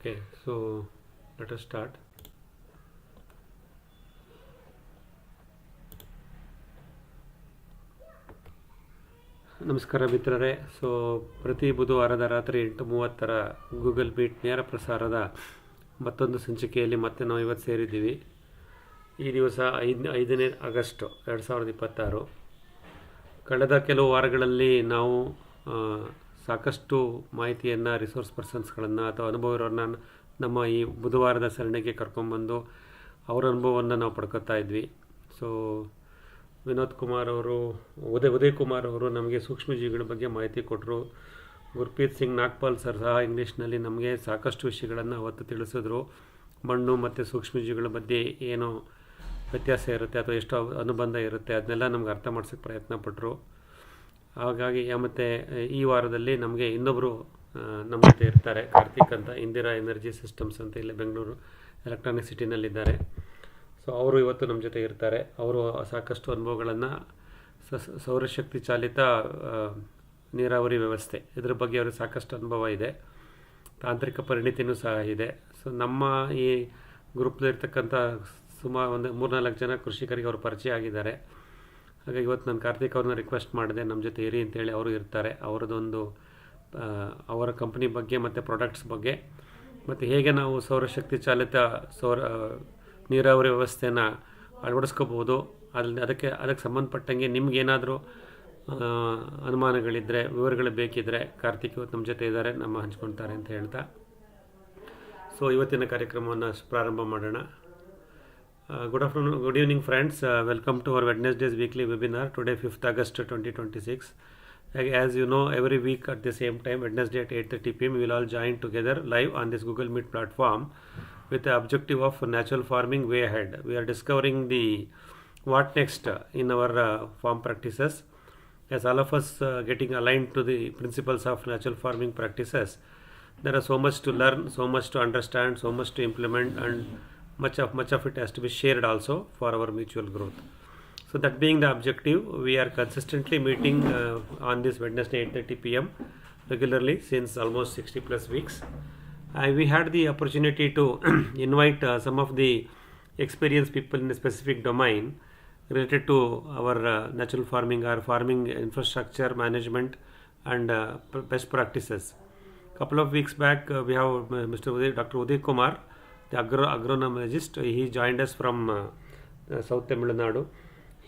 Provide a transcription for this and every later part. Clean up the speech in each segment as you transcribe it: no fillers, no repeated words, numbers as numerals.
Okay, so let us start. ನಮಸ್ಕಾರ ಮಿತ್ರರೇ. So ಪ್ರತಿ ಬುಧವಾರದ ರಾತ್ರಿ 8:30 ಗೂಗಲ್ ಮೀಟ್ ನೇರ ಪ್ರಸಾರದ ಮತ್ತೊಂದು ಸಂಚಿಕೆಯಲ್ಲಿ ಮತ್ತೆ ನಾವು ಇವತ್ತು ಸೇರಿದ್ದೀವಿ. ಈ ದಿವಸ 5ನೇ ಆಗಸ್ಟ್ 2026. ಕಳೆದ ಕೆಲವು ವಾರಗಳಲ್ಲಿ ನಾವು ಸಾಕಷ್ಟು ಮಾಹಿತಿಯನ್ನು, ರಿಸೋರ್ಸ್ ಪರ್ಸನ್ಸ್ಗಳನ್ನು ಅಥವಾ ಅನುಭವರನ್ನು ನಮ್ಮ ಈ ಬುಧವಾರದ ಸರಣಿಗೆ ಕರ್ಕೊಂಡ್ಬಂದು ಅವರ ಅನುಭವವನ್ನು ನಾವು ಪಡ್ಕೊತಾ ಇದ್ವಿ. ಸೊ ವಿನೋದ್ ಕುಮಾರ್ ಅವರು, ಉದಯ್ ಕುಮಾರ್ ಅವರು ನಮಗೆ ಸೂಕ್ಷ್ಮಜೀವಿಗಳ ಬಗ್ಗೆ ಮಾಹಿತಿ ಕೊಟ್ಟರು. ಗುರ್ಪ್ರೀತ್ ಸಿಂಗ್ ನಾಗ್ಪಾಲ್ ಸರ್ ಸಹ ಇಂಗ್ಲೀಷ್ನಲ್ಲಿ ನಮಗೆ ಸಾಕಷ್ಟು ವಿಷಯಗಳನ್ನು ಅವತ್ತು ತಿಳಿಸಿದ್ರು. ಮಣ್ಣು ಮತ್ತು ಸೂಕ್ಷ್ಮಜೀವಿಗಳ ಮಧ್ಯೆ ಏನು ವ್ಯತ್ಯಾಸ ಇರುತ್ತೆ ಅಥವಾ ಎಷ್ಟು ಅನುಬಂಧ ಇರುತ್ತೆ ಅದನ್ನೆಲ್ಲ ನಮ್ಗೆ ಅರ್ಥ ಮಾಡ್ಸೋಕ್ಕೆ ಪ್ರಯತ್ನ ಪಟ್ಟರು. ಹಾಗಾಗಿ ಮತ್ತು ಈ ವಾರದಲ್ಲಿ ನಮಗೆ ಇನ್ನೊಬ್ಬರು ನಮ್ಮ ಜೊತೆ ಇರ್ತಾರೆ, ಕಾರ್ತಿಕ್ ಅಂತ, ಇಂದಿರಾ ಎನರ್ಜಿ ಸಿಸ್ಟಮ್ಸ್ ಅಂತ ಇಲ್ಲಿ ಬೆಂಗಳೂರು ಎಲೆಕ್ಟ್ರಾನಿಕ್ ಸಿಟಿನಲ್ಲಿದ್ದಾರೆ. ಸೊ ಅವರು ಇವತ್ತು ನಮ್ಮ ಜೊತೆ ಇರ್ತಾರೆ. ಅವರು ಸಾಕಷ್ಟು ಅನುಭವಗಳನ್ನು ಸೌರಶಕ್ತಿ ಚಾಲಿತ ನೀರಾವರಿ ವ್ಯವಸ್ಥೆ ಇದ್ರ ಬಗ್ಗೆ ಅವ್ರಿಗೆ ಸಾಕಷ್ಟು ಅನುಭವ ಇದೆ, ತಾಂತ್ರಿಕ ಪರಿಣಿತಿಯೂ ಸಹ ಇದೆ. ಸೊ ನಮ್ಮ ಈ ಗ್ರೂಪ್ನಲ್ಲಿರ್ತಕ್ಕಂಥ ಸುಮಾರು ಒಂದು 3-4 ಜನ ಕೃಷಿಕರಿಗೆ ಅವರು ಪರಿಚಯ ಆಗಿದ್ದಾರೆ. ಹಾಗಾಗಿ ಇವತ್ತು ನಾನು ಕಾರ್ತಿಕ್ ಅವ್ರನ್ನ ರಿಕ್ವೆಸ್ಟ್ ಮಾಡಿದೆ ನಮ್ಮ ಜೊತೆ ಇರಿ ಅಂತೇಳಿ. ಅವರು ಇರ್ತಾರೆ. ಅವರದೊಂದು ಅವರ ಕಂಪ್ನಿ ಬಗ್ಗೆ ಮತ್ತು ಪ್ರಾಡಕ್ಟ್ಸ್ ಬಗ್ಗೆ ಮತ್ತು ಹೇಗೆ ನಾವು ಸೌರಶಕ್ತಿ ಚಾಲಿತ ನೀರಾವರಿ ವ್ಯವಸ್ಥೆನ ಅಳವಡಿಸ್ಕೋಬೋದು, ಅದಕ್ಕೆ ಸಂಬಂಧಪಟ್ಟಂಗೆ ನಿಮಗೇನಾದರೂ ಅನುಮಾನಗಳಿದ್ದರೆ, ವಿವರಗಳು ಬೇಕಿದ್ದರೆ ಕಾರ್ತಿಕ್ ಇವತ್ತು ನಮ್ಮ ಜೊತೆ ಇದ್ದಾರೆ, ನಮ್ಮ ಹಂಚ್ಕೊಳ್ತಾರೆ ಅಂತ ಹೇಳ್ತಾ ಸೊ ಇವತ್ತಿನ ಕಾರ್ಯಕ್ರಮವನ್ನು ಪ್ರಾರಂಭ ಮಾಡೋಣ. Good evening friends. Welcome to our Wednesday's weekly webinar. Today 5th August 2026. As you know, every week at the same time, Wednesday at 8:30 p.m. we will all join together live on this Google Meet platform with the objective of natural farming way ahead. We are discovering the what next in our farm practices. As all of us getting aligned to the principles of natural farming practices, there is so much to learn, so much to understand, so much to implement, and much of it has to be shared also for our mutual growth. So that being the objective, we are consistently meeting on this Wednesday 8:30 p.m. regularly since almost 60 plus weeks. We had the opportunity to invite some of the experienced people in a specific domain related to our natural farming or farming infrastructure management and best practices. Couple of weeks back, we have Dr. Uday Kumar, the agronomologist. He joined us from South Tamil Nadu.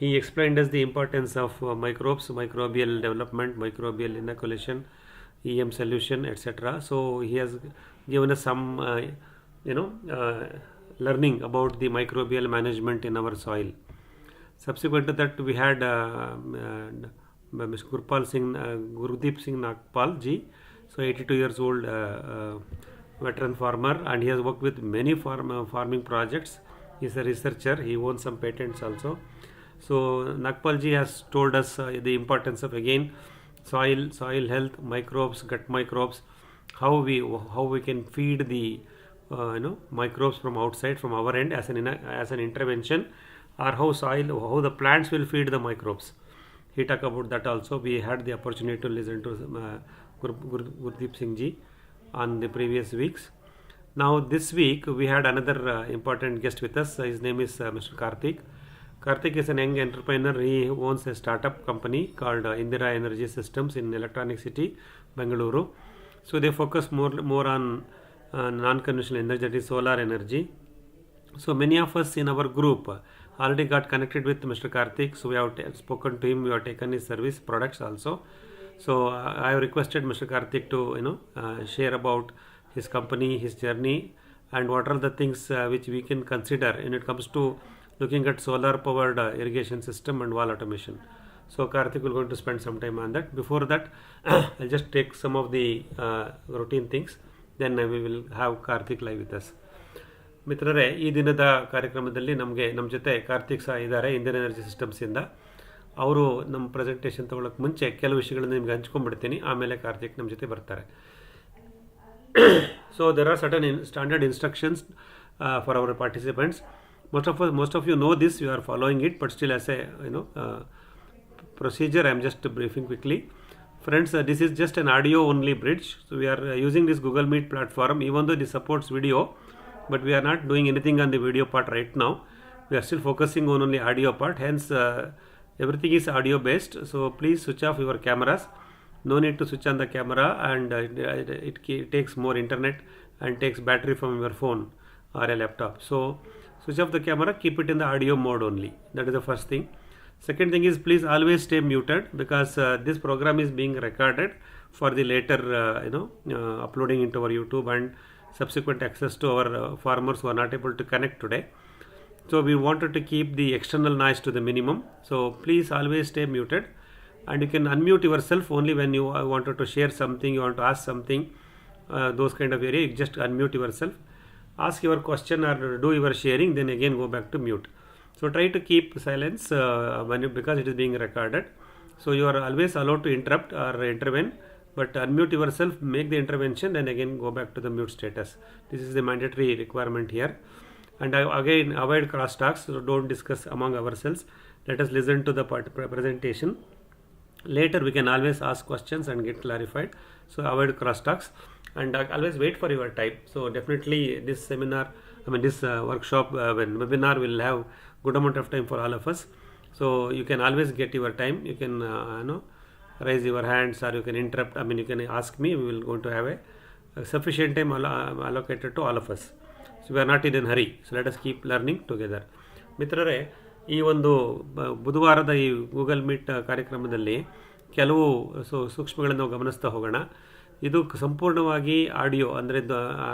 He explained us the importance of microbes, microbial development, microbial inoculation, EM solution, etc. So he has given us some learning about the microbial management in our soil. Subsequent to that, we had Mr. Gurdeep Singh Nagpal ji. So 82 years old veteran farmer, and he has worked with many farming projects. He is a researcher. He owns some patents also. So Nagpal ji has told us the importance of again soil health, microbes, gut microbes, how we can feed the microbes from outside, from our end as an intervention, or how the plants will feed the microbes. He talked about that also. We had the opportunity to listen to Gurdeep Singh ji on the previous weeks. Now this week we had another important guest with us. His name is Mr. Karthik. Karthik is an young entrepreneur. He owns a startup company called Indira Energy Systems in Electronic City, Bengaluru. So they focus more on non-conventional energy, that is solar energy. So many of us in our group already got connected with Mr. Karthik. So we have spoken to him. We have taken his service products also. So I have requested Mr. Karthik to share about his company, his journey, and what are the things which we can consider when it comes to looking at solar powered irrigation system and wall automation. So Karthik will going to spend some time on that. Before that, I'll just take some of the routine things, then we will have Karthik live with us. ಮಿತ್ರರೇ, ಈ ದಿನದ ಕಾರ್ಯಕ್ರಮದಲ್ಲಿ ನಮ್ಮ ಜೊತೆ ಕಾರ್ತಿಕ್ ಸಹ ಇದ್ದಾರೆ, Indian energy ಸಿಸ್ಟಮ್ಸಿಂದ. ಅವರು ನಮ್ಮ ಪ್ರೆಸೆಂಟೇಷನ್ ತೊಗೊಳಕ್ಕೆ ಮುಂಚೆ ಕೆಲವು ವಿಷಯಗಳನ್ನು ನಿಮ್ಗೆ ಹಂಚ್ಕೊಂಡ್ಬಿಡ್ತೀನಿ, ಆಮೇಲೆ ಕಾರ್ತಿಕ್ ನಮ್ಮ ಜೊತೆ ಬರ್ತಾರೆ. So there are certain standard instructions for our participants. Most of you know this, you are following it, but still as a procedure I am just briefing quickly. Friends, this is just an audio only bridge. So we are using this Google Meet platform, even though this supports video, but we are not doing anything on the video part right now. We are still focusing on only audio part. Hence, everything is audio based. So please switch off your cameras. No need to switch on the camera, and it takes more internet and takes battery from your phone or a laptop. So switch off the camera, keep it in the audio mode only. That is the first thing. Second thing is, please always stay muted, because this program is being recorded for the later uploading into our YouTube and subsequent access to our farmers who are not able to connect today. So we wanted to keep the external noise to the minimum. So please always stay muted, and you can unmute yourself only when you wanted to share something, you want to ask something, those kind of area. You just unmute yourself, ask your question or do your sharing, then again go back to mute. So try to keep silence because it is being recorded. So you are always allowed to interrupt or intervene, but unmute yourself, make the intervention, then again go back to the mute status. This is the mandatory requirement here. And again, avoid cross talks. So don't discuss among ourselves. Let us listen to the presentation. Later we can always ask questions and get clarified. So avoid cross talks, and always wait for your time. So definitely this seminar, this workshop, webinar will have good amount of time for all of us. So you can always get your time. You can raise your hands, or you can interrupt. You can ask me. We will going to have a sufficient time allocated to all of us. So we are not in a hurry. So let us keep learning together. ಮಿತ್ರರೇ, ಈ ಒಂದು ಬುಧವಾರದ ಈ Google meet ಕಾರ್ಯಕ್ರಮದಲ್ಲಿ ಕೆಲವು ಸೂಕ್ಷ್ಮಗಳನ್ನು ನಾವು ಗಮನಿಸ್ತಾ ಹೋಗೋಣ. ಇದು ಸಂಪೂರ್ಣವಾಗಿ ಆಡಿಯೋ, ಅಂದರೆ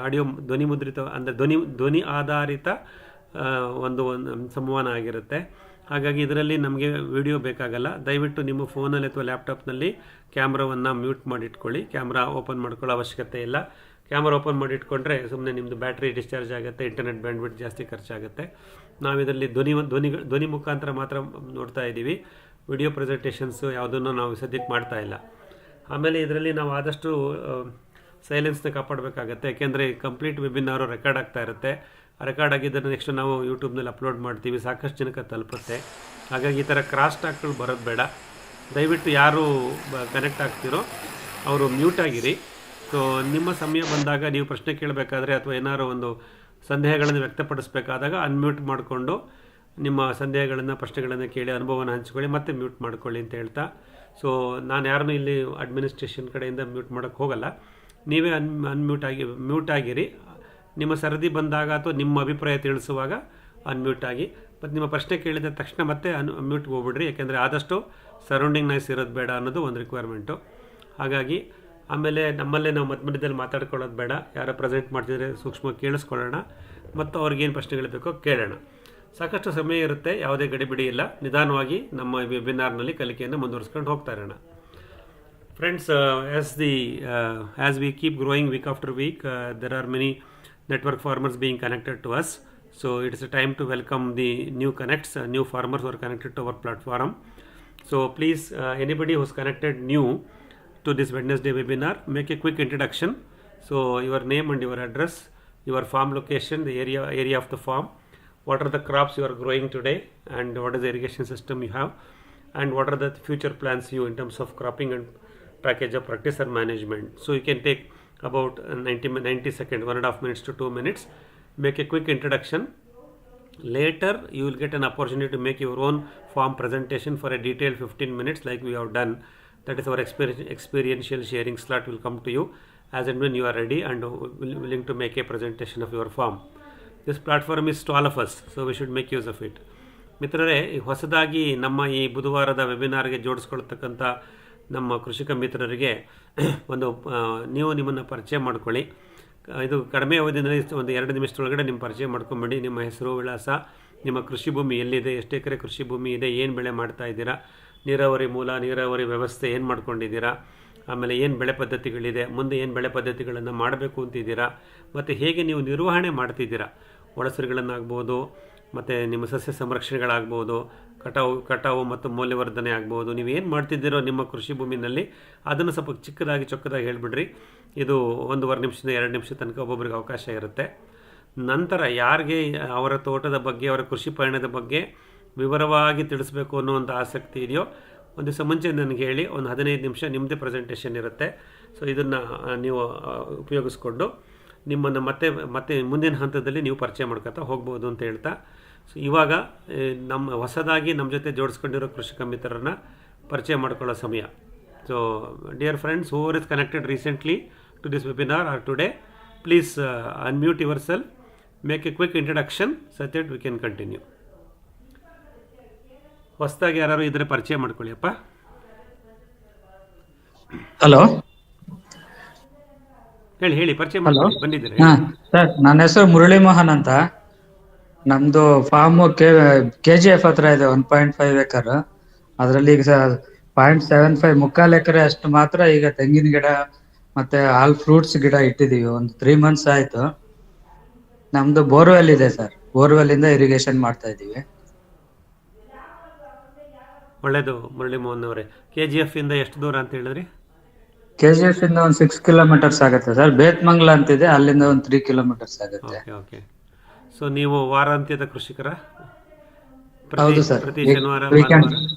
ಆಡಿಯೋ ಧ್ವನಿ ಮುದ್ರಿತ, ಅಂದರೆ ಧ್ವನಿ ಆಧಾರಿತ ಒಂದು ಸಂವಹನ ಆಗಿರುತ್ತೆ. ಹಾಗಾಗಿ ಇದರಲ್ಲಿ ನಮಗೆ ವಿಡಿಯೋ ಬೇಕಾಗಲ್ಲ. ದಯವಿಟ್ಟು ನಿಮ್ಮ ಫೋನಲ್ಲಿ ಅಥವಾ ಲ್ಯಾಪ್ಟಾಪ್ನಲ್ಲಿ ಕ್ಯಾಮ್ರಾವನ್ನು ಮ್ಯೂಟ್ ಮಾಡಿಟ್ಕೊಳ್ಳಿ. ಕ್ಯಾಮ್ರಾ ಓಪನ್ ಮಾಡ್ಕೊಳ್ಳೋ ಅವಶ್ಯಕತೆ ಇಲ್ಲ. ಕ್ಯಾಮ್ರಾ ಓಪನ್ ಮಾಡಿಟ್ಕೊಂಡ್ರೆ ಸುಮ್ಮನೆ ನಿಮ್ಮದು ಬ್ಯಾಟ್ರಿ ಡಿಸ್ಚಾರ್ಜ್ ಆಗುತ್ತೆ, ಇಂಟರ್ನೆಟ್ ಬ್ಯಾಂಡ್ವಿಡ್ತ್ ಜಾಸ್ತಿ ಖರ್ಚಾಗುತ್ತೆ. ನಾವು ಇದರಲ್ಲಿ ಧ್ವನಿ ಮುಖಾಂತರ ಮಾತ್ರ ನೋಡ್ತಾ ಇದ್ದೀವಿ. ವಿಡಿಯೋ ಪ್ರೆಸೆಂಟೇಷನ್ಸು ಯಾವುದನ್ನು ನಾವು ಸದ್ಯಕ್ಕೆ ಮಾಡ್ತಾ ಇಲ್ಲ. ಆಮೇಲೆ ಇದರಲ್ಲಿ ನಾವು ಆದಷ್ಟು ಸೈಲೆನ್ಸ್ನ ಕಾಪಾಡಬೇಕಾಗತ್ತೆ. ಯಾಕೆಂದರೆ ಕಂಪ್ಲೀಟ್ ವೆಬಿನಾರು ರೆಕಾರ್ಡ್ ಆಗ್ತಾ ಇರುತ್ತೆ. ರೆಕಾರ್ಡ್ ಆಗಿದ್ದನ್ನು ನೆಕ್ಸ್ಟ್ ನಾವು ಯೂಟ್ಯೂಬ್ನಲ್ಲಿ ಅಪ್ಲೋಡ್ ಮಾಡ್ತೀವಿ, ಸಾಕಷ್ಟು ಜನಕ್ಕೆ ತಲುಪುತ್ತೆ. ಹಾಗಾಗಿ ಈ ಥರ ಕ್ರಾಸ್ ಟಾಕ್ಗಳು ಬರೋದು ಬೇಡ. ದಯವಿಟ್ಟು ಯಾರು ಕನೆಕ್ಟ್ ಆಗ್ತಿರೋ ಅವರು ಮ್ಯೂಟ್ ಆಗಿರಿ. ಸೊ ನಿಮ್ಮ ಸಮಯ ಬಂದಾಗ ನೀವು ಪ್ರಶ್ನೆ ಕೇಳಬೇಕಾದ್ರೆ ಅಥವಾ ಏನಾರು ಒಂದು ಸಂದೇಹಗಳನ್ನು ವ್ಯಕ್ತಪಡಿಸಬೇಕಾದಾಗ ಅನ್ಮ್ಯೂಟ್ ಮಾಡಿಕೊಂಡು ನಿಮ್ಮ ಸಂದೇಹಗಳನ್ನು, ಪ್ರಶ್ನೆಗಳನ್ನು ಕೇಳಿ ಅನುಭವನ ಹಂಚ್ಕೊಳ್ಳಿ, ಮತ್ತೆ ಮ್ಯೂಟ್ ಮಾಡ್ಕೊಳ್ಳಿ ಅಂತ ಹೇಳ್ತಾ, ಸೊ ನಾನು ಯಾರನ್ನೂ ಇಲ್ಲಿ ಅಡ್ಮಿನಿಸ್ಟ್ರೇಷನ್ ಕಡೆಯಿಂದ ಮ್ಯೂಟ್ ಮಾಡೋಕ್ಕೆ ಹೋಗಲ್ಲ. ನೀವೇ ಮ್ಯೂಟ್ ಆಗಿರಿ. ನಿಮ್ಮ ಸರದಿ ಬಂದಾಗ ಅಥವಾ ನಿಮ್ಮ ಅಭಿಪ್ರಾಯ ತಿಳಿಸುವಾಗ ಅನ್ಮ್ಯೂಟ್ ಆಗಿ, ಮತ್ತು ನಿಮ್ಮ ಪ್ರಶ್ನೆ ಕೇಳಿದ ತಕ್ಷಣ ಮತ್ತೆ ಮ್ಯೂಟ್ಗೆ ಹೋಗ್ಬಿಡ್ರಿ. ಯಾಕೆಂದರೆ ಆದಷ್ಟು ಸರೌಂಡಿಂಗ್ ನಾಯ್ಸ್ ಇರೋದು ಬೇಡ ಅನ್ನೋದು ಒಂದು ರಿಕ್ವೈರ್ಮೆಂಟು. ಹಾಗಾಗಿ ಆಮೇಲೆ ನಮ್ಮಲ್ಲೇ ನಾವು ಮಧ್ಯದಲ್ಲಿ ಮಾತಾಡ್ಕೊಳ್ಳೋದು ಬೇಡ. ಯಾರೋ ಪ್ರೆಸೆಂಟ್ ಮಾಡ್ತಿದ್ರೆ ಸೂಕ್ಷ್ಮವಾಗಿ ಕೇಳಿಸ್ಕೊಳ್ಳೋಣ, ಮತ್ತು ಅವ್ರಿಗೇನು ಪ್ರಶ್ನೆಗಳು ಬೇಕೋ ಕೇಳೋಣ. ಸಾಕಷ್ಟು ಸಮಯ ಇರುತ್ತೆ, ಯಾವುದೇ ಗಡಿಬಿಡಿ ಇಲ್ಲ. ನಿಧಾನವಾಗಿ ನಮ್ಮ ವೆಬಿನಾರ್ನಲ್ಲಿ ಕಲಿಕೆಯನ್ನು ಮುಂದುವರಿಸ್ಕೊಂಡು ಹೋಗ್ತಾ ಇರೋಣ. Friends, as we keep growing week after week, there are many network farmers being connected to us. So it is a time to welcome the new connects, new farmers who are connected to our platform. So please, anybody who's connected new to this Wednesday webinar, make a quick introduction. So your name and your address, your farm location, the area of the farm, what are the crops you are growing today, and what is the irrigation system you have, and what are the future plans you in terms of cropping and package of practice and management. So you can take about 90 seconds, 1.5 minutes to 2 minutes, make a quick introduction. Later you will get an opportunity to make your own farm presentation for a detailed 15 minutes like we have done. That is our experiential sharing slot will come to you as and when you are ready and willing to make a presentation of your farm. This platform is to all of us, so we should make use of it. ಮಿತ್ರರೇ, ಹೊಸದಾಗಿ ನಮ್ಮ ಈ ಬುಧವಾರದ ವೆಬಿನಾರ್ಗೆ ಜೋಡಿಸ್ಕೊಳ್ತಕ್ಕಂಥ ನಮ್ಮ ಕೃಷಿಕ ಮಿತ್ರರಿಗೆ ನೀವು ನಿಮ್ಮನ್ನು ಪರಿಚಯ ಮಾಡ್ಕೊಳ್ಳಿ. ಇದು ಕಡಿಮೆ ಅವಧಿಯಲ್ಲಿ ಒಂದು 2 ನಿಮಿಷದೊಳಗಡೆ ನಿಮ್ಮ ಪರಿಚಯ ಮಾಡ್ಕೊಂಬಿಡಿ. ನಿಮ್ಮ ಹೆಸರು, ವಿಳಾಸ, ನಿಮ್ಮ ಕೃಷಿ ಭೂಮಿ ಎಲ್ಲಿದೆ, ಎಷ್ಟು ಎಕರೆ ಕೃಷಿ ಭೂಮಿ ಇದೆ, ಏನು ಬೆಳೆ ಮಾಡ್ತಾ ಇದ್ದೀರಾ, ನೀರಾವರಿ ಮೂಲ, ನೀರಾವರಿ ವ್ಯವಸ್ಥೆ ಏನು ಮಾಡ್ಕೊಂಡಿದ್ದೀರಾ, ಆಮೇಲೆ ಏನು ಬೆಳೆ ಪದ್ಧತಿಗಳಿದೆ, ಮುಂದೆ ಏನು ಬೆಳೆ ಪದ್ಧತಿಗಳನ್ನು ಮಾಡಬೇಕು ಅಂತಿದ್ದೀರಾ, ಮತ್ತು ಹೇಗೆ ನೀವು ನಿರ್ವಹಣೆ ಮಾಡ್ತಿದ್ದೀರಾ, ಒಳಸರಿಗಳನ್ನಾಗ್ಬೋದು, ಮತ್ತು ನಿಮ್ಮ ಸಸ್ಯ ಸಂರಕ್ಷಣೆಗಳಾಗ್ಬೋದು, ಕಟಾವು ಮತ್ತು ಮೌಲ್ಯವರ್ಧನೆ ಆಗ್ಬೋದು. ನೀವೇನು ಮಾಡ್ತಿದ್ದೀರೋ ನಿಮ್ಮ ಕೃಷಿ ಭೂಮಿನಲ್ಲಿ ಅದನ್ನು ಸ್ವಲ್ಪ ಚೊಕ್ಕದಾಗಿ ಹೇಳಿಬಿಡ್ರಿ. ಇದು 1.5 ನಿಮಿಷದಿಂದ 2 ನಿಮಿಷ ತನಕ ಒಬ್ಬೊಬ್ಬರಿಗೆ ಅವಕಾಶ ಇರುತ್ತೆ. ನಂತರ ಯಾರಿಗೆ ಅವರ ತೋಟದ ಬಗ್ಗೆ, ಅವರ ಕೃಷಿ ಪಯಣದ ಬಗ್ಗೆ ವಿವರವಾಗಿ ತಿಳಿಸ್ಬೇಕು ಅನ್ನುವಂಥ ಆಸಕ್ತಿ ಇದೆಯೋ ಒಂದು ದಿವಸ ಮುಂಚೆ ನನಗೆ ಹೇಳಿ, ಒಂದು 15 ನಿಮಿಷ ನಿಮ್ಮದೇ ಪ್ರೆಸೆಂಟೇಷನ್ ಇರುತ್ತೆ. ಸೊ ಇದನ್ನು ನೀವು ಉಪಯೋಗಿಸ್ಕೊಂಡು ನಿಮ್ಮನ್ನು ಮತ್ತೆ ಮುಂದಿನ ಹಂತದಲ್ಲಿ ನೀವು ಪರಿಚಯ ಮಾಡ್ಕೊತಾ ಹೋಗ್ಬೋದು ಅಂತ ಹೇಳ್ತಾ, ಸೊ ಇವಾಗ ಹೊಸದಾಗಿ ನಮ್ಮ ಜೊತೆ ಜೋಡಿಸ್ಕೊಂಡಿರೋ ಕೃಷಿಕ ಮಿತ್ರರನ್ನ ಪರಿಚಯ ಮಾಡ್ಕೊಳ್ಳೋ ಸಮಯ. So dear friends, whoever is connected recently to this webinar or today, please unmute yourself, make a quick introduction such that we can continue. ಹೊಸದಾಗಿ ಯಾರು ಇದ್ರೆ ಪರಿಚಯ ಮಾಡ್ಕೊಳ್ಳಿ ಅಪ್ಪ. ಹಲೋ, ಹೇಳಿ ಪರಿಚಯ ಮಾಡ್ಕೊಳ್ಳಿ. ಬಂದಿದ್ದೀರಾ? ಸರ್, ನನ್ನ ಹೆಸರು ಮುರಳಿ ಮೋಹನ್ ಅಂತ. ನಮ್ದು ಫಾರ್ಮ್ KGF ಹತ್ರ ಇದೆ, 1.5 ಎಕರ್. ಅದರಲ್ಲಿ ಈಗ 0.75 ಮುಕ್ಕಾಲು ಎಕರೆ ಅಷ್ಟು ಮಾತ್ರ ಈಗ ತೆಂಗಿನ ಗಿಡ ಮತ್ತೆ ಆಲ್ ಫ್ರೂಟ್ಸ್ ಗಿಡ ಇಟ್ಟಿದೀವಿ. ಒಂದು 3 months ಆಯ್ತು. ನಮ್ದು ಬೋರ್ವೆಲ್ ಇದೆ ಸರ್, ಬೋರ್ವೆಲ್ ಇಂದ ಇರಿಗೇಷನ್ ಮಾಡ್ತಾ ಇದೀವಿ. ಒಳ್ಳೇದು ಮುರಳಿ ಮೋಹನ್ ಅವರೇ. KGF ಇಂದ ಎಷ್ಟು ದೂರ ಅಂತ ಹೇಳಿದ್ರಿ? KGF ಇಂದ ಒಂದು 6 kilometers ಆಗುತ್ತೆ ಸರ್. ಬೇತ್ಮಂಗ್ಲ ಅಂತಿದೆ, ಅಲ್ಲಿಂದ ಒಂದು 3 kilometers ಆಗುತ್ತೆ. ಓಕೆ. ಸೊ ನೀವು ವಾರಾಂತ್ಯದ ಕೃಷಿಕರ? ಹೌದು ಸರ್, ಪ್ರತಿ ಶನಿವಾರ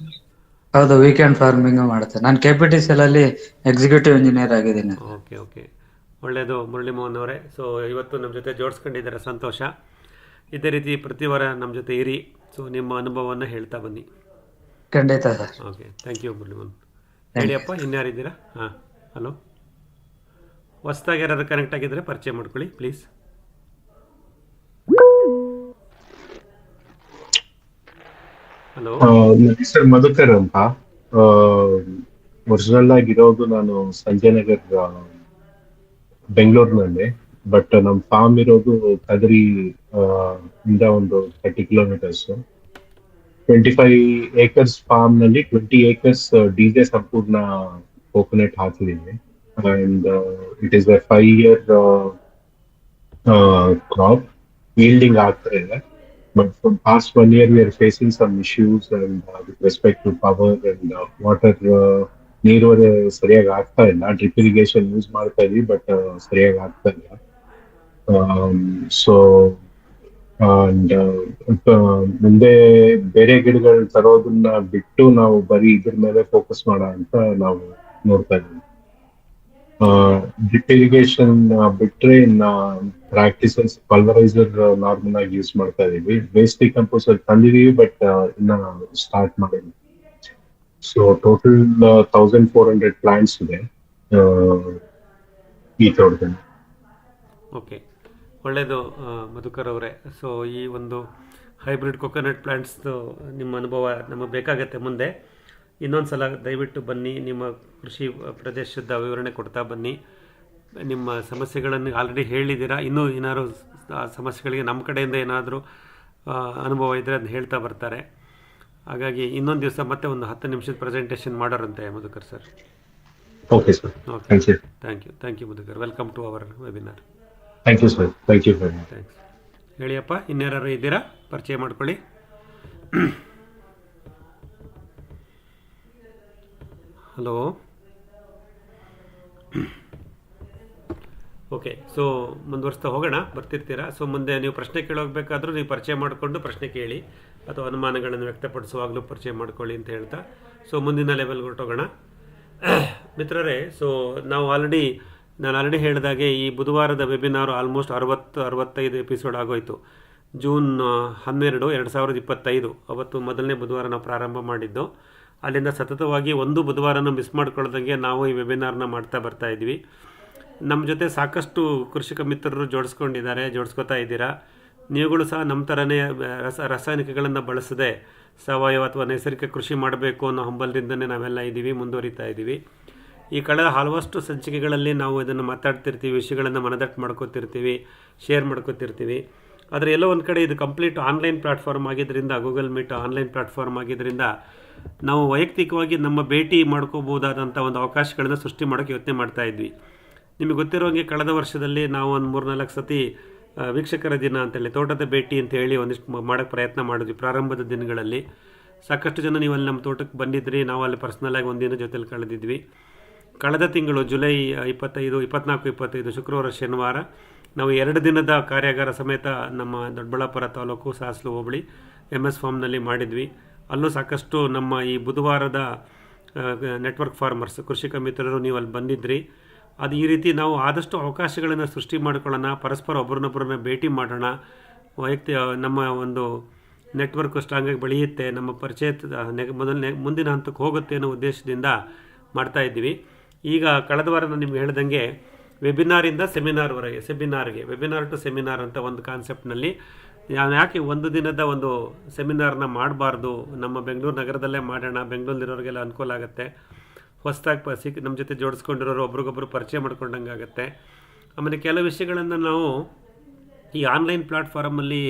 ಹೌದು, ವೀಕೆಂಡ್ ಫಾರ್ಮಿಂಗ್ ಮಾಡುತ್ತೆ. ನಾನು KPTCL ಅಲ್ಲಿ ಎಕ್ಸಿಕ್ಯೂಟಿವ್ ಇಂಜಿನಿಯರ್ ಆಗಿದ್ದೀನಿ. ಓಕೆ. ಒಳ್ಳೆಯದು ಮುರಳಿ ಮೋಹನ್ ಅವರೇ. ಸೊ ಇವತ್ತು ನಮ್ಮ ಜೊತೆ ಜೋಡಿಸ್ಕೊಂಡಿದ್ದಾರೆ, ಸಂತೋಷ. ಇದೇ ರೀತಿ ಪ್ರತಿ ವಾರ ನಮ್ಮ ಜೊತೆ ಇರಿ. ಸೊ ನಿಮ್ಮ ಅನುಭವವನ್ನು ಹೇಳ್ತಾ ಬನ್ನಿ. ಖಂಡಿತ sir. Okay, thank you Murali Mohan. ಹೇಳಿಯಪ್ಪ, ಇನ್ಯಾರಿದ್ದೀರಾ? ಹಾಂ, ಹಲೋ. ಹೊಸ್ದಾಗಿ ಯಾರಾದ್ರು ಕನೆಕ್ಟ್ ಆಗಿದ್ದರೆ ಪರಿಚಯ ಮಾಡ್ಕೊಳ್ಳಿ ಪ್ಲೀಸ್. ಹಲೋ, ನನ್ನ ಹೆಸರು ಮಧುಕರ್ ಅಂತ. ಒರಿಜಿನಲ್ ಆಗಿರೋದು ನಾನು ಸಂಜಯನಗರ್, ಬೆಂಗಳೂರಿನಲ್ಲಿ. ಬಟ್ ನಮ್ಮ ಫಾರ್ಮ್ ಇರೋದು ಕದರಿ ಇಂದ ಒಂದು 30 kilometers. 25 acres ಫಾರ್ಮ್ ನಲ್ಲಿ 20 acres DJ ಸಂಪೂರ್ಣ ಕೋಕೋನಟ್ ಹಾಕಿದೀವಿ. And it is A 5-year crop. ಯೀಲ್ಡಿಂಗ್ ಆಗ್ತಾ ಇದೆ. But from past 1 year, we are facing some issues and with respect to power and water. ನೀರು ಸರಿಯಾಗಿ ಆಗ್ತಾ ಇಲ್ಲ. ಡ್ರಿಪ್ ಇರಿಗೇಷನ್ ಯೂಸ್ ಮಾಡ್ತಾ ಇದೀವಿ, ಬಟ್ ಸರಿಯಾಗಿ ಆಗ್ತಾ ಇಲ್ಲ. ಸೊ ಮುಂದೆ ಬೇರೆ ಗಿಡಗಳು ತರೋದನ್ನ ಬಿಟ್ಟು ನಾವು ಬರೀ ಇದ್ರ ಮೇಲೆ ಫೋಕಸ್ ಮಾಡೋ ಅಂತ ನಾವು ನೋಡ್ತಾ ಇದೀವಿ. ಡ್ರಿಪ್ ಇರಿಗೇಷನ್ ಬಿಟ್ರೆ ಇನ್ನ ಪ್ರಾಕ್ಟೀಸಸ್ ಪಲ್ವರೈಸರ್ ನಾರ್ಮಲ್ ಆಗಿ ಯೂಸ್ ಮಾಡ್ತಾ ಇದೀವಿ. ವೇಸ್ಟ್ ಡಿಕಂಪೋಸರ್ ತಂದಿದೀವಿ, ಬಟ್ ಇನ್ನ ಸ್ಟಾರ್ಟ್ ಮಾಡಿದ್ವಿ. ಸೊ ಟೋಟಲ್ 1400 ಪ್ಲಾಂಟ್ಸ್ ಇದೆ ಈ ತೋಟದಲ್ಲಿ. ಓಕೆ, ಒಳ್ಳೆಯದು ಮಧುಕರ್ ಅವರೇ. ಸೊ ಈ ಒಂದು ಹೈಬ್ರಿಡ್ ಕೊಕೊನಟ್ ಪ್ಲಾಂಟ್ಸ್ದು ನಿಮ್ಮ ಅನುಭವ ನಮಗೆ ಬೇಕಾಗತ್ತೆ ಮುಂದೆ. ಇನ್ನೊಂದು ಸಲ ದಯವಿಟ್ಟು ಬನ್ನಿ, ನಿಮ್ಮ ಕೃಷಿ ಪ್ರದೇಶದ ವಿವರಣೆ ಕೊಡ್ತಾ ಬನ್ನಿ. ನಿಮ್ಮ ಸಮಸ್ಯೆಗಳನ್ನು ಆಲ್ರೆಡಿ ಹೇಳಿದ್ದೀರಾ. ಇನ್ನೂ ಏನಾದ್ರು ಸಮಸ್ಯೆಗಳಿಗೆ ನಮ್ಮ ಕಡೆಯಿಂದ ಏನಾದರೂ ಅನುಭವ ಇದ್ದರೆ ಅದನ್ನ ಹೇಳ್ತಾ ಬರ್ತಾರೆ. ಹಾಗಾಗಿ ಇನ್ನೊಂದು ದಿವಸ ಮತ್ತೆ ಒಂದು 10 ನಿಮಿಷದ ಪ್ರೆಸೆಂಟೇಷನ್ ಮಾಡೋರಂತೆ Madhukar sir. Okay sir. Okay, thank you Madhukar. Welcome to our webinar. Thank you sir. Thank you very much. Thanks. ಹೇಳಿಯಪ್ಪ, ಇನ್ಯಾರು ಇದ್ದೀರಾ? ಪರಿಚಯ ಮಾಡ್ಕೊಳ್ಳಿ. ಹಲೋ. ಓಕೆ, ಸೊ ಮುಂದುವರಿಸ್ತಾ ಹೋಗೋಣ, ಬರ್ತಿರ್ತೀರಾ. ಸೊ ಮುಂದೆ ನೀವು ಪ್ರಶ್ನೆ ಕೇಳೋಗ್ಬೇಕಾದ್ರೂ ನೀವು ಪರಿಚಯ ಮಾಡಿಕೊಂಡು ಪ್ರಶ್ನೆ ಕೇಳಿ, ಅಥವಾ ಅನುಮಾನಗಳನ್ನು ವ್ಯಕ್ತಪಡಿಸುವಾಗಲೂ ಪರಿಚಯ ಮಾಡ್ಕೊಳ್ಳಿ ಅಂತ ಹೇಳ್ತಾ, ಸೊ ಮುಂದಿನ ಲೆವೆಲ್ಗೆ ಹೊರಟೋಗೋಣ ಮಿತ್ರರೇ. ಸೊ ನಾನು ಆಲ್ರೆಡಿ ಹೇಳಿದಾಗೆ ಈ ಬುಧವಾರದ ವೆಬಿನಾರು ಆಲ್ಮೋಸ್ಟ್ 60-65 ಎಪಿಸೋಡ್ ಆಗೋಯ್ತು. ಜೂನ್ 12, 2025 ಅವತ್ತು ಮೊದಲನೇ ಬುಧವಾರ ನಾವು ಪ್ರಾರಂಭ ಮಾಡಿದ್ದು. ಅಲ್ಲಿಂದ ಸತತವಾಗಿ ಒಂದು ಬುಧವಾರನ ಮಿಸ್ ಮಾಡ್ಕೊಳ್ಳೋದಂಗೆ ನಾವು ಈ ವೆಬಿನಾರ್ನ ಮಾಡ್ತಾ ಇದ್ವಿ. ನಮ್ಮ ಜೊತೆ ಸಾಕಷ್ಟು ಕೃಷಿಕ ಮಿತ್ರರು ಜೋಡಿಸ್ಕೊತಾ ಇದ್ದೀರಾ. ನೀವುಗಳು ಸಹ ನಮ್ಮ ಥರನೇ ರಾಸಾಯನಿಕಗಳನ್ನು ಬಳಸದೆ ಸಾವಯವ ಅಥವಾ ನೈಸರ್ಗಿಕ ಕೃಷಿ ಮಾಡಬೇಕು ಅನ್ನೋ ಹಂಬಲದಿಂದನೇ ನಾವೆಲ್ಲ ಮುಂದುವರಿತಾ ಇದ್ದೀವಿ. ಈ ಕಳೆದ ಹಲವಷ್ಟು ಸಂಚಿಕೆಗಳಲ್ಲಿ ನಾವು ಇದನ್ನು ಮಾತಾಡ್ತಿರ್ತೀವಿ, ವಿಷಯಗಳನ್ನು ಮನದಟ್ಟು ಮಾಡ್ಕೋತಿರ್ತೀವಿ, ಶೇರ್ ಮಾಡ್ಕೋತಿರ್ತೀವಿ. ಆದರೆ ಎಲ್ಲೋ ಒಂದು ಕಡೆ ಇದು ಕಂಪ್ಲೀಟ್ ಆನ್ಲೈನ್ ಪ್ಲಾಟ್ಫಾರ್ಮ್ ಆಗಿದ್ದರಿಂದ, ಗೂಗಲ್ ಮೀಟ್ ಆನ್ಲೈನ್ ಪ್ಲಾಟ್ಫಾರ್ಮ್ ಆಗಿದ್ದರಿಂದ ನಾವು ವೈಯಕ್ತಿಕವಾಗಿ ನಮ್ಮ ಭೇಟಿ ಮಾಡ್ಕೋಬೋದಾದಂಥ ಒಂದು ಅವಕಾಶಗಳನ್ನು ಸೃಷ್ಟಿ ಮಾಡೋಕ್ಕೆ ಯೋಚನೆ ಮಾಡ್ತಾ ಇದ್ವಿ. ನಿಮಗೆ ಗೊತ್ತಿರೋಂಗೆ ಕಳೆದ ವರ್ಷದಲ್ಲಿ ನಾವು ಒಂದು 3-4 ಸತಿ ವೀಕ್ಷಕರ ದಿನ ಅಂತೇಳಿ, ತೋಟದ ಭೇಟಿ ಅಂತ ಹೇಳಿ ಒಂದಿಷ್ಟು ಮಾಡೋಕ್ಕೆ ಪ್ರಯತ್ನ ಮಾಡಿದ್ವಿ ಪ್ರಾರಂಭದ ದಿನಗಳಲ್ಲಿ. ಸಾಕಷ್ಟು ಜನ ನೀವು ಅಲ್ಲಿ ನಮ್ಮ ತೋಟಕ್ಕೆ ಬಂದಿದ್ರಿ, ನಾವು ಅಲ್ಲಿ ಪರ್ಸ್ನಲಾಗಿ ಒಂದಿನ ಜೊತೆಲಿ ಕಳೆದಿದ್ವಿ. ಕಳೆದ ತಿಂಗಳು ಜುಲೈ 24, 25 ಶುಕ್ರವಾರ, ಶನಿವಾರ ನಾವು 2 ದಿನದ ಕಾರ್ಯಾಗಾರ ಸಮೇತ ನಮ್ಮ ದೊಡ್ಡಬಳ್ಳಾಪುರ ತಾಲೂಕು ಸಾಸ್ಲು ಹೋಬಳಿ MS ಫಾರ್ಮ್ನಲ್ಲಿ ಮಾಡಿದ್ವಿ. ಅಲ್ಲೂ ಸಾಕಷ್ಟು ನಮ್ಮ ಈ ಬುಧವಾರದ ನೆಟ್ವರ್ಕ್ ಫಾರ್ಮರ್ಸ್, ಕೃಷಿಕ ಮಿತ್ರರು ನೀವು ಅಲ್ಲಿ ಬಂದಿದ್ರಿ. ಅದು ಈ ರೀತಿ ನಾವು ಆದಷ್ಟು ಅವಕಾಶಗಳನ್ನು ಸೃಷ್ಟಿ ಮಾಡ್ಕೊಳ್ಳೋಣ, ಪರಸ್ಪರ ಒಬ್ಬರನ್ನೊಬ್ಬರನ್ನ ಭೇಟಿ ಮಾಡೋಣ, ನಮ್ಮ ಒಂದು ನೆಟ್ವರ್ಕ್ ಸ್ಟ್ರಾಂಗಾಗಿ ಬೆಳೆಯುತ್ತೆ, ನಮ್ಮ ಪರಿಚಯ ಮುಂದಿನ ಹಂತಕ್ಕೆ ಹೋಗುತ್ತೆ ಅನ್ನೋ ಉದ್ದೇಶದಿಂದ ಮಾಡ್ತಾಯಿದ್ದೀವಿ. ಈಗ ಕಳೆದ ವಾರ ನಾನು ನಿಮ್ಗೆ ಹೇಳ್ದಂಗೆ ವೆಬಿನಾರಿಂದ ಸೆಮಿನಾರ್ವರೆಗೆ, ವೆಬಿನಾರ್ ಟು ಸೆಮಿನಾರ್ ಅಂತ ಒಂದು ಕಾನ್ಸೆಪ್ಟ್ನಲ್ಲಿ ನಾನು ಯಾಕೆ ಒಂದು ದಿನದ ಒಂದು ಸೆಮಿನಾರ್ನ ಮಾಡಬಾರ್ದು, ನಮ್ಮ ಬೆಂಗಳೂರು ನಗರದಲ್ಲೇ ಮಾಡೋಣ, ಬೆಂಗಳೂರಲ್ಲಿರೋರಿಗೆಲ್ಲ ಅನುಕೂಲ ಆಗುತ್ತೆ, ಹೊಸದಾಗಿ ನಮ್ಮ ಜೊತೆ ಜೋಡಿಸ್ಕೊಂಡಿರೋರು ಒಬ್ರಿಗೊಬ್ರು ಪರಿಚಯ ಮಾಡ್ಕೊಂಡಂಗೆ ಆಗುತ್ತೆ. ಆಮೇಲೆ ಕೆಲವು ವಿಷಯಗಳನ್ನು ನಾವು ಈ ಆನ್ಲೈನ್ ಪ್ಲ್ಯಾಟ್ಫಾರ್ಮಲ್ಲಿ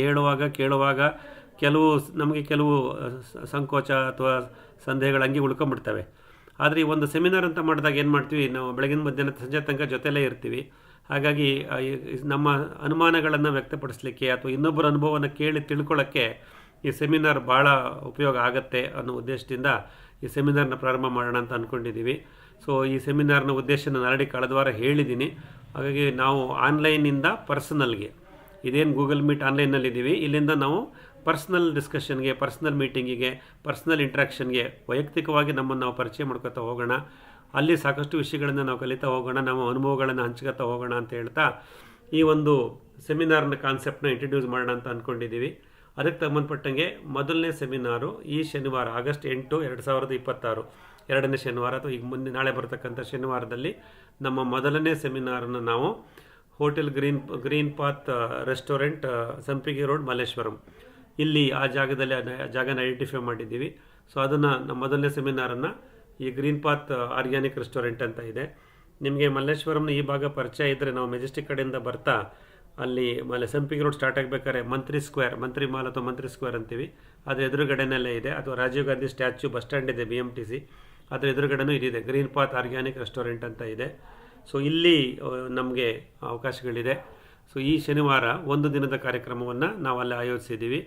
ಕೇಳುವಾಗ ನಮಗೆ ಕೆಲವು ಸಂಕೋಚ ಅಥವಾ ಸಂದೇಹಗಳು ಹಂಗೆ ಉಳ್ಕೊಂಬಿಡ್ತವೆ. ಆದರೆ ಈ ಒಂದು ಸೆಮಿನಾರ್ ಅಂತ ಮಾಡಿದಾಗ ಏನು ಮಾಡ್ತೀವಿ, ನಾವು ಬೆಳಗಿನ ಮಧ್ಯಾಹ್ನ ಸಂಜೆ ತನಕ ಜೊತೆಲೇ ಇರ್ತೀವಿ. ಹಾಗಾಗಿ ನಮ್ಮ ಅನುಮಾನಗಳನ್ನು ವ್ಯಕ್ತಪಡಿಸಲಿಕ್ಕೆ ಅಥವಾ ಇನ್ನೊಬ್ಬರ ಅನುಭವವನ್ನು ಕೇಳಿ ತಿಳ್ಕೊಳ್ಳೋಕ್ಕೆ ಈ ಸೆಮಿನಾರ್ ಭಾಳ ಉಪಯೋಗ ಆಗುತ್ತೆ ಅನ್ನೋ ಉದ್ದೇಶದಿಂದ ಈ ಸೆಮಿನಾರ್ನ ಪ್ರಾರಂಭ ಮಾಡೋಣ ಅಂತ ಅಂದ್ಕೊಂಡಿದ್ದೀವಿ. ಸೊ ಈ ಸೆಮಿನಾರ್ನ ಉದ್ದೇಶ ನಾನು ಆಲ್ರೆಡಿ ಕಳೆದ ವಾರ ಹೇಳಿದ್ದೀನಿ. ಹಾಗಾಗಿ ನಾವು ಆನ್ಲೈನಿಂದ ಪರ್ಸನಲ್ಗೆ, ಇದೇನು ಗೂಗಲ್ ಮೀಟ್ ಆನ್ಲೈನಲ್ಲಿದ್ದೀವಿ, ಇಲ್ಲಿಂದ ನಾವು ಪರ್ಸ್ನಲ್ ಡಿಸ್ಕಷನ್ಗೆ, ಪರ್ಸ್ನಲ್ ಮೀಟಿಂಗಿಗೆ, ಪರ್ಸ್ನಲ್ ಇಂಟ್ರಾಕ್ಷನ್ಗೆ ವೈಯಕ್ತಿಕವಾಗಿ ನಮ್ಮನ್ನು ನಾವು ಪರಿಚಯ ಮಾಡ್ಕೊತಾ ಹೋಗೋಣ. ಅಲ್ಲಿ ಸಾಕಷ್ಟು ವಿಷಯಗಳನ್ನು ನಾವು ಕಲಿತಾ ಹೋಗೋಣ, ನಮ್ಮ ಅನುಭವಗಳನ್ನು ಹಂಚ್ಕೊತಾ ಹೋಗೋಣ ಅಂತ ಹೇಳ್ತಾ ಈ ಒಂದು ಸೆಮಿನಾರ್ನ ಕಾನ್ಸೆಪ್ಟ್ನ ಇಂಟ್ರಡ್ಯೂಸ್ ಮಾಡೋಣ ಅಂತ ಅಂದ್ಕೊಂಡಿದ್ದೀವಿ. ಅದಕ್ಕೆ ಸಂಬಂಧಪಟ್ಟಂಗೆ ಮೊದಲನೇ ಸೆಮಿನಾರು ಈ ಶನಿವಾರ ಆಗಸ್ಟ್ 8, 2026 ಎರಡನೇ ಶನಿವಾರ ಅಥವಾ ಈಗ ನಾಳೆ ಬರ್ತಕ್ಕಂಥ ಶನಿವಾರದಲ್ಲಿ ನಮ್ಮ ಮೊದಲನೇ ಸೆಮಿನಾರನ್ನು ನಾವು ಹೋಟೆಲ್ ಗ್ರೀನ್ ಪಾತ್ ರೆಸ್ಟೋರೆಂಟ್, ಸಂಪಿಗೆ ರೋಡ್, ಮಲ್ಲೇಶ್ವರಂ, ಇಲ್ಲಿ ಆ ಜಾಗನ ಐಡೆಂಟಿಫೈ ಮಾಡಿದ್ದೀವಿ. ಸೊ ಅದನ್ನು ನಮ್ಮ ಮೊದಲನೇ ಸೆಮಿನಾರನ್ನು ಈ ಗ್ರೀನ್ ಪಾತ್ ಆರ್ಗ್ಯಾನಿಕ್ ರೆಸ್ಟೋರೆಂಟ್ ಅಂತ ಇದೆ. ನಿಮಗೆ ಮಲ್ಲೇಶ್ವರಂನ ಈ ಭಾಗ ಪರಿಚಯ ಇದ್ದರೆ, ನಾವು ಮೆಜೆಸ್ಟಿಕ್ ಕಡೆಯಿಂದ ಬರ್ತಾ ಅಲ್ಲಿ ಸಂಪಿಗೆ ರೋಡ್ ಸ್ಟಾರ್ಟ್ ಆಗಬೇಕಾದ್ರೆ ಮಂತ್ರಿ ಮಾಲ್ ಅಥವಾ ಮಂತ್ರಿ ಸ್ಕ್ವೇರ್ ಅಂತೀವಿ, ಅದು ಎದುರುಗಡೆನಲ್ಲೇ ಇದೆ. ಅಥವಾ Rajiv Gandhi statue bus stand ಇದೆ, BMTC, ಅದರ ಎದುರುಗಡೆನೂ ಇದಿದೆ, ಗ್ರೀನ್ ಪಾತ್ ಆರ್ಗ್ಯಾನಿಕ್ ರೆಸ್ಟೋರೆಂಟ್ ಅಂತ ಇದೆ. ಸೊ ಇಲ್ಲಿ ನಮಗೆ ಅವಕಾಶಗಳಿದೆ. ಸೊ ಈ ಶನಿವಾರ ಒಂದು ದಿನದ ಕಾರ್ಯಕ್ರಮವನ್ನು ನಾವು ಅಲ್ಲಿ ಆಯೋಜಿಸಿದ್ದೀವಿ.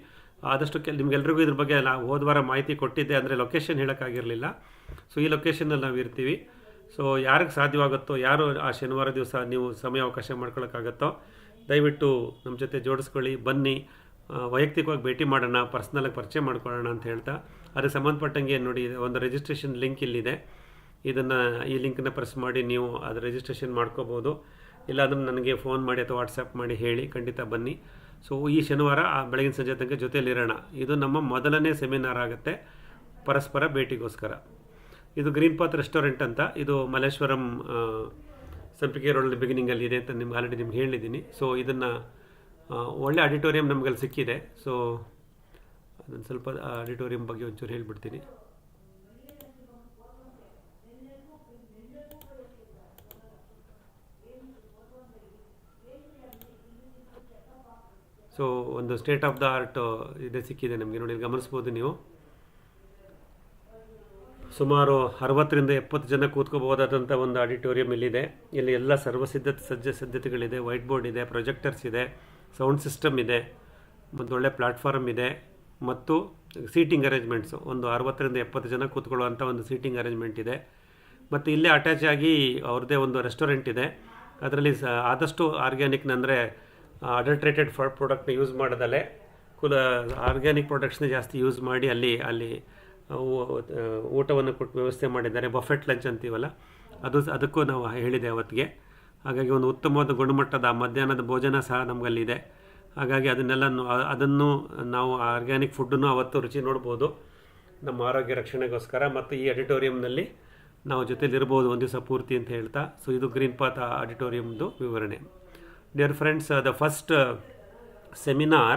ಆದಷ್ಟು ನಿಮಗೆಲ್ರಿಗೂ ಇದ್ರ ಬಗ್ಗೆ ನಾವು ಹೋದ ವಾರ ಮಾಹಿತಿ ಕೊಟ್ಟಿದ್ದೆ, ಅಂದರೆ ಲೊಕೇಶನ್ ಹೇಳೋಕ್ಕಾಗಿರಲಿಲ್ಲ. ಸೊ ಈ ಲೊಕೇಶನಲ್ಲಿ ನಾವು ಇರ್ತೀವಿ. ಸೊ ಯಾರಿಗೆ ಸಾಧ್ಯವಾಗುತ್ತೋ, ಯಾರು ಆ ಶನಿವಾರ ದಿವಸ ನೀವು ಸಮಯ ಅವಕಾಶ ಮಾಡ್ಕೊಳ್ಳೋಕ್ಕಾಗತ್ತೋ ದಯವಿಟ್ಟು ನಮ್ಮ ಜೊತೆ ಜೋಡಿಸ್ಕೊಳ್ಳಿ, ಬನ್ನಿ, ವೈಯಕ್ತಿಕವಾಗಿ ಭೇಟಿ ಮಾಡೋಣ, ಪರ್ಸ್ನಲಾಗಿ ಪರಿಚಯ ಮಾಡ್ಕೊಳ್ಳೋಣ ಅಂತ ಹೇಳ್ತಾ, ಅದಕ್ಕೆ ಸಂಬಂಧಪಟ್ಟಂಗೆ ನೋಡಿ ಒಂದು ರಿಜಿಸ್ಟ್ರೇಷನ್ ಲಿಂಕ್ ಇಲ್ಲಿದೆ. ಈ ಲಿಂಕನ್ನು ಪ್ರೆಸ್ ಮಾಡಿ ನೀವು ಅದು ರಿಜಿಸ್ಟ್ರೇಷನ್ ಮಾಡ್ಕೋಬೋದು. ಇಲ್ಲಾಂದ್ರೆ ನನಗೆ ಫೋನ್ ಮಾಡಿ ಅಥವಾ ವಾಟ್ಸಪ್ ಮಾಡಿ ಹೇಳಿ, ಖಂಡಿತ ಬನ್ನಿ. ಸೊ ಈ ಶನಿವಾರ ಬೆಳಗಿನ ಸಂಜೆ ತನಕ ಜೊತೆಯಲ್ಲಿರೋಣ. ಇದು ನಮ್ಮ ಮೊದಲನೇ ಸೆಮಿನಾರ್ ಆಗುತ್ತೆ ಪರಸ್ಪರ ಭೇಟಿಗೋಸ್ಕರ. ಇದು ಗ್ರೀನ್ ಪಾತ್ ರೆಸ್ಟೋರೆಂಟ್ ಅಂತ, ಇದು ಮಲ್ಲೇಶ್ವರಂ ಸಂಪಿಗೆ ರೋಡಲ್ಲಿ ಬಿಗಿನಿಂಗಲ್ಲಿ ಇದೆ ಅಂತ ಆಲ್ರೆಡಿ ನಿಮ್ಗೆ ಹೇಳಿದ್ದೀನಿ. ಸೊ ಇದನ್ನು ಒಳ್ಳೆ ಆಡಿಟೋರಿಯಂ ನಮಗಲ್ಲಿ ಸಿಕ್ಕಿದೆ. ಸೊ ಅದನ್ನು ಸ್ವಲ್ಪ ಆಡಿಟೋರಿಯಂ ಬಗ್ಗೆ ಒಂಚೂರು ಹೇಳಿಬಿಡ್ತೀನಿ. ಸೊ ಒಂದು ಸ್ಟೇಟ್ ಆಫ್ ದ ಆರ್ಟ್ ಇದೆ ಸಿಕ್ಕಿದೆ ನಮಗೆ, ನೋಡಿ ಗಮನಿಸ್ಬೋದು ನೀವು. ಸುಮಾರು 60ರಿಂದ 70 ಜನ ಕೂತ್ಕೋಬಹುದಾದಂಥ ಒಂದು ಆಡಿಟೋರಿಯಂ ಇಲ್ಲಿದೆ. ಇಲ್ಲಿ ಎಲ್ಲ ಸಜ್ಜತೆಗಳಿದೆ, ವೈಟ್ ಬೋರ್ಡ್ ಇದೆ, ಪ್ರೊಜೆಕ್ಟರ್ಸ್ ಇದೆ, ಸೌಂಡ್ ಸಿಸ್ಟಮ್ ಇದೆ, ಒಂದು ಒಳ್ಳೆ ಪ್ಲ್ಯಾಟ್ಫಾರ್ಮ್ ಇದೆ, ಮತ್ತು ಸೀಟಿಂಗ್ ಅರೇಂಜ್ಮೆಂಟ್ಸು ಒಂದು 60ರಿಂದ 70 ಜನ ಕೂತ್ಕೊಳ್ಳುವಂಥ ಒಂದು ಸೀಟಿಂಗ್ ಅರೇಂಜ್ಮೆಂಟ್ ಇದೆ. ಮತ್ತು ಇಲ್ಲೇ ಅಟ್ಯಾಚ್ ಆಗಿ ಅವ್ರದ್ದೇ ಒಂದು ರೆಸ್ಟೋರೆಂಟ್ ಇದೆ. ಅದರಲ್ಲಿ ಆದಷ್ಟು ಆರ್ಗ್ಯಾನಿಕ್ನ, ಅಂದರೆ ಅಡಲ್ಟ್ರೇಟೆಡ್ ಪ್ರಾಡಕ್ಟ್ನ ಯೂಸ್ ಮಾಡೋದಲ್ಲೇ ಆರ್ಗ್ಯಾನಿಕ್ ಪ್ರಾಡಕ್ಟ್ಸ್ನ ಜಾಸ್ತಿ ಯೂಸ್ ಮಾಡಿ ಅಲ್ಲಿ ಊಟವನ್ನು ಕೊಟ್ಟು ವ್ಯವಸ್ಥೆ ಮಾಡಿದ್ದಾರೆ. ಬಫೆಟ್ ಲಂಚ್ ಅಂತೀವಲ್ಲ, ಅದಕ್ಕೂ ನಾವು ಹೇಳಿದೆ ಅವತ್ತಿಗೆ. ಹಾಗಾಗಿ ಒಂದು ಉತ್ತಮವಾದ ಗುಣಮಟ್ಟದ ಮಧ್ಯಾಹ್ನದ ಭೋಜನ ಸಹ ನಮಗಲ್ಲಿದೆ. ಹಾಗಾಗಿ ಅದನ್ನು ನಾವು ಆರ್ಗ್ಯಾನಿಕ್ ಫುಡ್ಡನ್ನು ಅವತ್ತು ರುಚಿ ನೋಡ್ಬೋದು ನಮ್ಮ ಆರೋಗ್ಯ ರಕ್ಷಣೆಗೋಸ್ಕರ. ಮತ್ತು ಈ ಆಡಿಟೋರಿಯಂನಲ್ಲಿ ನಾವು ಜೊತೆಲಿರ್ಬೋದು ಒಂದು ದಿವಸ ಪೂರ್ತಿ ಅಂತ ಹೇಳ್ತಾ. ಸೊ ಇದು ಗ್ರೀನ್ ಪಾತ್ ಆಡಿಟೋರಿಯಮ್ದು ವಿವರಣೆ. Dear friends, the first seminar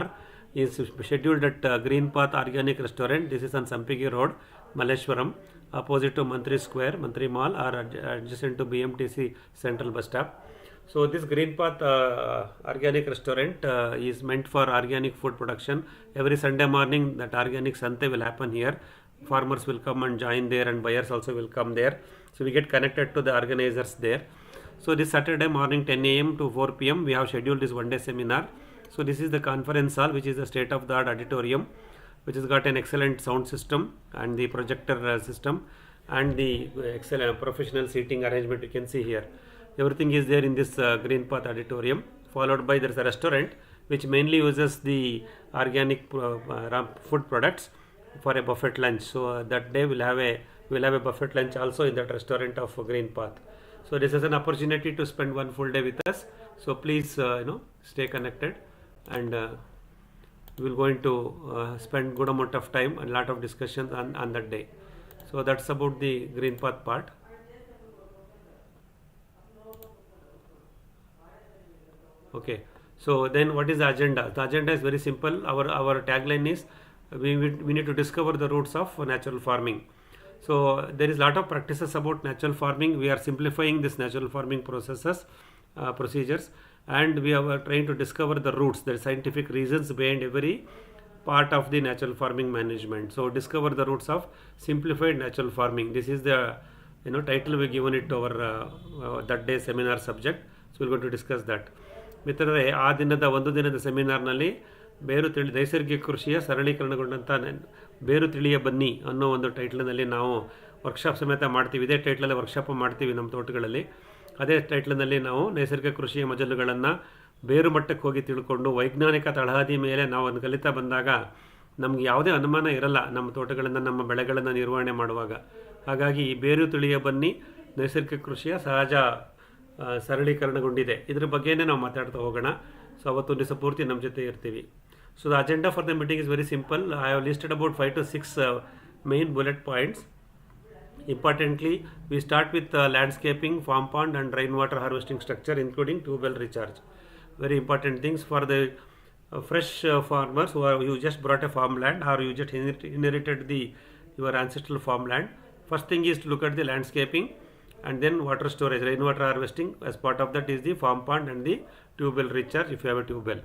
is scheduled at Green Path Organic Restaurant. This is on Sampigi Road, Malleshwaram, opposite to Mantri Square, Mantri Mall, or adjacent to BMTC Central Bus Stop. So this Green Path Organic Restaurant is meant for organic food production. Every Sunday morning that organic Sante will happen here. Farmers will come and join there, and buyers also will come there. So we get connected to the organizers there. So this Saturday morning 10 a.m. to 4 p.m. we have scheduled this one-day seminar. So this is the conference hall, which is a state-of-the-art auditorium, which has got an excellent sound system and the projector system and the excellent professional seating arrangement you can see here. Everything is there in this Green Path auditorium. Followed by there is a restaurant which mainly uses the organic food products for a buffet lunch. So that day we'll have a we'll have a buffet lunch also in that restaurant of Green Path. So this is an opportunity to spend one full day with us. So please, stay connected, and we're going to spend good amount of time and a lot of discussions on that day. So that's about the Green Path part. Okay. So then what is the agenda? The agenda is very simple. Our tagline is we need to discover the roots of natural farming. So there is a lot of practices about natural farming. We are simplifying this natural farming procedures, and we are trying to discover the roots, the scientific reasons behind every part of the natural farming management. So discover the roots of simplified natural farming. This is the title we given it to our that day seminar subject. So we're going to discuss that. ಮಿತ್ರರೇ, ಆ ಒಂದು ದಿನದ ಸೆಮಿನಾರ್ನಲ್ಲಿ ನೈಸರ್ಗಿಕ ಕೃಷಿಯ ಸರಳೀಕರಣಗೊಂಡಂಥ ಬೇರು ತಿಳಿಯ ಬನ್ನಿ ಅನ್ನೋ ಒಂದು ಟೈಟ್ಲ್ನಲ್ಲಿ ನಾವು ವರ್ಕ್ಶಾಪ್ ಸಮೇತ ಮಾಡ್ತೀವಿ. ಇದೇ ಟೈಟ್ಲಲ್ಲಿ ವರ್ಕ್ಶಾಪ್ ಮಾಡ್ತೀವಿ ನಮ್ಮ ತೋಟಗಳಲ್ಲಿ. ಅದೇ ಟೈಟ್ಲ್ನಲ್ಲಿ ನಾವು ನೈಸರ್ಗಿಕ ಕೃಷಿಯ ಮಜಲುಗಳನ್ನು ಬೇರು ಮಟ್ಟಕ್ಕೆ ಹೋಗಿ ತಿಳ್ಕೊಂಡು ವೈಜ್ಞಾನಿಕ ತಳಹದಿ ಮೇಲೆ ನಾವು ಅದನ್ನು ಕಲಿತಾ ಬಂದಾಗ ನಮ್ಗೆ ಯಾವುದೇ ಅನುಮಾನ ಇರಲ್ಲ ನಮ್ಮ ತೋಟಗಳನ್ನು, ನಮ್ಮ ಬೆಳೆಗಳನ್ನು ನಿರ್ವಹಣೆ ಮಾಡುವಾಗ. ಹಾಗಾಗಿ ಈ ಬೇರು ತಿಳಿಯ ಬನ್ನಿ ನೈಸರ್ಗಿಕ ಕೃಷಿಯ ಸಹಜ ಸರಳೀಕರಣಗೊಂಡಿದೆ, ಇದ್ರ ಬಗ್ಗೆನೇ ನಾವು ಮಾತಾಡ್ತಾ ಹೋಗೋಣ. ಸೊ ಅವತ್ತು ದಿವಸ ಪೂರ್ತಿ ನಮ್ಮ ಜೊತೆ ಇರ್ತೀವಿ. So the agenda for the meeting is very simple. I have listed about 5 to 6 main bullet points. Importantly, we start with landscaping, farm pond and rainwater harvesting structure, including tube well recharge. Very important things for the fresh farmers you just brought a farmland or you just inherited your ancestral farmland. First thing is to look at the landscaping, and then water storage, rainwater harvesting. As part of that is the farm pond and the tube well recharge if you have a tube well.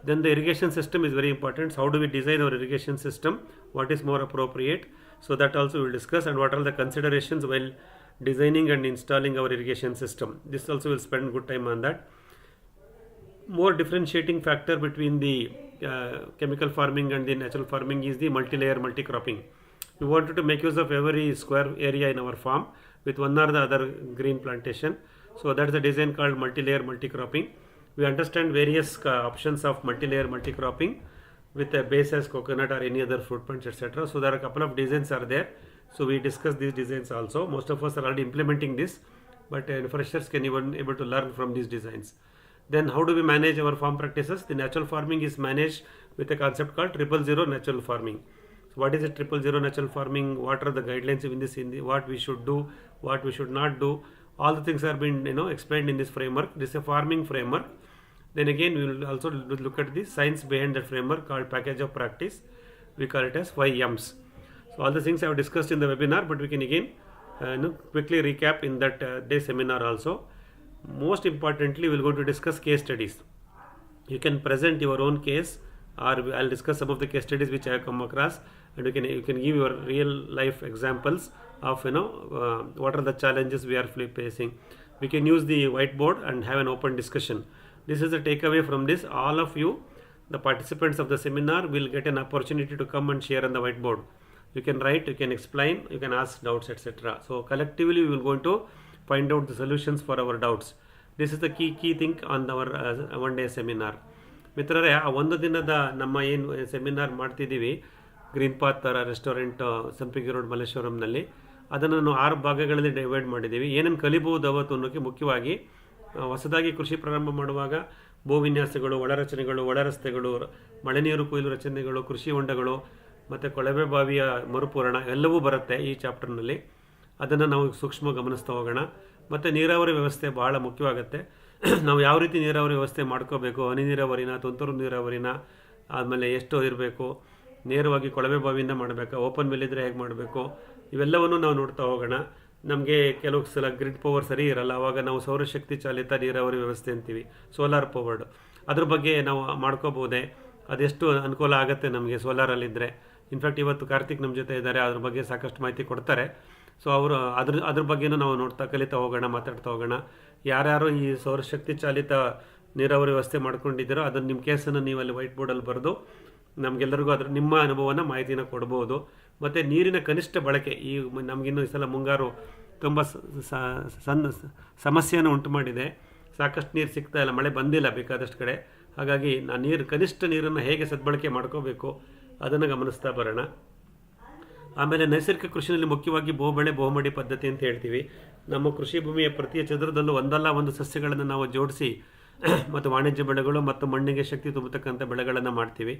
Then the irrigation system is very important. So how do we design our irrigation system? What is more appropriate? So that also we will discuss, and what are the considerations while designing and installing our irrigation system. This also will spend good time on that. More differentiating factor between the chemical farming and the natural farming is the multi-layer multi-cropping. We wanted to make use of every square area in our farm with one or the other green plantation. So that's the design called multi-layer multi-cropping. We understand various options of multi-layer multi-cropping with a base as coconut or any other fruit plants, etc. So there are a couple of designs are there. So we discuss these designs also. Most of us are already implementing this, but freshers can even able to learn from these designs. Then how do we manage our farm practices? The natural farming is managed with a concept called 000 natural farming. So what is a 000 natural farming? What are the guidelines in this? What we should do, what we should not do? All the things are being explained in this framework. This is a farming framework. Then again we will also look at the science behind that framework called package of practice. We call it as 5 M's. So all the things I have discussed in the webinar, but we can again quickly recap in that day seminar also. Most importantly, we will go to discuss case studies. You can present your own case, or I'll discuss some of the case studies which I have come across, and you can give your real life examples of what are the challenges we are facing. We can use the whiteboard and have an open discussion. This is the takeaway from this. All of you, the participants of the seminar, will get an opportunity to come and share on the whiteboard. You can write, you can explain, you can ask doubts, etc. So collectively we will going to find out the solutions for our doubts. This is the key thing on our one day seminar. ಮಿತ್ರರೇ, ಆ ಒಂದು ದಿನದ ನಮ್ಮ ಏನು seminar ಮಾಡ್ತಿದ್ದೀವಿ green path restaurant ಸಂಪಿಗೆ road ಮಲ್ಲೇಶ್ವರಂನಲ್ಲಿ, ಅದನ್ನು ನಾವು 6 ಭಾಗಗಳಲ್ಲಿ ಡಿವೈಡ್ ಮಾಡಿದ್ದೀವಿ. ಏನೇನು ಕಲಿಬಹುದು ಅವತ್ತು ಅನ್ನೋಕ್ಕೆ ಮುಖ್ಯವಾಗಿ ಹೊಸದಾಗಿ ಕೃಷಿ ಪ್ರಾರಂಭ ಮಾಡುವಾಗ ಭೂವಿನ್ಯಾಸಗಳು, ಒಳರಚನೆಗಳು, ಒಳರಸ್ತೆಗಳು, ಮಳೆ ನೀರು ಕೊಯ್ಲು ರಚನೆಗಳು, ಕೃಷಿ ಹೊಂಡಗಳು ಮತ್ತು ಕೊಳವೆ ಬಾವಿಯ ಮರುಪೂರಣ ಎಲ್ಲವೂ ಬರುತ್ತೆ ಈ ಚಾಪ್ಟರ್ನಲ್ಲಿ. ಅದನ್ನು ನಾವು ಸೂಕ್ಷ್ಮ ಗಮನಿಸ್ತಾ ಹೋಗೋಣ. ಮತ್ತು ನೀರಾವರಿ ವ್ಯವಸ್ಥೆ ಬಹಳ ಮುಖ್ಯವಾಗುತ್ತೆ. ನಾವು ಯಾವ ರೀತಿ ನೀರಾವರಿ ವ್ಯವಸ್ಥೆ ಮಾಡ್ಕೋಬೇಕು, ಹನಿ ನೀರಾವರಿನ, ತುಂತುರು ನೀರಾವರಿನ, ಆದಮೇಲೆ ಎಷ್ಟು ಇರಬೇಕು, ನೇರವಾಗಿ ಕೊಳವೆ ಬಾವಿಯಿಂದ ಮಾಡಬೇಕಾ, ಓಪನ್ ಮೇಲಿದ್ರೆ ಹೇಗೆ ಮಾಡಬೇಕು, ಇವೆಲ್ಲವನ್ನು ನಾವು ನೋಡ್ತಾ ಹೋಗೋಣ. ನಮಗೆ ಕೆಲವು ಸಲ ಗ್ರಿಡ್ ಪವರ್ ಸರಿ ಇರಲ್ಲ, ಆವಾಗ ನಾವು ಸೌರಶಕ್ತಿ ಚಾಲಿತ ನೀರಾವರಿ ವ್ಯವಸ್ಥೆ ಅಂತೀವಿ, ಸೋಲಾರ್ ಪವರ್ಡ್. ಅದ್ರ ಬಗ್ಗೆ ನಾವು ಮಾಡ್ಕೋಬೋದೇ, ಅದೆಷ್ಟು ಅನುಕೂಲ ಆಗುತ್ತೆ ನಮಗೆ ಸೋಲಾರಲ್ಲಿದ್ದರೆ. ಇನ್ಫ್ಯಾಕ್ಟ್ ಇವತ್ತು ಕಾರ್ತಿಕ್ ನಮ್ಮ ಜೊತೆ ಇದ್ದಾರೆ, ಅದ್ರ ಬಗ್ಗೆ ಸಾಕಷ್ಟು ಮಾಹಿತಿ ಕೊಡ್ತಾರೆ. ಸೊ ಅವರು ಅದ್ರ ಬಗ್ಗೆನೂ ನಾವು ಕಲಿತಾ ಹೋಗೋಣ, ಮಾತಾಡ್ತಾ ಹೋಗೋಣ. ಯಾರ್ಯಾರು ಈ ಸೌರಶಕ್ತಿ ಚಾಲಿತ ನೀರಾವರಿ ವ್ಯವಸ್ಥೆ ಮಾಡ್ಕೊಂಡಿದ್ದೀರೋ ಅದನ್ನು ನಿಮ್ಮ ಕೇಸನ್ನು ನೀವು ಅಲ್ಲಿ ವೈಟ್ ಬೋರ್ಡಲ್ಲಿ ಬರೆದು ನಮಗೆಲ್ಲರಿಗೂ ಅದ್ರ ನಿಮ್ಮ ಅನುಭವನ ಮಾಹಿತಿನ ಕೊಡ್ಬೋದು. ಮತ್ತು ನೀರಿನ ಕನಿಷ್ಠ ಬಳಕೆ, ಈ ನಮಗಿನ್ನೂ ಈ ಸಲ ಮುಂಗಾರು ತುಂಬ ಸಮಸ್ಯೆಯನ್ನು ಉಂಟು ಮಾಡಿದೆ. ಸಾಕಷ್ಟು ನೀರು ಸಿಗ್ತಾ ಇಲ್ಲ, ಮಳೆ ಬಂದಿಲ್ಲ ಬೇಕಾದಷ್ಟು ಕಡೆ. ಹಾಗಾಗಿ ಕನಿಷ್ಠ ನೀರನ್ನು ಹೇಗೆ ಸದ್ಬಳಕೆ ಮಾಡ್ಕೋಬೇಕು ಅದನ್ನು ಗಮನಿಸ್ತಾ ಬರೋಣ. ಆಮೇಲೆ ನೈಸರ್ಗಿಕ ಕೃಷಿಯಲ್ಲಿ ಮುಖ್ಯವಾಗಿ ಬಹುಬೆಳೆ ಬಹುಮಡಿ ಪದ್ಧತಿ ಅಂತ ಹೇಳ್ತೀವಿ. ನಮ್ಮ ಕೃಷಿ ಭೂಮಿಯ ಪ್ರತಿ ಚದುರದಲ್ಲೂ ಒಂದಲ್ಲ ಒಂದು ಸಸ್ಯಗಳನ್ನು ನಾವು ಜೋಡಿಸಿ ಮತ್ತು ವಾಣಿಜ್ಯ ಬೆಳೆಗಳು ಮತ್ತು ಮಣ್ಣಿಗೆ ಶಕ್ತಿ ತುಂಬತಕ್ಕಂಥ ಬೆಳೆಗಳನ್ನು ಮಾಡ್ತೀವಿ.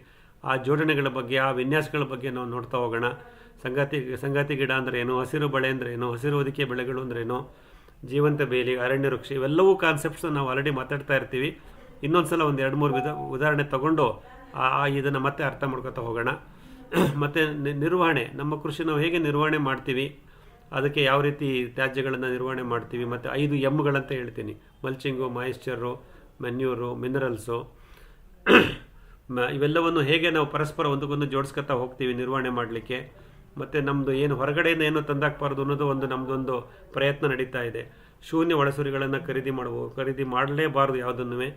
ಆ ಜೋಡಣೆಗಳ ಬಗ್ಗೆ, ಆ ವಿನ್ಯಾಸಗಳ ಬಗ್ಗೆ ನಾವು ನೋಡ್ತಾ ಹೋಗೋಣ. ಸಂಗಾತಿ ಗಿಡ ಅಂದ್ರೆ ಏನು, ಹಸಿರು ಬಳೆ ಅಂದ್ರೆ ಏನು, ಹಸಿರು ಹೊದಿಕೆ ಬೆಳೆಗಳು ಅಂದ್ರೇನು, ಜೀವಂತ ಬೇಲಿ, ಅರಣ್ಯ ವೃಕ್ಷ, ಇವೆಲ್ಲವೂ ಕಾನ್ಸೆಪ್ಟ್ಸ್ ನಾವು ಆಲ್ರೆಡಿ ಮಾತಾಡ್ತಾ ಇರ್ತೀವಿ. ಇನ್ನೊಂದ್ಸಲ ಒಂದು 2-3 ಉದಾಹರಣೆ ತಗೊಂಡು ಇದನ್ನು ಮತ್ತೆ ಅರ್ಥ ಮಾಡ್ಕೊತಾ ಹೋಗೋಣ. ಮತ್ತು ನಿರ್ವಹಣೆ, ನಮ್ಮ ಕೃಷಿ ನಾವು ಹೇಗೆ ನಿರ್ವಹಣೆ ಮಾಡ್ತೀವಿ, ಅದಕ್ಕೆ ಯಾವ ರೀತಿ ತ್ಯಾಜ್ಯಗಳನ್ನು ನಿರ್ವಹಣೆ ಮಾಡ್ತೀವಿ, ಮತ್ತು 5 ಎಮ್ಗಳಂತ ಹೇಳ್ತೀನಿ: ಮಲ್ಚಿಂಗು, ಮಾಯಿಶ್ಚರು, ಮೆನ್ಯೂರು, ಮಿನರಲ್ಸು. ಇವೆಲ್ಲವನ್ನು ಹೇಗೆ ನಾವು ಪರಸ್ಪರ ಒಂದಕ್ಕೊಂದು ಜೋಡಿಸ್ಕೊತಾ ಹೋಗ್ತೀವಿ ನಿರ್ವಹಣೆ ಮಾಡಲಿಕ್ಕೆ. ಮತ್ತು ನಮ್ಮದು ಏನು ಹೊರಗಡೆಯಿಂದ ಏನು ತಂದಾಕ್ಬಾರ್ದು ಅನ್ನೋದು ನಮ್ಮದೊಂದು ಪ್ರಯತ್ನ ನಡೀತಾ ಇದೆ. ಶೂನ್ಯ ಒಳಸುರಿಗಳನ್ನು ಖರೀದಿ ಮಾಡಲೇಬಾರ್ದು. ಯಾವುದನ್ನು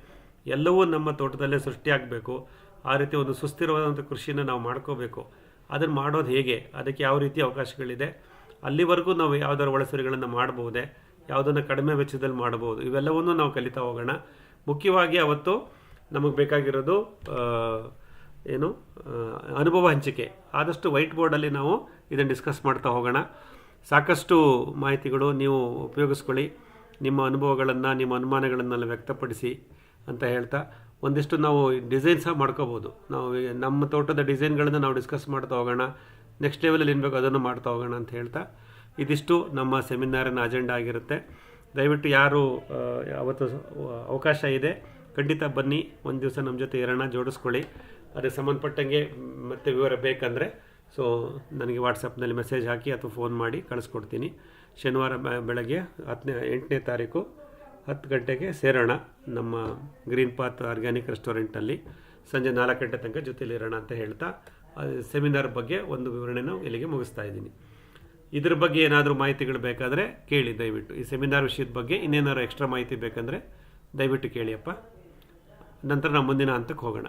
ಎಲ್ಲವೂ ನಮ್ಮ ತೋಟದಲ್ಲೇ ಸೃಷ್ಟಿಯಾಗಬೇಕು. ಆ ರೀತಿ ಒಂದು ಸುಸ್ಥಿರವಾದಂಥ ಕೃಷಿನ ನಾವು ಮಾಡ್ಕೋಬೇಕು. ಅದನ್ನು ಮಾಡೋದು ಹೇಗೆ, ಅದಕ್ಕೆ ಯಾವ ರೀತಿ ಅವಕಾಶಗಳಿದೆ, ಅಲ್ಲಿವರೆಗೂ ನಾವು ಯಾವುದಾದ್ರು ಒಳಸುರಿಗಳನ್ನು ಮಾಡ್ಬೋದೆ, ಯಾವುದನ್ನು ಕಡಿಮೆ ವೆಚ್ಚದಲ್ಲಿ ಮಾಡ್ಬೋದು, ಇವೆಲ್ಲವನ್ನೂ ನಾವು ಕಲಿತಾ ಹೋಗೋಣ. ಮುಖ್ಯವಾಗಿ ಅವತ್ತು ನಮಗೆ ಬೇಕಾಗಿರೋದು ಅನುಭವ ಹಂಚಿಕೆ. ಆದಷ್ಟು ವೈಟ್ ಬೋರ್ಡಲ್ಲಿ ನಾವು ಇದನ್ನು ಡಿಸ್ಕಸ್ ಮಾಡ್ತಾ ಹೋಗೋಣ. ಸಾಕಷ್ಟು ಮಾಹಿತಿಗಳು ನೀವು ಉಪಯೋಗಿಸ್ಕೊಳ್ಳಿ. ನಿಮ್ಮ ಅನುಭವಗಳನ್ನು, ನಿಮ್ಮ ಅನುಮಾನಗಳನ್ನೆಲ್ಲ ವ್ಯಕ್ತಪಡಿಸಿ ಅಂತ ಹೇಳ್ತಾ, ಒಂದಿಷ್ಟು ನಾವು ಡಿಸೈನ್ ಸಹ ಮಾಡ್ಕೋಬೋದು. ನಾವು ನಮ್ಮ ತೋಟದ ಡಿಸೈನ್ಗಳನ್ನು ನಾವು ಡಿಸ್ಕಸ್ ಮಾಡ್ತಾ ಹೋಗೋಣ. ನೆಕ್ಸ್ಟ್ ಲೆವೆಲಲ್ಲಿ ಏನು ಬೇಕು ಅದನ್ನು ಮಾಡ್ತಾ ಹೋಗೋಣ ಅಂತ ಹೇಳ್ತಾ, ಇದಿಷ್ಟು ನಮ್ಮ ಸೆಮಿನಾರಿನ ಅಜೆಂಡಾ ಆಗಿರುತ್ತೆ. ದಯವಿಟ್ಟು ಯಾರು ಅವತ್ತು ಅವಕಾಶ ಇದೆ ಖಂಡಿತ ಬನ್ನಿ, ಒಂದು ದಿವಸ ನಮ್ಮ ಜೊತೆ ಇರೋಣ, ಜೋಡಿಸ್ಕೊಳ್ಳಿ. ಅದಕ್ಕೆ ಸಂಬಂಧಪಟ್ಟಂಗೆ ಮತ್ತೆ ವಿವರ ಬೇಕಂದರೆ ನನಗೆ ವಾಟ್ಸಪ್ನಲ್ಲಿ ಮೆಸೇಜ್ ಹಾಕಿ ಅಥವಾ ಫೋನ್ ಮಾಡಿ ಕಳಿಸ್ಕೊಡ್ತೀನಿ. ಶನಿವಾರ ಬೆಳಗ್ಗೆ 8ನೇ ತಾರೀಕು 10 ಗಂಟೆಗೆ ಸೇರೋಣ ನಮ್ಮ ಗ್ರೀನ್ ಪಾತ್ ಆರ್ಗ್ಯಾನಿಕ್ ರೆಸ್ಟೋರೆಂಟಲ್ಲಿ. ಸಂಜೆ 4 ಗಂಟೆ ತನಕ ಜೊತೆಲಿರೋಣ ಅಂತ ಹೇಳ್ತಾ, ಸೆಮಿನಾರ್ ಬಗ್ಗೆ ಒಂದು ವಿವರಣೆನ ಇಲ್ಲಿಗೆ ಮುಗಿಸ್ತಾ ಇದ್ದೀನಿ. ಇದ್ರ ಬಗ್ಗೆ ಏನಾದರೂ ಮಾಹಿತಿಗಳು ಬೇಕಾದರೆ ಕೇಳಿ ದಯವಿಟ್ಟು. ಈ ಸೆಮಿನಾರ್ ವಿಷಯದ ಬಗ್ಗೆ ಇನ್ನೇನಾದ್ರು ಎಕ್ಸ್ಟ್ರಾ ಮಾಹಿತಿ ಬೇಕಂದರೆ ದಯವಿಟ್ಟು ಕೇಳಿಯಪ್ಪ. ನಂತರ ನಾವು ಮುಂದಿನ ಹಂತಕ್ಕೆ ಹೋಗೋಣ.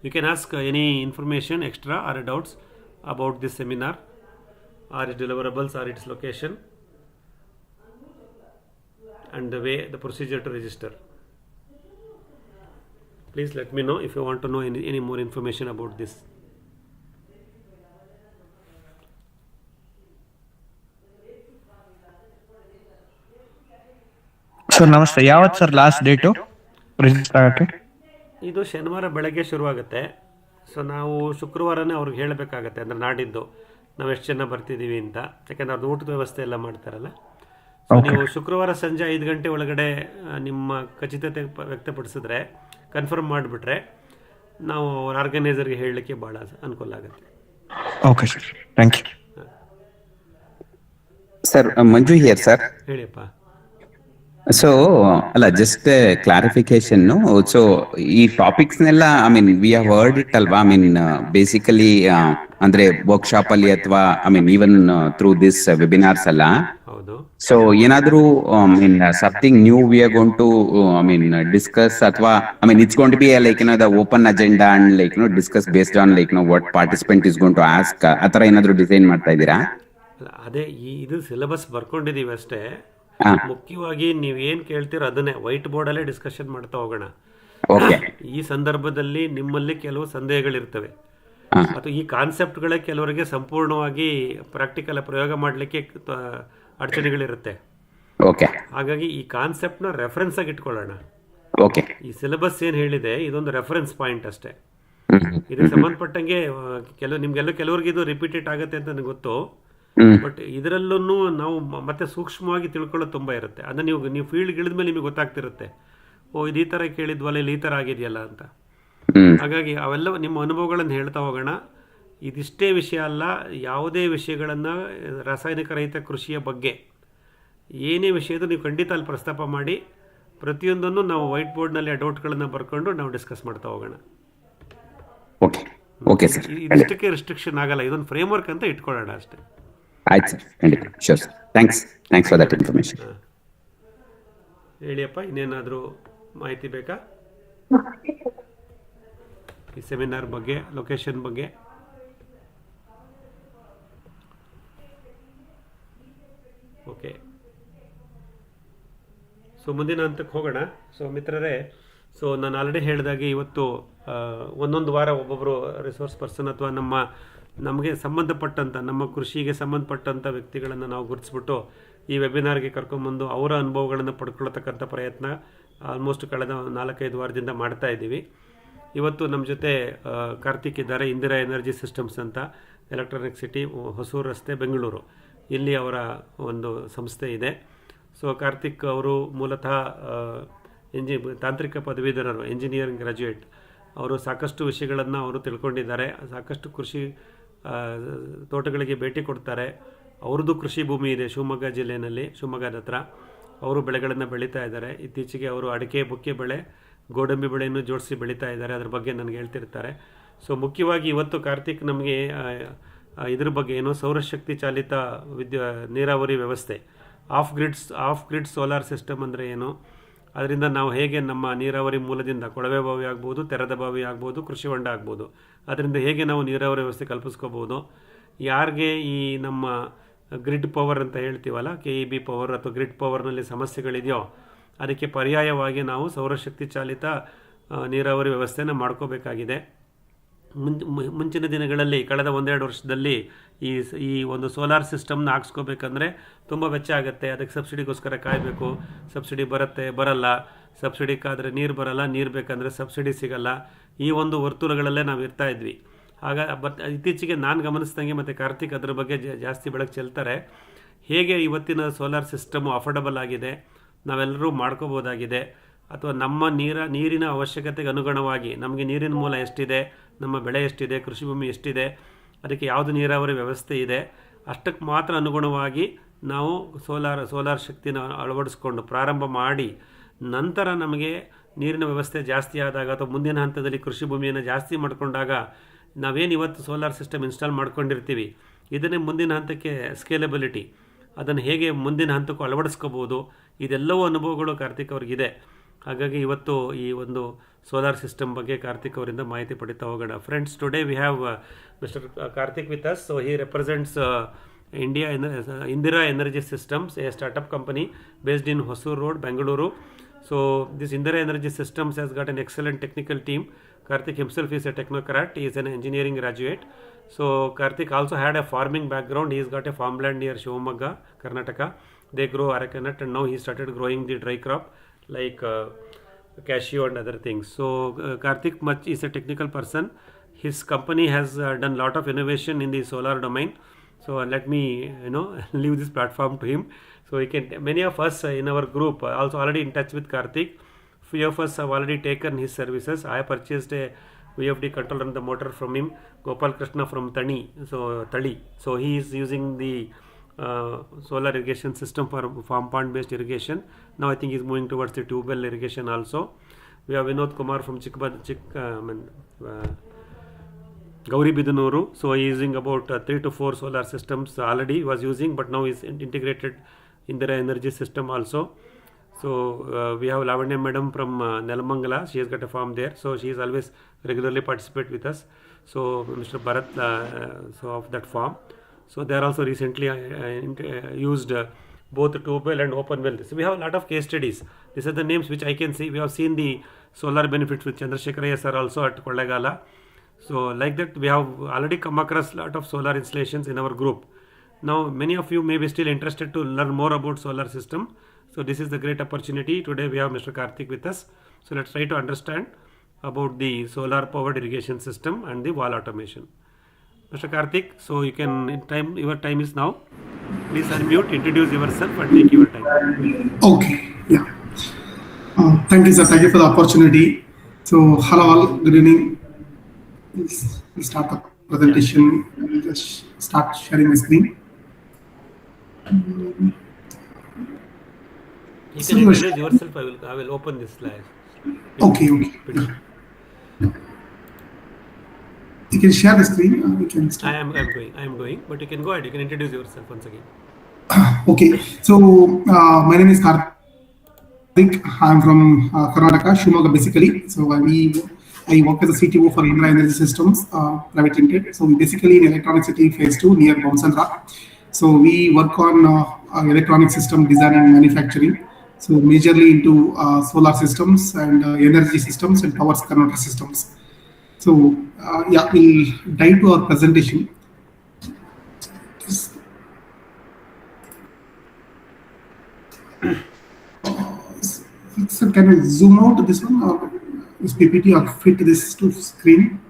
You can ask any information extra or doubts about this seminar or its deliverables or its location and the way, the procedure to register. Please let me know if you want to know any more information about this. Sir ನಮಸ್ತೆ. ಯಾವತ್ತು sir last date register ಆಗೋಕ್ಕೆ? ಇದು ಶನಿವಾರ ಬೆಳಗ್ಗೆ ಶುರುವಾಗುತ್ತೆ. ನಾವು ಶುಕ್ರವಾರನೇ ಅವ್ರಿಗೆ ಹೇಳಬೇಕಾಗತ್ತೆ, ಅಂದರೆ ನಾಡಿದ್ದು ನಾವು ಎಷ್ಟು ಜನ ಬರ್ತಿದ್ದೀವಿ ಅಂತ. ಯಾಕೆಂದರೆ ಅವ್ರದ್ದು ಊಟದ ವ್ಯವಸ್ಥೆ ಎಲ್ಲ ಮಾಡ್ತಾರಲ್ಲ. ನೀವು ಶುಕ್ರವಾರ ಸಂಜೆ 5 ಗಂಟೆ ಒಳಗಡೆ ನಿಮ್ಮ ಖಚಿತತೆ ವ್ಯಕ್ತಪಡಿಸಿದ್ರೆ, ಕನ್ಫರ್ಮ್ ಮಾಡಿಬಿಟ್ರೆ, ನಾವು ಆರ್ಗನೈಸರ್ಗೆ ಹೇಳಲಿಕ್ಕೆ ಭಾಳ ಅನುಕೂಲ ಆಗುತ್ತೆ. Okay sir, thank you. Sir, Manju here sir. ಹೇಳಿಯಪ್ಪ. ಸೊ ಅಲ್ಲ, ಜಸ್ಟ್ ಕ್ಲಾರಿಫಿಕೇಶನ್. ಸೊ ಈ ಟಾಪಿಕ್ಸ್ನೆಲ್ಲ ವಿ ಹ್ಯಾವ್ ಹರ್ಡ್ ಇಟ್ ಅಲ್ವಾ? ಬೇಸಿಕಲಿ ಅಂದ್ರೆ ವರ್ಕ್ಶಾಪ್ ಅಲ್ಲಿ ಅಥವಾ ಈವನ್ ಥ್ರೂ ದಿಸ್ ವೆಬಿನಾರ್ಸ್ ಅಲ್ಲ. ಹೌದು. ಸೊ ಏನಾದ್ರೂ something new we are going to discuss, ಅಥವಾ it's going to be like the open agenda and like discuss based on like what participant is going to ask, ಆ ತರ ಏನಾದ್ರು design ಮಾಡ್ತಾ ಇದ್ದೀರಾ? ಅದೇ ಇದು ಸಿಲೆಬಸ್ ಬರ್ಕೊಂಡಿದೀವಿ ಅಷ್ಟೇ. ಮುಖ್ಯವಾಗಿ ನೀವು ಏನು ಕೇಳ್ತೀರೋ ಅದನ್ನೇ ವೈಟ್ ಬೋರ್ಡಲ್ಲೇ ಡಿಸ್ಕಷನ್ ಮಾಡ್ತಾ ಹೋಗೋಣ. ಈ ಸಂದರ್ಭದಲ್ಲಿ ನಿಮ್ಮಲ್ಲಿ ಕೆಲವು ಸಂದೇಹಗಳಿರ್ತವೆ, ಅಥವಾ ಈ ಕಾನ್ಸೆಪ್ಟ್ಗಳೇ ಕೆಲವರಿಗೆ ಸಂಪೂರ್ಣವಾಗಿ ಪ್ರಾಕ್ಟಿಕಲ್ ಪ್ರಯೋಗ ಮಾಡಲಿಕ್ಕೆ ಅಡಚಣೆಗಳಿರುತ್ತೆ. ಹಾಗಾಗಿ ಈ ಕಾನ್ಸೆಪ್ಟ್ನ ರೆಫರೆನ್ಸ್ ಆಗಿ ಇಟ್ಕೊಳ್ಳೋಣ. ಈ ಸಿಲೆಬಸ್ ಏನು ಹೇಳಿದೆ ಇದೊಂದು ರೆಫರೆನ್ಸ್ ಪಾಯಿಂಟ್ ಅಷ್ಟೇ. ಇದಕ್ಕೆ ಸಂಬಂಧಪಟ್ಟಂಗೆ ಕೆಲವರಿಗೆ ಇದು ರಿಪೀಟೆಡ್ ಆಗುತ್ತೆ ಅಂತ ನನಗೆ ಗೊತ್ತು. ಬಟ್ ಇದರಲ್ಲೂ ನಾವು ಮತ್ತೆ ಸೂಕ್ಷ್ಮವಾಗಿ ತಿಳ್ಕೊಳ್ಳೋದು ತುಂಬ ಇರುತ್ತೆ. ಅದನ್ನ ನೀವು ಫೀಲ್ಡ್ಗೆ ಇಳಿದ ಮೇಲೆ ನಿಮಗೆ ಗೊತ್ತಾಗ್ತಿರುತ್ತೆ, ಇದು ಈ ಥರ ಕೇಳಿದ್ವಲ್ಲ, ಇಲ್ಲಿ ಈ ಥರ ಆಗಿದೆಯಲ್ಲ ಅಂತ. ಹಾಗಾಗಿ ಅವೆಲ್ಲ ನಿಮ್ಮ ಅನುಭವಗಳನ್ನು ಹೇಳ್ತಾ ಹೋಗೋಣ. ಇದಿಷ್ಟೇ ವಿಷಯ ಅಲ್ಲ, ಯಾವುದೇ ವಿಷಯಗಳನ್ನು ರಾಸಾಯನಿಕ ರಹಿತ ಕೃಷಿಯ ಬಗ್ಗೆ ಏನೇ ವಿಷಯದ ನೀವು ಖಂಡಿತ ಅಲ್ಲಿ ಪ್ರಸ್ತಾಪ ಮಾಡಿ, ಪ್ರತಿಯೊಂದನ್ನು ನಾವು ವೈಟ್ ಬೋರ್ಡ್ನಲ್ಲಿ ಆ ಡೌಟ್ಗಳನ್ನು ಬರ್ಕೊಂಡು ನಾವು ಡಿಸ್ಕಸ್ ಮಾಡ್ತಾ ಹೋಗೋಣ. ಇದಿಷ್ಟಕ್ಕೆ ರಿಸ್ಟ್ರಿಕ್ಷನ್ ಆಗಲ್ಲ, ಇದೊಂದು ಫ್ರೇಮ್ವರ್ಕ್ ಅಂತ ಇಟ್ಕೊಳ್ಳೋಣ ಅಷ್ಟೇ. ಆಯ್ತು ಸರ್, ಖಂಡಿತ. Sure sir, thanks for that information. ಹೇಳಿಯಪ್ಪ, ಇನ್ನೇನಾದರೂ ಮಾಹಿತಿ ಬೇಕಾ ಈ ಸೆಮಿನಾರ್ ಬಗ್ಗೆ, ಲೊಕೇಶನ್ ಬಗ್ಗೆ? ಓಕೆ, ಮುಂದಿನ ಹಂತಕ್ಕೆ ಹೋಗೋಣ. ಮಿತ್ರರೇ, ನಾನು ಆಲ್ರೆಡಿ ಹೇಳಿದಾಗೆ ಇವತ್ತು ಒಂದೊಂದು ವಾರ ಒಬ್ಬೊಬ್ಬರು ರಿಸೋರ್ಸ್ ಪರ್ಸನ್ ಅಥವಾ ನಮ್ಮ ನಮಗೆ ಸಂಬಂಧಪಟ್ಟಂಥ ನಮ್ಮ ಕೃಷಿಗೆ ಸಂಬಂಧಪಟ್ಟಂಥ ವ್ಯಕ್ತಿಗಳನ್ನು ನಾವು ಗುರುತಿಸ್ಬಿಟ್ಟು ಈ ವೆಬಿನಾರ್ಗೆ ಕರ್ಕೊಂಬಂದು ಅವರ ಅನುಭವಗಳನ್ನು ಪಡ್ಕೊಳ್ತಕ್ಕಂಥ ಪ್ರಯತ್ನ ಆಲ್ಮೋಸ್ಟ್ ಕಳೆದ 4-5 ವಾರದಿಂದ ಮಾಡ್ತಾ ಇದ್ದೀವಿ. ಇವತ್ತು ನಮ್ಮ ಜೊತೆ ಕಾರ್ತಿಕ್ ಇದ್ದಾರೆ. ಇಂದಿರಾ ಎನರ್ಜಿ ಸಿಸ್ಟಮ್ಸ್ ಅಂತ, ಎಲೆಕ್ಟ್ರಾನಿಕ್ ಸಿಟಿ, ಹೊಸೂರು ರಸ್ತೆ, ಬೆಂಗಳೂರು, ಇಲ್ಲಿ ಅವರ ಒಂದು ಸಂಸ್ಥೆ ಇದೆ. ಸೊ ಕಾರ್ತಿಕ್ ಅವರು ಮೂಲತಃ ತಾಂತ್ರಿಕ ಪದವೀಧರರು, ಇಂಜಿನಿಯರಿಂಗ್ ಗ್ರಾಜ್ಯುಯೇಟ್. ಅವರು ಸಾಕಷ್ಟು ವಿಷಯಗಳನ್ನು ಅವರು ತಿಳ್ಕೊಂಡಿದ್ದಾರೆ. ಸಾಕಷ್ಟು ಕೃಷಿ ತೋಟಗಳಿಗೆ ಭೇಟಿ ಕೊಡ್ತಾರೆ. ಅವ್ರದ್ದು ಕೃಷಿ ಭೂಮಿ ಇದೆ ಶಿವಮೊಗ್ಗ ಜಿಲ್ಲೆಯಲ್ಲಿ, ಶಿವಮೊಗ್ಗದ ಹತ್ರ. ಅವರು ಬೆಳೆಗಳನ್ನು ಬೆಳೀತಾ ಇದ್ದಾರೆ. ಇತ್ತೀಚೆಗೆ ಅವರು ಅಡಿಕೆ, ಬುಕ್ಕೆ ಬೆಳೆ, ಗೋಡಂಬಿ ಬೆಳೆಯನ್ನು ಜೋಡಿಸಿ ಬೆಳೀತಾ ಇದ್ದಾರೆ. ಅದ್ರ ಬಗ್ಗೆ ನನಗೆ ಹೇಳ್ತಿರ್ತಾರೆ. ಸೊ ಮುಖ್ಯವಾಗಿ ಇವತ್ತು ಕಾರ್ತಿಕ್ ನಮಗೆ ಇದ್ರ ಬಗ್ಗೆ ಏನು ಸೌರಶಕ್ತಿ ಚಾಲಿತ ನೀರಾವರಿ ವ್ಯವಸ್ಥೆ, ಆಫ್ ಗ್ರಿಡ್ ಸೋಲಾರ್ ಸಿಸ್ಟಮ್ ಅಂದರೆ ಏನು, ಅದರಿಂದ ನಾವು ಹೇಗೆ ನಮ್ಮ ನೀರಾವರಿ ಮೂಲದಿಂದ ಕೊಳವೆ ಬಾವಿ ಆಗ್ಬೋದು, ತೆರೆದ ಬಾವಿ ಆಗ್ಬೋದು, ಕೃಷಿ ಹೊಂಡ ಆಗ್ಬೋದು, ಅದರಿಂದ ಹೇಗೆ ನಾವು ನೀರಾವರಿ ವ್ಯವಸ್ಥೆ ಕಲ್ಪಿಸ್ಕೋಬೋದು, ಯಾರಿಗೆ ಈ ನಮ್ಮ ಗ್ರಿಡ್ ಪವರ್ ಅಂತ ಹೇಳ್ತೀವಲ್ಲ, KEB ಪವರ್ ಅಥವಾ ಗ್ರಿಡ್ ಪವರ್ನಲ್ಲಿ ಸಮಸ್ಯೆಗಳಿದೆಯೋ ಅದಕ್ಕೆ ಪರ್ಯಾಯವಾಗಿ ನಾವು ಸೌರಶಕ್ತಿ ಚಾಲಿತ ನೀರಾವರಿ ವ್ಯವಸ್ಥೆನ ಮಾಡ್ಕೋಬೇಕಾಗಿದೆ. ಮುಂಚಿನ ದಿನಗಳಲ್ಲಿ ಕಳೆದ 1-2 ವರ್ಷದಲ್ಲಿ ಈ ಒಂದು ಸೋಲಾರ್ ಸಿಸ್ಟಮ್ನ ಹಾಕ್ಸ್ಕೋಬೇಕಂದ್ರೆ ತುಂಬ ವೆಚ್ಚ ಆಗುತ್ತೆ. ಅದಕ್ಕೆ ಸಬ್ಸಿಡಿಗೋಸ್ಕರ ಕಾಯಬೇಕು. ಸಬ್ಸಿಡಿ ಬರಲ್ಲ, ಸಬ್ಸಿಡಿ ಕಾದರೆ ನೀರು ಬರಲ್ಲ, ನೀರು ಬೇಕಂದರೆ ಸಬ್ಸಿಡಿ ಸಿಗಲ್ಲ. ಈ ಒಂದು ವರ್ತುಲಗಳಲ್ಲೇ ನಾವು ಇರ್ತಾ ಇದ್ವಿ. ಇತ್ತೀಚೆಗೆ ನಾನು ಗಮನಿಸ್ದಂಗೆ ಮತ್ತು ಕಾರ್ತಿಕ್ ಅದರ ಬಗ್ಗೆ ಜಾಸ್ತಿ ಬೆಳಕು ಚೆಲ್ತಾರೆ. ಹೇಗೆ ಇವತ್ತಿನ ಸೋಲಾರ್ ಸಿಸ್ಟಮು ಅಫೋರ್ಡಬಲ್ ಆಗಿದೆ, ನಾವೆಲ್ಲರೂ ಮಾಡ್ಕೋಬೋದಾಗಿದೆ, ಅಥವಾ ನಮ್ಮ ನೀರಿನ ಅವಶ್ಯಕತೆಗೆ ಅನುಗುಣವಾಗಿ ನಮಗೆ ನೀರಿನ ಮೂಲ ಎಷ್ಟಿದೆ, ನಮ್ಮ ಬೆಳೆ ಎಷ್ಟಿದೆ, ಕೃಷಿ ಭೂಮಿ ಎಷ್ಟಿದೆ, ಅದಕ್ಕೆ ಯಾವುದು ನೀರಾವರಿ ವ್ಯವಸ್ಥೆ ಇದೆ, ಅಷ್ಟಕ್ಕೆ ಮಾತ್ರ ಅನುಗುಣವಾಗಿ ನಾವು ಸೋಲಾರ್ ಶಕ್ತಿನ ಅಳವಡಿಸ್ಕೊಂಡು ಪ್ರಾರಂಭ ಮಾಡಿ, ನಂತರ ನಮಗೆ ನೀರಿನ ವ್ಯವಸ್ಥೆ ಜಾಸ್ತಿ ಆದಾಗ ಅಥವಾ ಮುಂದಿನ ಹಂತದಲ್ಲಿ ಕೃಷಿ ಭೂಮಿಯನ್ನು ಜಾಸ್ತಿ ಮಾಡಿಕೊಂಡಾಗ ನಾವೇನು ಇವತ್ತು ಸೋಲಾರ್ ಸಿಸ್ಟಮ್ ಇನ್ಸ್ಟಾಲ್ ಮಾಡ್ಕೊಂಡಿರ್ತೀವಿ, ಇದನ್ನೇ ಮುಂದಿನ ಹಂತಕ್ಕೆ ಸ್ಕೇಲೆಬಿಲಿಟಿ, ಅದನ್ನು ಹೇಗೆ ಮುಂದಿನ ಹಂತಕ್ಕೂ ಅಳವಡಿಸ್ಕೋಬೋದು, ಇದೆಲ್ಲವೂ ಅನುಭವಗಳು ಕಾರ್ತಿಕ್ ಅವ್ರಿಗಿದೆ. ಹಾಗಾಗಿ ಇವತ್ತು ಈ ಒಂದು ಸೋಲಾರ್ ಸಿಸ್ಟಮ್ ಬಗ್ಗೆ ಕಾರ್ತಿಕ್ ಅವರಿಂದ ಮಾಹಿತಿ ಪಡಿತಾ ಹೋಗೋಣ. Friends, today we have mister Karthik with us. So he represents Indira Energy Systems, a startup company based in Hosur Road, Bengaluru. So this Indira Energy Systems has got an excellent technical team. Karthik himself is a technocrat. He is an engineering graduate. So Karthik also had a farming background. He has got a farmland near Shivamogga, Karnataka. They grow arecanut, and now he started growing the dry crop like cashew and other things. So Karthik is a technical person. His company has done a lot of innovation in the solar domain. So let me leave this platform to him. So many of us in our group are also already in touch with Karthik. Few of us have already taken his services. I purchased a VFD controller and the motor from him. Gopal Krishna from Tali. So he is using the solar irrigation system for farm pond based irrigation. Now I think he is moving towards the tube well irrigation also. We have Vinod Kumar from Gauri Bidunuru. So he is using about 3 to 4 solar systems already he was using, but now he is integrated in the energy system also. So we have Lavanya madam from Nelamangala. She has got a farm there, so she is always regularly participate with us. So Mr. Bharat of that farm. So they are also recently used both tube well and open well. So we have a lot of case studies. These are the names which I can see. We have seen the solar benefits with Chandrasekharaya sir also at Kollegala. So like that, we have already come across a lot of solar installations in our group. Now many of you may be still interested to learn more about solar system. So this is the great opportunity. Today we have Mr. Karthik with us. So let's try to understand about the solar powered irrigation system and the wall automation. Mr. Karthik, so you can, your time is now. Please unmute, introduce yourself and take your time. Okay, yeah. Thank you, sir. Thank you for the opportunity. So hello all, good evening. We'll start the presentation. We'll just start sharing my screen. You can introduce yourself. I will open this slide. Okay. You can share the screen. We can start. I am going, but you can go ahead. You can introduce yourself once again. Okay. So my name is Karthik. I'm from Karnataka, Shivamogga basically. So I work as a CTO for Indira Energy Systems Private Limited. So we basically in Electronic City Phase 2 near Bomsandra. So we work on electronic system design and manufacturing. So majorly into solar systems and energy systems and power converter systems. So we'll dive to our presentation. So can you zoom out this one or this PPT or fit this to screen?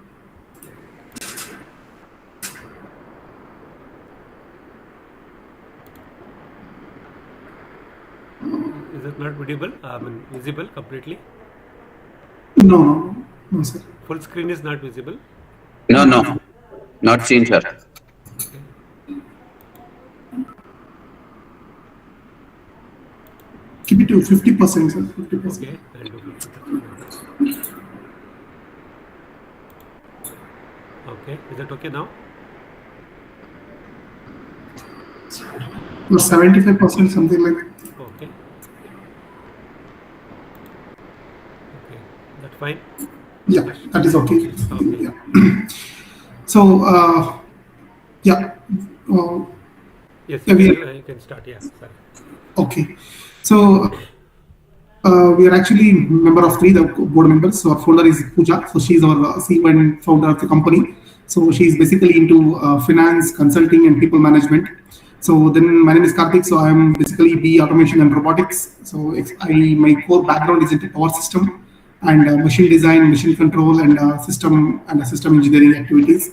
Is it not visible? Visible completely? No, sir. Full screen is not visible. No, not seen, sir. Keep it to 50%, sir. 50%. Okay, I'll do 50%. Okay, is that okay now? Or 75%, something like that. Okay. Okay, that's fine. Yeah, that is okay. Okay. Yeah. So, yeah. Yes, Yeah, you can start. Yeah, sorry. Okay. So, we are actually member of three, the board members. So our founder is Pooja. So she's our CEO and founder of the company. So she's basically into finance, consulting, and people management. So then my name is Karthik. So I'm basically BE automation and robotics. So my core background is into power system and machine design, machine control, and system engineering activities.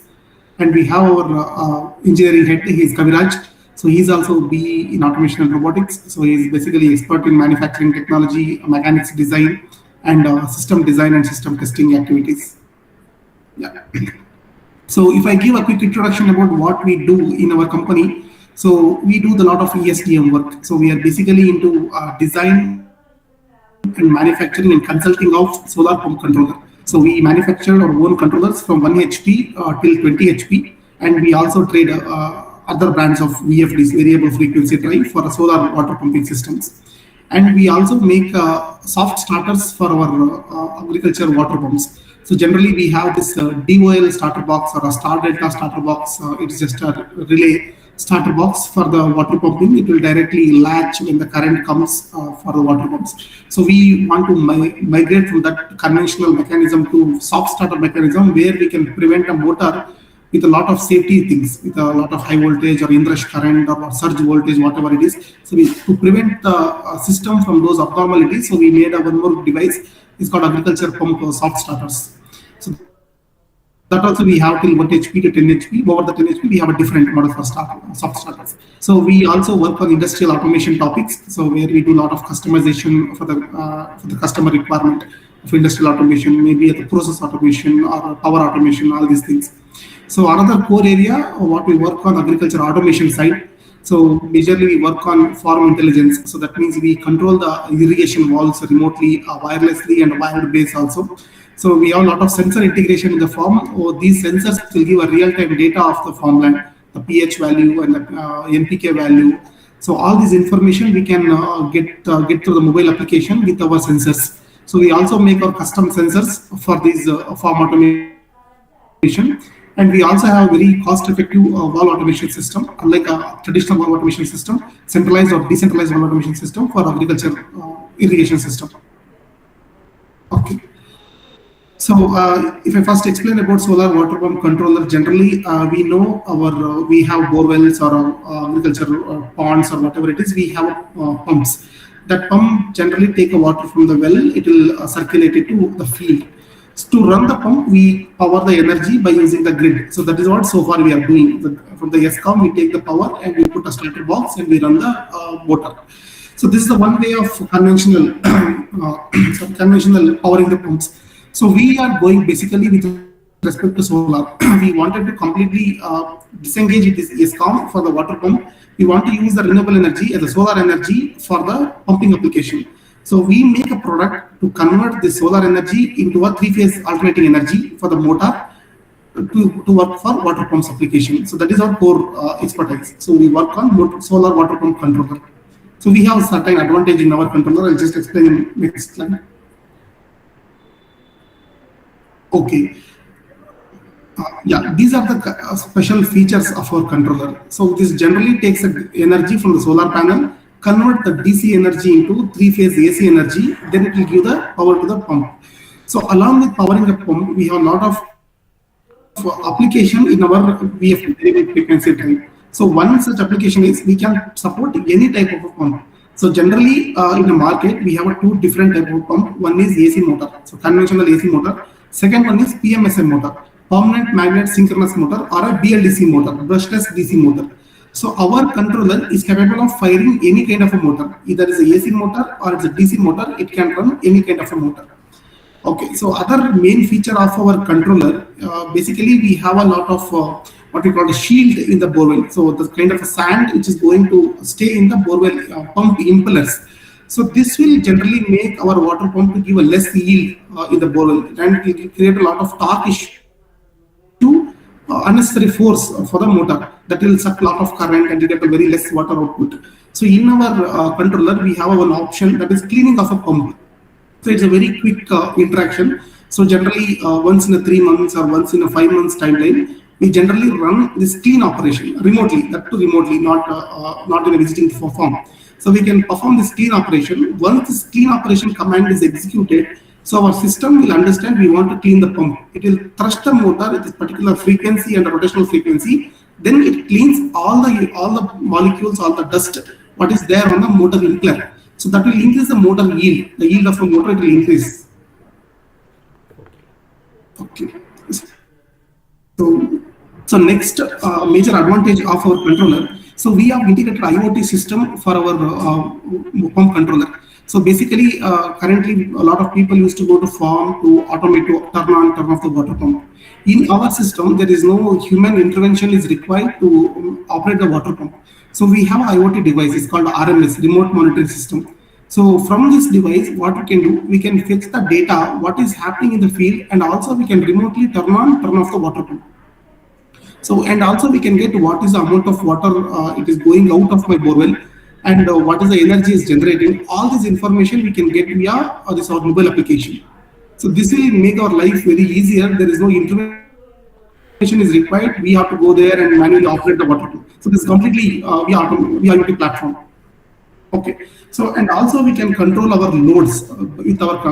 And we have our engineering head. He is Kaviraj. So he's also BE in automation and robotics. So he's basically expert in manufacturing technology, mechanics design, and system design and system testing activities. Yeah. So if I give a quick introduction about what we do in our company, so we do a lot of ESDM work. So we are basically into design and manufacturing and consulting of solar pump controller. So we manufacture our own controllers from 1 HP till 20 HP, and we also trade other brands of VFDs, variable frequency drive, for solar water pumping systems. And we also make soft starters for our agriculture water pumps. So generally we have this DOL starter box or a Star Delta starter box. It's just a relay starter box for the water pumping. It will directly latch when the current comes for the water pumps. So we want to migrate from that conventional mechanism to soft starter mechanism, where we can prevent a motor with a lot of safety things, with a lot of high voltage or inrush current or surge voltage, whatever it is. So to prevent the system from those abnormalities, so we made a one more device. It's called agriculture pump soft starters. So that also we have till 1 HP to 10 HP. Over the 10 HP, we have a different model for soft starters. So we also work on industrial automation topics. So where we do a lot of customization for the customer requirement of industrial automation, maybe at the process automation or power automation, all these things. So another core area, what we work on agriculture automation side. So majorly we work on farm intelligence. So that means we control the irrigation walls remotely, wirelessly, and wired base also. So we have a lot of sensor integration in the farm. These sensors will give a real-time data of the farmland, the pH value and the NPK value. So all this information we can get through the mobile application with our sensors. So we also make our custom sensors for these farm automation. And we also have a very cost-effective valve automation system, unlike a traditional valve automation system, centralized or decentralized valve automation system for agriculture irrigation system. Okay. So if I first explain about solar water pump controller, generally we know we have bore wells or agriculture ponds or whatever it is, we have pumps. That pump generally take a water from the well, it will circulate it to the field. To run the pump, we power the energy by using the grid. So that is what so far we are doing. From the ESCOM, we take the power and we put a starter box and we run the motor. So this is the one way of conventional powering the pumps. So we are going basically with respect to solar. We wanted to completely disengage this ESCOM for the water pump. We want to use the renewable energy as a solar energy for the pumping application. So we make a product to convert the solar energy into a three-phase alternating energy for the motor to work for water pumps application. So that is our core expertise. So we work on solar water pump controller. So we have certain advantage in our controller. I'll just explain in next slide. Okay. These are the special features of our controller. So this generally takes energy from the solar panel, convert the DC energy into three-phase AC energy, then it will give the power to the pump. So along with powering the pump, we have a lot of application in our VFD, variable frequency drive. So one such application is we can support any type of a pump. So generally in the market, we have two different type of pump. One is AC motor, so conventional AC motor. Second one is PMSM motor, permanent magnet synchronous motor, or a BLDC motor, brushless DC motor. So our controller is capable of firing any kind of a motor, either it's a AC motor or it's a DC motor. It can run any kind of a motor. Okay, so other main feature of our controller, basically we have a lot of what we call a shield in the borewell. So the kind of a sand which is going to stay in the borewell pump impellers. So this will generally make our water pump to give a less yield in the borewell, and it will create a lot of torque issue to unnecessary force for the motor that will suck a lot of current and you get a very less water output. So in our controller, we have one option that is cleaning of a pump. So it's a very quick interaction. So generally once in a 3 months or once in a 5 months timeline, we generally run this clean operation remotely, that too remotely, not in a visiting farm. So we can perform this clean operation. Once this clean operation command is executed, so our system will understand we want to clean the pump. It will thrust the motor with this particular frequency and the rotational frequency. Then it cleans all the molecules, all the dust, what is there on the motor impeller. So that will increase the motor yield. The yield of the motor will increase. Okay. So next major advantage of our controller. So we have integrated IoT system for our pump controller. So basically, currently a lot of people used to go to farm to automate to turn on, turn off the water pump. In our system, there is no human intervention is required to operate the water pump. So we have an IoT device. It's called RMS, remote monitoring system. So from this device, what we can do, we can fetch the data, what is happening in the field, and also we can remotely turn on, turn off the water pump. So, and also we can get what is the amount of water it is going out of my borewell, and what is the energy is generating. All this information we can get via this our mobile application. So this will make our life very easier. There is no intervention is required. We have to go there and manually operate the water pump. So this is completely via IoT platform. Okay. So, and also we can control our loads with our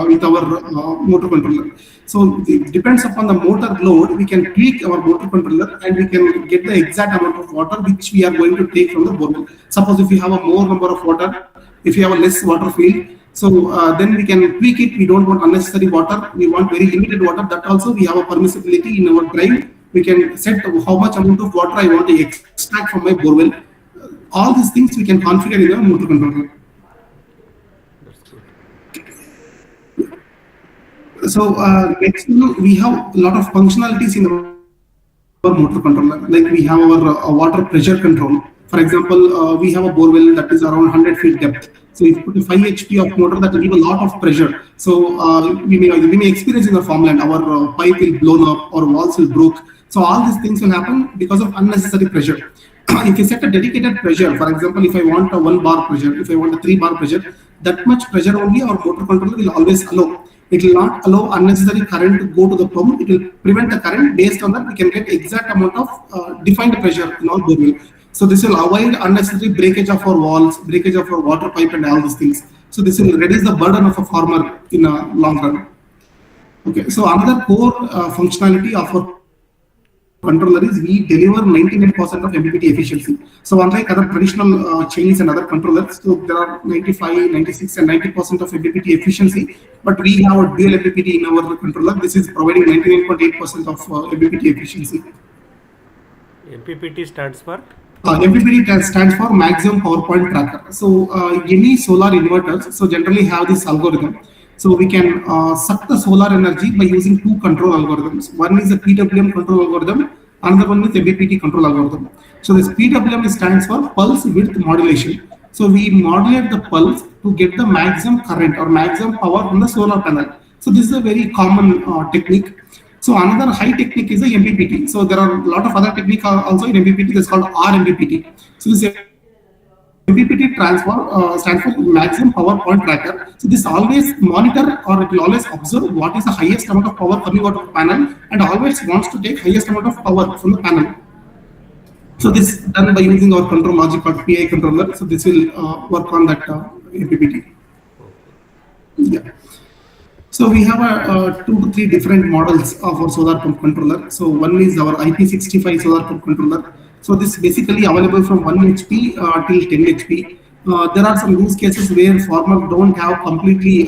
motor controller. So it depends upon the motor load, we can tweak our motor controller and we can get the exact amount of water which we are going to take from the borewell. Suppose if you have a more number of water, if you have a less water field, so then we can tweak it. We don't want unnecessary water. We want very limited water. That also we have a permissibility in our drive. We can set how much amount of water I want to extract from my borewell. All these things we can configure in our motor controller. So next, we have a lot of functionalities in our motor controller. Like we have our water pressure control. For example, we have a borewell that is around 100 feet depth. So if you put a 5 HP of motor, that will give a lot of pressure. So we may experience in the farmland, our pipe will blown up or walls will broke. So all these things will happen because of unnecessary pressure. If you set a dedicated pressure, for example, if I want a 1 bar pressure, if I want a 3 bar pressure, that much pressure only our motor controller will always allow. It will not allow unnecessary current to go to the pump. It will prevent the current. Based on that, we can get exact amount of defined pressure in our borewell. So this will avoid unnecessary breakage of our walls, breakage of our water pipe and all these things. So this will reduce the burden of a farmer in a long run. Okay, so another core functionality of our controller is we deliver 99% of MPPT efficiency. So unlike other traditional chains and other controllers, so there are 95, 96 and 90% of MPPT efficiency, but we have a dual MPPT in our controller. This is providing 99.8% of MPPT efficiency. MPPT stands for? MPPT stands for Maximum Power Point Tracker. So any solar inverters, so generally have this algorithm. So we can suck the solar energy by using 2 control algorithms. One is the PWM control algorithm, another one is MPPT control algorithm. So this PWM stands for pulse width modulation. So we modulate the pulse to get the maximum current or maximum power from the solar panel. So this is a very common technique. So another high technique is the MPPT. So there are a lot of other techniques also in MPPT. That's called RMPPT. So this MPPT stands for Maximum Power Point Tracker. So this always monitor or it will always observe what is the highest amount of power coming out of the panel and always wants to take highest amount of power from the panel. So this is done by using our control logic called PI controller. So this will work on that MPPT. Yeah. So we have 2 to 3 different models of our solar pump controller. So one is our IP65 solar pump controller. So this is basically available from 1 HP till 10 HP. there are some use cases where farmers don't have completely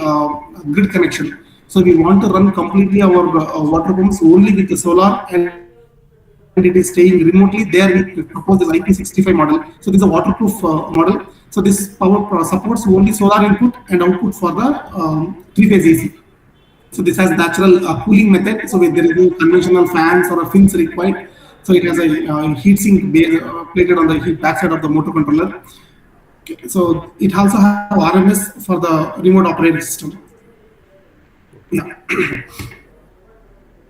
grid connection. So we want to run completely our water pumps only with the solar, and it is staying remotely. There we propose this IP65 model. So this is a waterproof model. So this power supports only solar input and output for the three-phase AC. So this has natural cooling method. So there is no conventional fans or fins required. So it has a heat sink plated on the backside of the motor controller. Okay. So it also has RMS for the remote operating system. Yeah.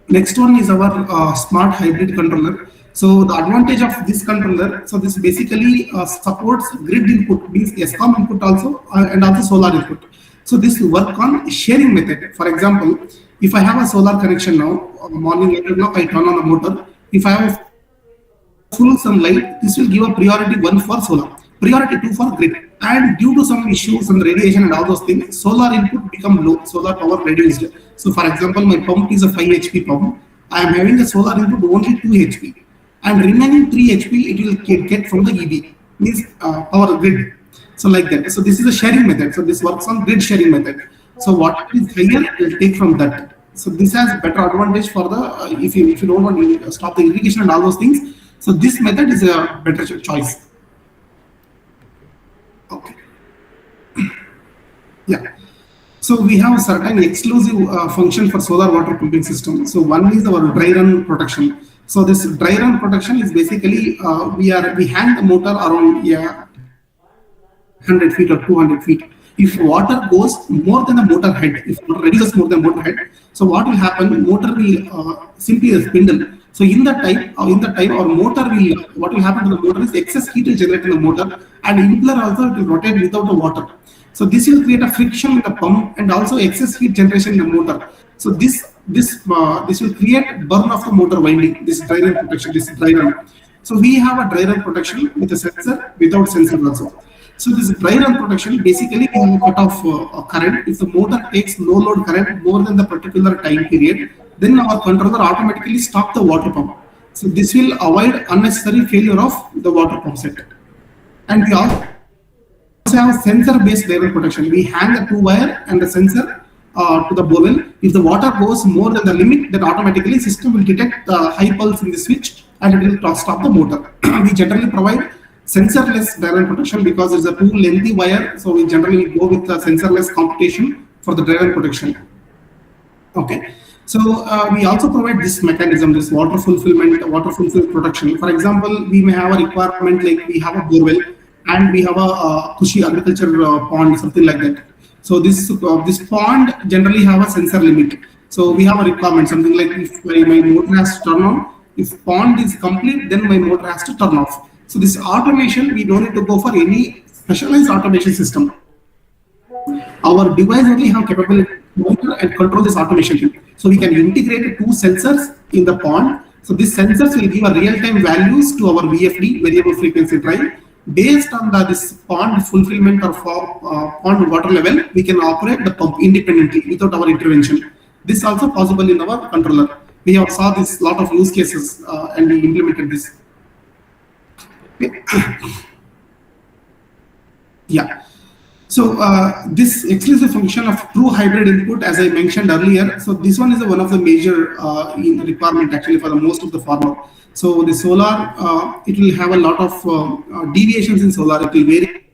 Next one is our smart hybrid controller. So the advantage of this controller, so this basically supports grid input, means ESCOM input also, and also solar input. So this will work on sharing method. For example, if I have a solar connection now, morning now I turn on the motor. If I have full sunlight, this will give a priority 1 for solar, priority 2 for grid. And due to some issues and radiation and all those things, solar input become low, solar power reduced. So for example, my pump is a 5 HP pump. I am having a solar input only 2 HP. And remaining 3 HP it will get from the EB, means power grid. So like that. So this is a sharing method. So this works on grid sharing method. So what is higher, it will take from that. So this has better advantage for the if you don't want to stop the irrigation and all those things. So this method is a better choice. Okay. Yeah. So we have certain exclusive function for solar water pumping system. So one is our dry run protection. So this dry run protection is basically we hang the motor around 100 feet or 200 feet. If water goes more than the motor head, if water reduces more than motor head, so what will happen? Motor will simply spindle. So in that time, our motor will, what will happen to the motor is excess heat will generate in the motor, and impeller also it will rotate without the water. So this will create a friction in the pump and also excess heat generation in the motor. So this will create burn of the motor winding. This dry run protection, this dry run. So we have a dry run protection with a sensor, without sensor also. So this dry run protection, basically we have a cut off current. If the motor takes no load current more than the particular time period, then our controller automatically stop the water pump. So this will avoid unnecessary failure of the water pump set. And we also have sensor-based dry run protection. We hang the 2-wire and the sensor to the borewell. If the water goes more than the limit, then automatically system will detect the high pulse in the switch and it will stop the motor. We generally provide sensorless dry run protection because it's a too lengthy wire. So we generally go with the sensorless computation for the dry run protection. Okay. So we also provide this mechanism, this water fulfillment protection. For example, we may have a requirement like we have a borewell and we have a Kushi agriculture pond, something like that. So this pond generally have a sensor limit. So we have a requirement, something like if my motor has to turn on, if pond is complete, then my motor has to turn off. So this automation, we don't need to go for any specialized automation system. Our device only have capability to monitor and control this automation. So we can integrate 2 sensors in the pond. So these sensors will give a real-time values to our VFD, variable frequency drive. Based on this pond fulfillment or pond water level, we can operate the pump independently without our intervention. This is also possible in our controller. We have saw this lot of use cases and we implemented this. Okay. Yeah. So this exclusive function of true hybrid input, as I mentioned earlier, so this one is one of the major requirement actually for the most of the farmer. So the solar, it will have a lot of deviations in solar. It will vary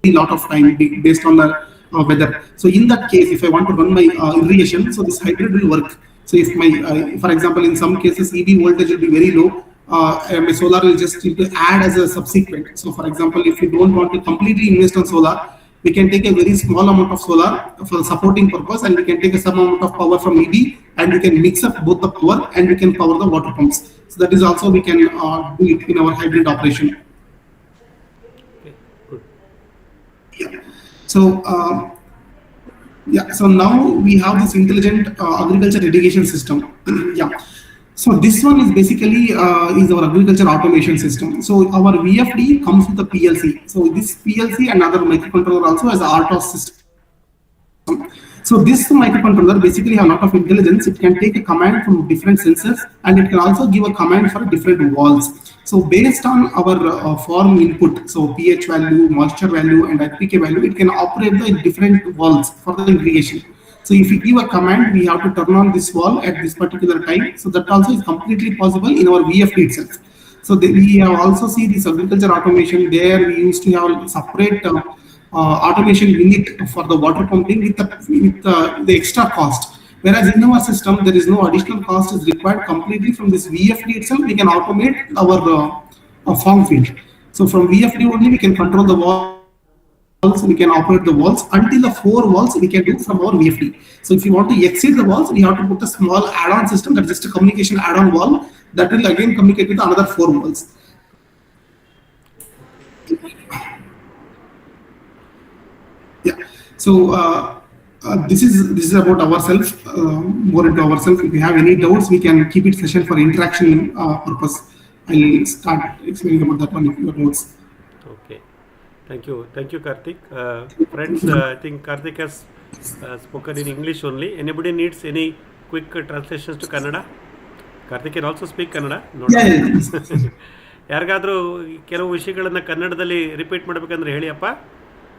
a lot of time based on the weather. So in that case, if I want to run my irrigation, so this hybrid will work. So if my, for example, in some cases, EB voltage will be very low, my solar will just need to add as a subsequent. So for example, if you don't want to completely invest on solar, we can take a very small amount of solar for supporting purpose, and we can take some amount of power from EB, and we can mix up both the power and we can power the water pumps. So that is also we can do it in our hybrid operation. Okay, good. Yeah. So yeah. So now we have this intelligent agriculture irrigation system. Yeah. So this one is basically is our agriculture automation system. So our VFD comes with a PLC. So this PLC and other microcontroller also has a RTOS system. So this microcontroller basically have a lot of intelligence. It can take a command from different sensors, and it can also give a command for different walls. So based on our form input, so pH value, moisture value, and IPK value, it can operate the different walls for the irrigation. So if we give a command, we have to turn on this wall at this particular time. So that also is completely possible in our VFD itself. So we have also see this agriculture automation. There we used to have separate automation unit for the water pumping with the extra cost. Whereas in our system, there is no additional cost is required. Completely from this VFD itself, we can automate our farm field. So from VFD only, we can control the walls, we can operate the walls until the 4 walls we can do from our VFD. So if you want to exceed the walls, we have to put a small add-on system, that's just a communication add-on wall that will again communicate with another 4 walls. Yeah. So this is about ourselves, more into ourselves. If you have any doubts, we can keep it session for interaction purpose. I'll start explaining about that one if you have notes. Okay. Thank you, Karthik. Friends, I think Karthik has spoken in English only. Anybody needs any quick translations to Kannada? Karthik can also speak Kannada. ಯಾರಿಗಾದರೂ ಕೆಲವು ವಿಷಯಗಳನ್ನು ಕನ್ನಡದಲ್ಲಿ repeat ಮಾಡಬೇಕಂದ್ರೆ ಹೇಳಿಯಪ್ಪ.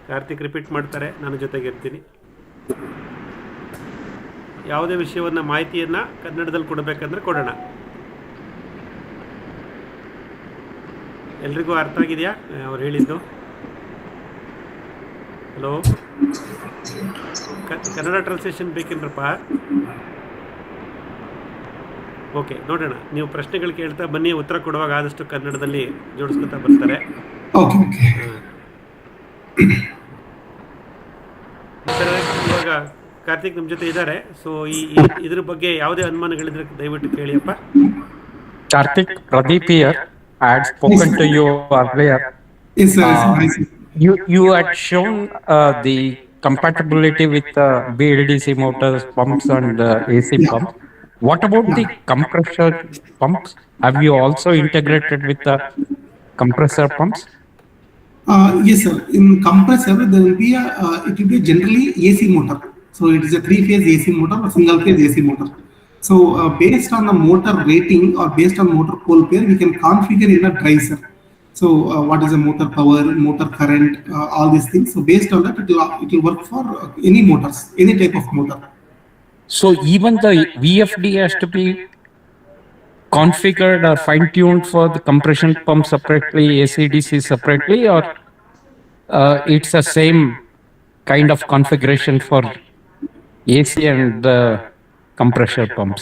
Karthik repeat ಮಾಡ್ತಾರೆ, ನಾನು ಜೊತೆಗಿರ್ತೀನಿ. ಯಾವುದೇ ವಿಷಯವನ್ನು ಮಾಹಿತಿಯನ್ನು ಕನ್ನಡದಲ್ಲಿ ಕೊಡಬೇಕಂದ್ರೆ ಕೊಡೋಣ. ಎಲ್ರಿಗೂ ಅರ್ಥ ಆಗಿದೆಯಾ ಅವ್ರು ಹೇಳಿದ್ದು? ಹಲೋ, ಕನ್ನಡ ಟ್ರಾನ್ಸ್ಲೇಷನ್ ಬೇಕೇನ್ರಪ್ಪ? ಓಕೆ, ನೋಡೋಣ. ನೀವು ಪ್ರಶ್ನೆಗಳು ಕೇಳ್ತಾ ಬನ್ನಿ, ಉತ್ತರ ಕೊಡುವಾಗ ಆದಷ್ಟು ಕನ್ನಡದಲ್ಲಿ ಜೋಡಿಸ್ಕೊತಾ ಬರ್ತಾರೆ. ಇವಾಗ ಕಾರ್ತಿಕ್ ನಮ್ಮ ಜೊತೆ ಇದ್ದಾರೆ. ಸೊ ಇದ್ರ ಬಗ್ಗೆ ಯಾವುದೇ ಅನುಮಾನಗಳಿದ್ರೆ ದಯವಿಟ್ಟು ಕೇಳಿಯಪ್ಪ. Karthik, Pradeep here. I had spoken to you earlier. Yes, sir. You had shown the compatibility with BLDC motors, pumps, and AC pumps. What about the compressor pumps? Have you also integrated with the compressor pumps? Yes, sir. In compressor, there will be it will be generally AC motor. So it is a 3-phase AC motor or single-phase AC motor. So based on the motor rating or based on motor pole pair, we can configure in a drive, sir. So what is the motor power, motor current, all these things. So based on that, it will work for any motors, any type of motor. So even the VFD has to be configured or fine-tuned for the compression pump separately, AC/DC separately, or it's the same kind of configuration for AC and the compressor pumps?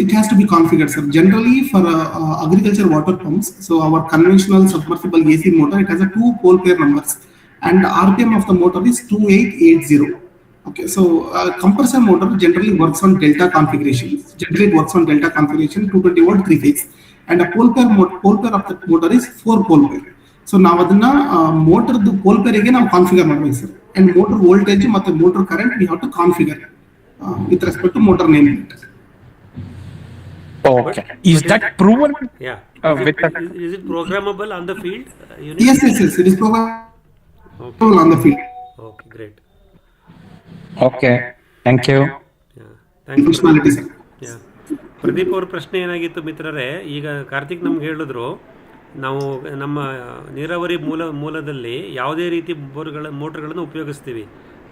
It has to be configured, sir. Generally, for agriculture water pumps, so our conventional submersible AC motor, it has a 2 pole pair numbers, and the RPM of the motor is 2880. Okay, so compressor motor generally works on delta configuration. Generally, it works on delta configuration, 220 volt 3-phase, and a pole pair of the motor is 4 pole pair. So now adana motor the pole pair ಗೆ ನಾವು configure ಮಾಡಬೇಕು, sir. And motor voltage ಮತ್ತು motor current we have to configure with respect to motor name plate. Okay. Is that proven? Yeah. Is it programmable on the field? Yes. It is programmable on the field. Okay, great. Okay. Thank you. Yeah. Thank you. Yeah. Pradeep ಅವ್ರ ಪ್ರಶ್ನೆ ಏನಾಗಿತ್ತು ಮಿತ್ರರೇ, ಈಗ ಕಾರ್ತಿಕ್ ನಮ್ಗೆ ಹೇಳಿದ್ರು, ನಾವು ನಮ್ಮ ನೀರಾವರಿ ಮೂಲದಲ್ಲಿ ಯಾವುದೇ ರೀತಿ ಮೋಟರ್ಗಳನ್ನು ಉಪಯೋಗಿಸ್ತೀವಿ.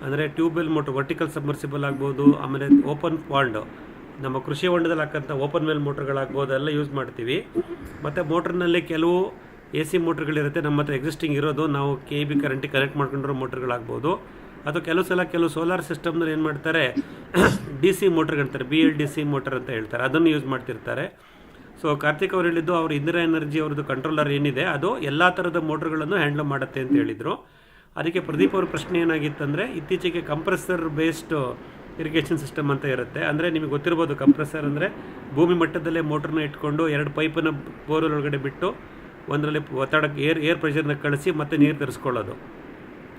ಅಂದರೆ ಟ್ಯೂಬ್ವೆಲ್ ಮೋಟರ್, ವರ್ಟಿಕಲ್ ಸಬ್ಮರ್ಸಿಬಲ್ ಆಗ್ಬೋದು, ಆಮೇಲೆ ಓಪನ್ ಪಾಂಡ್, ನಮ್ಮ ಕೃಷಿ ಹೊಂಡದಲ್ಲಿ ಹಾಕಂಥ ಓಪನ್ ವೆಲ್ ಮೋಟರ್ಗಳಾಗ್ಬೋದು, ಎಲ್ಲ ಯೂಸ್ ಮಾಡ್ತೀವಿ. ಮತ್ತು ಮೋಟ್ರ್ನಲ್ಲಿ ಕೆಲವು AC ಮೋಟ್ರ್ಗಳಿರುತ್ತೆ ನಮ್ಮ ಹತ್ರ ಎಕ್ಸಿಸ್ಟಿಂಗ್ ಇರೋದು, ನಾವು KB ಕರೆಂಟಿಗೆ ಕನೆಕ್ಟ್ ಮಾಡ್ಕೊಂಡಿರೋ ಮೋಟ್ರ್ಗಳಾಗ್ಬೋದು. ಅಥವಾ ಕೆಲವು ಸೋಲಾರ್ ಸಿಸ್ಟಮ್ನಲ್ಲಿ ಏನು ಮಾಡ್ತಾರೆ, DC ಮೋಟ್ರ್ಗಳಂತಾರೆ, BLDC ಮೋಟರ್ ಅಂತ ಹೇಳ್ತಾರೆ, ಅದನ್ನು ಯೂಸ್ ಮಾಡ್ತಿರ್ತಾರೆ. ಸೊ ಕಾರ್ತಿಕ್ ಅವ್ರು ಹೇಳಿದ್ದು, ಅವ್ರ ಇಂದಿರಾ ಎನರ್ಜಿ ಅವ್ರದ್ದು ಕಂಟ್ರೋಲರ್ ಏನಿದೆ ಅದು ಎಲ್ಲ ಥರದ ಮೋಟ್ರ್ಗಳನ್ನು ಹ್ಯಾಂಡಲ್ ಮಾಡುತ್ತೆ ಅಂತ ಹೇಳಿದರು. ಅದಕ್ಕೆ ಪ್ರದೀಪ್ ಅವ್ರ ಪ್ರಶ್ನೆ ಏನಾಗಿತ್ತಂದರೆ, ಇತ್ತೀಚೆಗೆ ಕಂಪ್ರೆಸರ್ ಬೇಸ್ಡ್ ಇರಿಗೇಷನ್ ಸಿಸ್ಟಮ್ ಅಂತ ಇರುತ್ತೆ. ಅಂದರೆ ನಿಮಗೆ ಗೊತ್ತಿರ್ಬೋದು, ಕಂಪ್ರೆಸರ್ ಅಂದರೆ ಭೂಮಿ ಮಟ್ಟದಲ್ಲೇ ಮೋಟ್ರನ್ನ ಇಟ್ಕೊಂಡು 2 ಪೈಪನ್ನು ಬೋರ್ವೆಲ್ ಒಳಗಡೆ ಬಿಟ್ಟು ಒಂದರಲ್ಲಿ ಒತ್ತಡಕ್ಕೆ ಏರ್ ಪ್ರೆಷರ್ನ ಕಳಿಸಿ ಮತ್ತೆ ನೀರು ತರಿಸ್ಕೊಳ್ಳೋದು.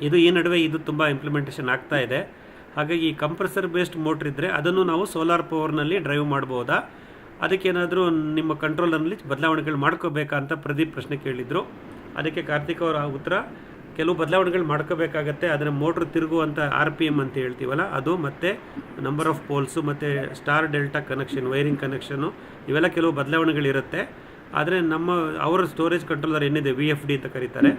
ಈ ನಡುವೆ ಇದು ತುಂಬ ಇಂಪ್ಲಿಮೆಂಟೇಷನ್ ಆಗ್ತಾ ಇದೆ. ಹಾಗಾಗಿ ಈ ಕಂಪ್ರೆಸರ್ ಬೇಸ್ಡ್ ಮೋಟ್ರ್ ಇದ್ದರೆ ಅದನ್ನು ನಾವು ಸೋಲಾರ್ ಪವರ್ನಲ್ಲಿ ಡ್ರೈವ್ ಮಾಡ್ಬೋದಾ, ಅದಕ್ಕೇನಾದರೂ ನಿಮ್ಮ ಕಂಟ್ರೋಲರ್ನಲ್ಲಿ ಬದಲಾವಣೆಗಳು ಮಾಡ್ಕೋಬೇಕಾ ಅಂತ ಪ್ರದೀಪ್ ಪ್ರಶ್ನೆ ಕೇಳಿದರು. ಅದಕ್ಕೆ ಕಾರ್ತಿಕ್ ಅವರ ಉತ್ತರ, ಕೆಲವು ಬದಲಾವಣೆಗಳು ಮಾಡ್ಕೋಬೇಕಾಗತ್ತೆ. ಅದನ್ನು ಮೋಟ್ರ್ ತಿರುಗುವಂಥ RPM ಅಂತ ಹೇಳ್ತೀವಲ್ಲ ಅದು, ಮತ್ತು ನಂಬರ್ ಆಫ್ ಪೋಲ್ಸು, ಮತ್ತು star delta connection, wiring connection, ಇವೆಲ್ಲ ಕೆಲವು ಬದಲಾವಣೆಗಳಿರುತ್ತೆ. ಆದರೆ ಅವರ ಸ್ಟೋರೇಜ್ ಕಂಟ್ರೋಲರ್ ಏನಿದೆ VFD ಅಂತ ಕರೀತಾರೆ,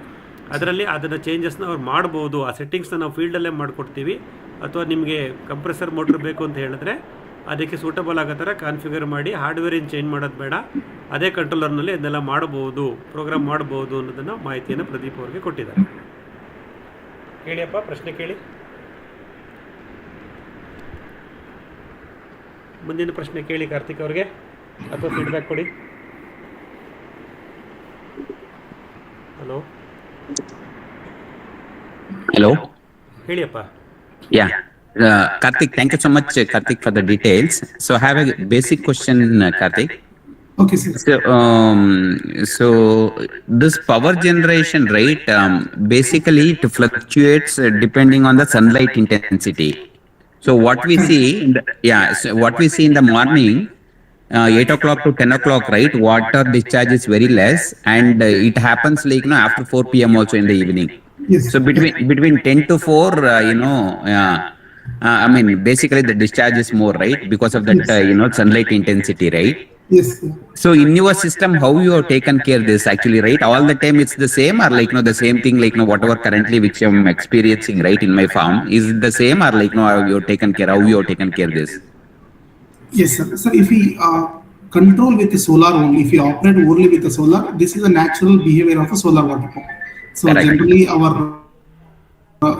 ಅದರಲ್ಲಿ ಅದನ್ನು ಚೇಂಜಸ್ನ ಅವ್ರು ಮಾಡ್ಬೋದು. ಆ ಸೆಟ್ಟಿಂಗ್ಸ್ನ ನಾವು ಫೀಲ್ಡಲ್ಲೇ ಮಾಡಿಕೊಡ್ತೀವಿ. ಅಥವಾ ನಿಮಗೆ ಕಂಪ್ರೆಸರ್ ಮೋಟ್ರ್ ಬೇಕು ಅಂತ ಹೇಳಿದ್ರೆ ಅದಕ್ಕೆ ಸೂಟಬಲ್ ಆಗೋ ಥರ ಕಾನ್ಫಿಗರ್ ಮಾಡಿ, ಹಾರ್ಡ್ವೇರಿನ ಚೇಂಜ್ ಮಾಡೋದು ಬೇಡ, ಅದೇ ಕಂಟ್ರೋಲರ್ನಲ್ಲಿ ಅದನ್ನೆಲ್ಲ ಮಾಡ್ಬೋದು, ಪ್ರೋಗ್ರಾಮ್ ಮಾಡ್ಬೋದು ಅನ್ನೋದನ್ನು ಮಾಹಿತಿಯನ್ನು ಪ್ರದೀಪ್ ಅವ್ರಿಗೆ ಕೊಟ್ಟಿದ್ದಾರೆ. ಕೇಳಿಯಪ್ಪ, ಪ್ರಶ್ನೆ ಕೇಳಿ. ಮುಂದಿನ ಪ್ರಶ್ನೆ ಕೇಳಿ ಕಾರ್ತಿಕ್ ಅವ್ರಿಗೆ, ಅಥವಾ ಫೀಡ್ಬ್ಯಾಕ್ ಕೊಡಿ. Hello. ಹೇಳಿಯಪ್ಪ. Yeah. Karthik, thank you so much, Karthik, for the details. So I have a basic question, Karthik. Okay, sir. So this power generation rate, basically it fluctuates depending on the sunlight intensity. So what we see in the morning, 8 o'clock to 10 o'clock, right, water discharge is very less, and it happens like after 4 p.m. also in the evening. Yes. So between 10 to 4, I mean, basically the discharge is more, right, because of that, sunlight intensity, right? Yes. So in your system, how you have taken care of this actually, right? All the time it's the same, or like, the same thing, like, whatever currently which I'm experiencing, right, in my farm, is it the same, or like, how you have taken care of this? Yes, sir. So if we control with the solar only, if we operate only with the solar, this is a natural behavior of a solar water pump. So Correct. generally our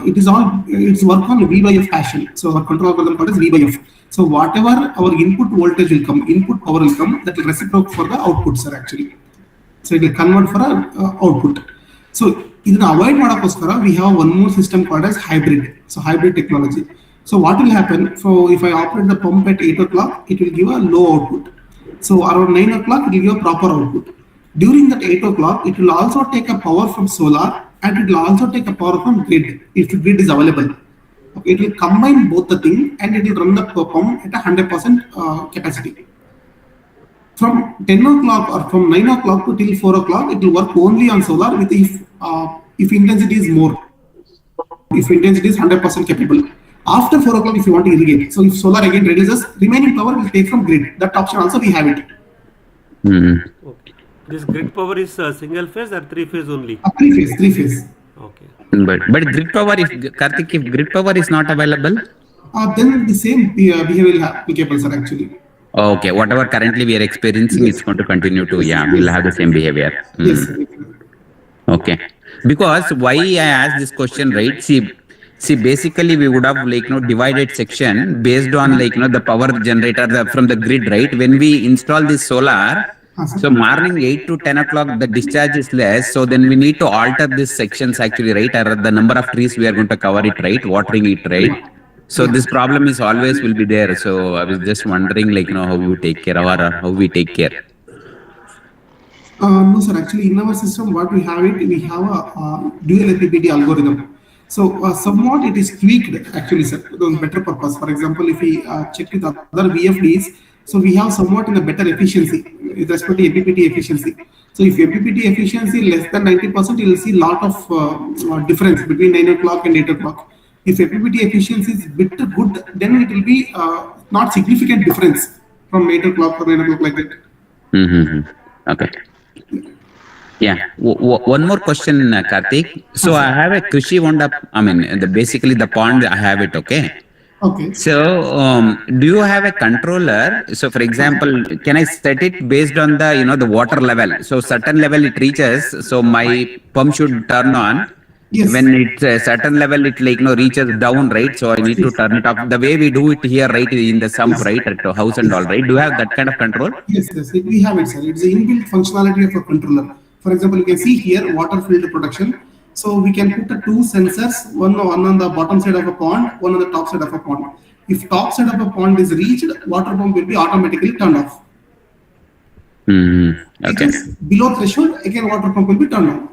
it's work on V/F fashion. So our control algorithm called as V/F. So whatever our input voltage will come, input power will come, that will reciprocate for the output, sir, actually. So it will convert for a output. So in avoid madakoskara, we have one more system called as hybrid. So hybrid technology. So what will happen? So if I operate the pump at 8 o'clock, it will give a low output. So around 9 o'clock, it will give a proper output. During that 8 o'clock, it will also take a power from solar, and it will also take a power from grid if the grid is available. Okay, it will combine both the thing, and it will run the pump at a 100% capacity. From 10 o'clock or from 9 o'clock to till 4 o'clock, it will work only on solar with if intensity is more. If intensity is 100% capable. After 4 o'clock, if you want to irrigate, so if solar again reduces, remaining power will take from grid. That option also we have it. Okay. This grid power is single phase or 3 phase only? Three phase. Okay. But grid power, if Karthik, if grid power is not available, Then the same behavior will have applicable, sir, actually. okay, whatever currently we are experiencing, it's going to continue to, we'll have the same behavior. Yes, sir. Okay. Because why I asked this question, right? See, basically we would have like, divided section based on like, the power generator from the grid, right? When we install this solar, so morning 8 to 10 o'clock, the discharge is less. So then we need to alter these sections actually, right? Or the number of trees we are going to cover it, right? Watering it, right? So this problem is always will be there. So I was just wondering like, how you take care of, or how we take care. No, sir. Actually, in our system, what we have we have a dual FPPT algorithm. So somewhat it is tweaked, actually, sir, to better purpose. For example, if we check with other VFDs, so we have somewhat in a better efficiency with respect to MPPT efficiency. So if MPPT efficiency less than 90%, you will see lot of difference between 9 o'clock and 8 o'clock. If MPPT efficiency is bit good, then it will be not significant difference from 8 o'clock or 9 o'clock like that. Okay. Yeah. One more question, Karthik. So I have a Krishi Honda, I mean, basically the pond, I have it, okay? Okay. So, do you have a controller? So, for example, can I set it based on the, the water level? So, certain level it reaches, so my pump should turn on. Yes. When it's a certain level, it like, reaches down, right? So, I need to turn it off. The way we do it here, right, in the sump, right, at the house and all, right? Do you have that kind of control? Yes, we have it, sir. It's the inbuilt functionality of a controller. For example, you can see here water filter production. So we can put the two sensors, one on the bottom side of a pond, one on the top side of a pond. If top side of a pond is reached, water pump will be automatically turned off. Okay. Below threshold, again water pump will be turned on.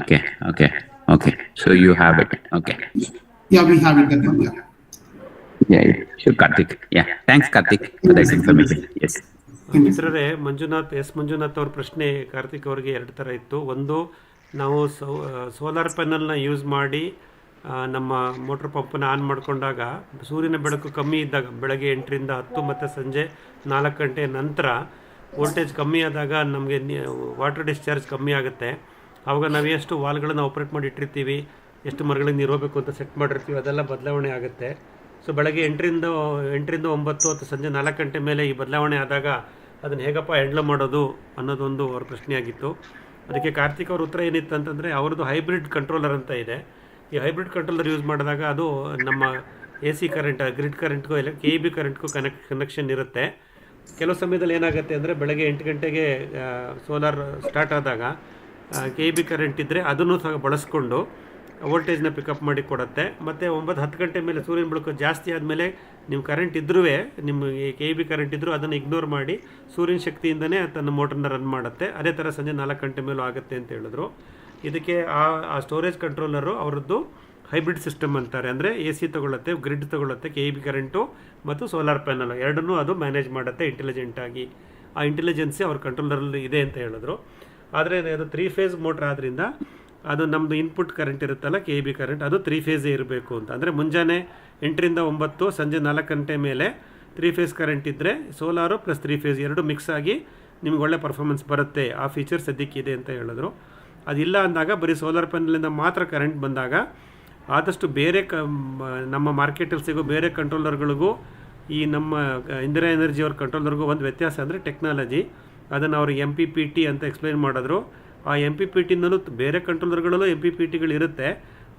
Okay. So you have it. Okay. Yeah, we have it. That one, yeah. Yeah. Sure, Karthik. Yeah. Thanks, Karthik, for that information. Yes. ಮಿತ್ರರೇ, ಮಂಜುನಾಥ್ ಅವ್ರ ಪ್ರಶ್ನೆ ಕಾರ್ತಿಕ್ ಅವರಿಗೆ ಎರಡು ಥರ ಇತ್ತು. ಒಂದು, ನಾವು solar ಪ್ಯಾನಲ್ನ use ಮಾಡಿ ನಮ್ಮ ಮೋಟ್ರ್ ಪಂಪನ್ನು ಆನ್ ಮಾಡಿಕೊಂಡಾಗ ಸೂರ್ಯನ ಬೆಳಕು ಕಮ್ಮಿ ಇದ್ದಾಗ ಬೆಳಗ್ಗೆ 8ರಿಂದ 10 ಮತ್ತು ಸಂಜೆ 4 ಗಂಟೆ ನಂತರ ವೋಲ್ಟೇಜ್ ಕಮ್ಮಿ ಆದಾಗ ನಮಗೆ ವಾಟರ್ ಡಿಸ್ಚಾರ್ಜ್ ಕಮ್ಮಿ ಆಗುತ್ತೆ. ಆವಾಗ ನಾವು ಎಷ್ಟು ವಾಲ್ಗಳನ್ನು ಆಪ್ರೇಟ್ ಮಾಡಿ ಇಟ್ಟಿರ್ತೀವಿ, ಎಷ್ಟು ಮರಗಳಿಗೆ ನೀರು ಹೋಗಬೇಕು ಅಂತ ಸೆಟ್ ಮಾಡಿರ್ತೀವಿ, ಅದೆಲ್ಲ ಬದಲಾವಣೆ ಆಗುತ್ತೆ. ಸೊ ಬೆಳಗ್ಗೆ 8ರಿಂದ 9 ಅಥವಾ ಸಂಜೆ 4 ಗಂಟೆ ಮೇಲೆ ಈ ಬದಲಾವಣೆ ಆದಾಗ ಅದನ್ನು ಹೇಗಪ್ಪ ಹ್ಯಾಂಡ್ಲ್ ಮಾಡೋದು ಅನ್ನೋದೊಂದು ಅವ್ರ ಪ್ರಶ್ನೆಯಾಗಿತ್ತು. ಅದಕ್ಕೆ ಕಾರ್ತಿಕ್ ಅವ್ರ ಉತ್ತರ ಏನಿತ್ತು ಅಂತಂದರೆ, ಅವ್ರದ್ದು ಹೈಬ್ರಿಡ್ ಕಂಟ್ರೋಲರ್ ಅಂತ ಇದೆ. ಈ ಹೈಬ್ರಿಡ್ ಕಂಟ್ರೋಲರ್ ಯೂಸ್ ಮಾಡಿದಾಗ ಅದು ನಮ್ಮ AC ಕರೆಂಟ್, ಗ್ರಿಡ್ ಕರೆಂಟ್ಗೂ ಇಲ್ಲ KEB ಕರೆಂಟ್ಗೂ ಕನೆಕ್ಷನ್ ಇರುತ್ತೆ. ಕೆಲವು ಸಮಯದಲ್ಲಿ ಏನಾಗುತ್ತೆ ಅಂದರೆ ಬೆಳಗ್ಗೆ 8 ಗಂಟೆಗೆ ಸೋಲಾರ್ ಸ್ಟಾರ್ಟ್ ಆದಾಗ KEB ಕರೆಂಟ್ ಇದ್ದರೆ ಅದನ್ನು ಸಹ ಬಳಸ್ಕೊಂಡು ವೋಲ್ಟೇಜ್ನ ಪಿಕಪ್ ಮಾಡಿ ಕೊಡುತ್ತೆ. ಮತ್ತು 9-10 ಗಂಟೆ ಮೇಲೆ ಸೂರ್ಯನ ಬೆಳಕು ಜಾಸ್ತಿ ಆದಮೇಲೆ ನಿಮ್ಮ ಕರೆಂಟ್ ಇದ್ರೂ, ನಿಮ್ಮ KEB ಕರೆಂಟ್ ಇದ್ದರೂ ಅದನ್ನು ಇಗ್ನೋರ್ ಮಾಡಿ ಸೂರ್ಯನ ಶಕ್ತಿಯಿಂದನೇ ತನ್ನ ಮೋಟ್ರನ್ನ ರನ್ ಮಾಡುತ್ತೆ. ಅದೇ ಥರ ಸಂಜೆ 4 ಗಂಟೆ ಮೇಲೂ ಆಗುತ್ತೆ ಅಂತ ಹೇಳಿದ್ರು. ಇದಕ್ಕೆ ಆ ಸ್ಟೋರೇಜ್ ಕಂಟ್ರೋಲರು ಅವರದ್ದು ಹೈಬ್ರಿಡ್ ಸಿಸ್ಟಮ್ ಅಂತಾರೆ. ಅಂದರೆ AC ತೊಗೊಳುತ್ತೆ, ಗ್ರಿಡ್ ತೊಗೊಳುತ್ತೆ, KEB ಕರೆಂಟು ಮತ್ತು ಸೋಲಾರ್ ಪ್ಯಾನಲ್ ಎರಡನ್ನೂ ಅದು ಮ್ಯಾನೇಜ್ ಮಾಡುತ್ತೆ ಇಂಟೆಲಿಜೆಂಟಾಗಿ. ಆ ಇಂಟೆಲಿಜೆನ್ಸಿ ಅವ್ರ ಕಂಟ್ರೋಲರಲ್ಲಿ ಇದೆ ಅಂತ ಹೇಳಿದ್ರು. ಆದರೆ ಅದು 3 ಫೇಸ್ ಮೋಟ್ರ್ ಆದ್ದರಿಂದ ಅದು ನಮ್ಮದು ಇನ್ಪುಟ್ ಕರೆಂಟ್ ಇರುತ್ತಲ್ಲ KEB ಕರೆಂಟ್, ಅದು 3 ಫೇಸೇ ಇರಬೇಕು ಅಂತ. ಅಂದರೆ ಮುಂಜಾನೆ 8ರಿಂದ 9, ಸಂಜೆ 4 ಗಂಟೆ ಮೇಲೆ 3 ಫೇಸ್ ಕರೆಂಟ್ ಇದ್ದರೆ ಸೋಲಾರು ಪ್ಲಸ್ 3 ಫೇಸ್ ಎರಡು ಮಿಕ್ಸ್ ಆಗಿ ನಿಮ್ಗೆ ಒಳ್ಳೆ ಪರ್ಫಾರ್ಮೆನ್ಸ್ ಬರುತ್ತೆ. ಆ ಫೀಚರ್ ಸದ್ಯಕ್ಕಿದೆ ಅಂತ ಹೇಳಿದ್ರು. ಅದಿಲ್ಲ ಅಂದಾಗ ಬರೀ ಸೋಲಾರ್ ಪ್ಯಾನಲಿಂದ ಮಾತ್ರ ಕರೆಂಟ್ ಬಂದಾಗ ಆದಷ್ಟು ಬೇರೆ ನಮ್ಮ ಮಾರ್ಕೆಟಲ್ಲಿ ಸಿಗೋ ಬೇರೆ ಕಂಟ್ರೋಲರ್ಗಳಿಗೂ ಈ ನಮ್ಮ ಇಂದಿರಾ ಎನರ್ಜಿಯವ್ರ ಕಂಟ್ರೋಲರ್ಗೂ ಒಂದು ವ್ಯತ್ಯಾಸ ಅಂದರೆ ಟೆಕ್ನಾಲಜಿ. ಅದನ್ನು ಅವರು MPPT ಅಂತ ಎಕ್ಸ್ಪ್ಲೈನ್ ಮಾಡಿದ್ರು. ಆ MPPTನಲ್ಲೂ ಬೇರೆ ಕಂಟ್ರೋಲರ್ಗಳಲ್ಲೂ MPPTಗಳಿರುತ್ತೆ,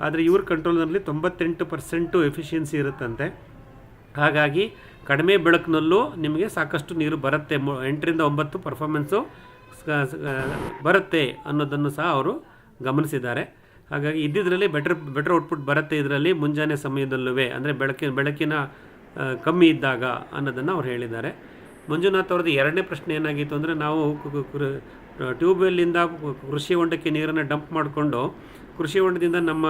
ಆದರೆ ಇವ್ರ ಕಂಟ್ರೋಲರ್ನಲ್ಲಿ 98% ಎಫಿಷಿಯನ್ಸಿ ಇರುತ್ತಂತೆ. ಹಾಗಾಗಿ ಕಡಿಮೆ ಬೆಳಕಿನಲ್ಲೂ ನಿಮಗೆ ಸಾಕಷ್ಟು ನೀರು ಬರುತ್ತೆ, 8ರಿಂದ 9 ಪರ್ಫಾರ್ಮೆನ್ಸು ಬರುತ್ತೆ ಅನ್ನೋದನ್ನು ಸಹ ಅವರು ಗಮನಿಸಿದ್ದಾರೆ. ಹಾಗಾಗಿ ಇದ್ದಿದ್ರಲ್ಲಿ ಬೆಟರ್ ಔಟ್ಪುಟ್ ಬರುತ್ತೆ ಇದರಲ್ಲಿ ಮುಂಜಾನೆ ಸಮಯದಲ್ಲೂ, ಅಂದರೆ ಬೆಳಕಿನ ಕಮ್ಮಿ ಇದ್ದಾಗ ಅನ್ನೋದನ್ನು ಅವ್ರು ಹೇಳಿದ್ದಾರೆ. ಮಂಜುನಾಥ್ ಅವ್ರದ್ದು ಎರಡನೇ ಪ್ರಶ್ನೆ ಏನಾಗಿತ್ತು ಅಂದರೆ, ನಾವು ಟ್ಯೂಬ್ವೆಲ್ಲಿಂದ ಕೃಷಿ ಹೊಂಡಕ್ಕೆ ನೀರನ್ನು ಡಂಪ್ ಮಾಡಿಕೊಂಡು ಕೃಷಿ ಹೊಂಡದಿಂದ ನಮ್ಮ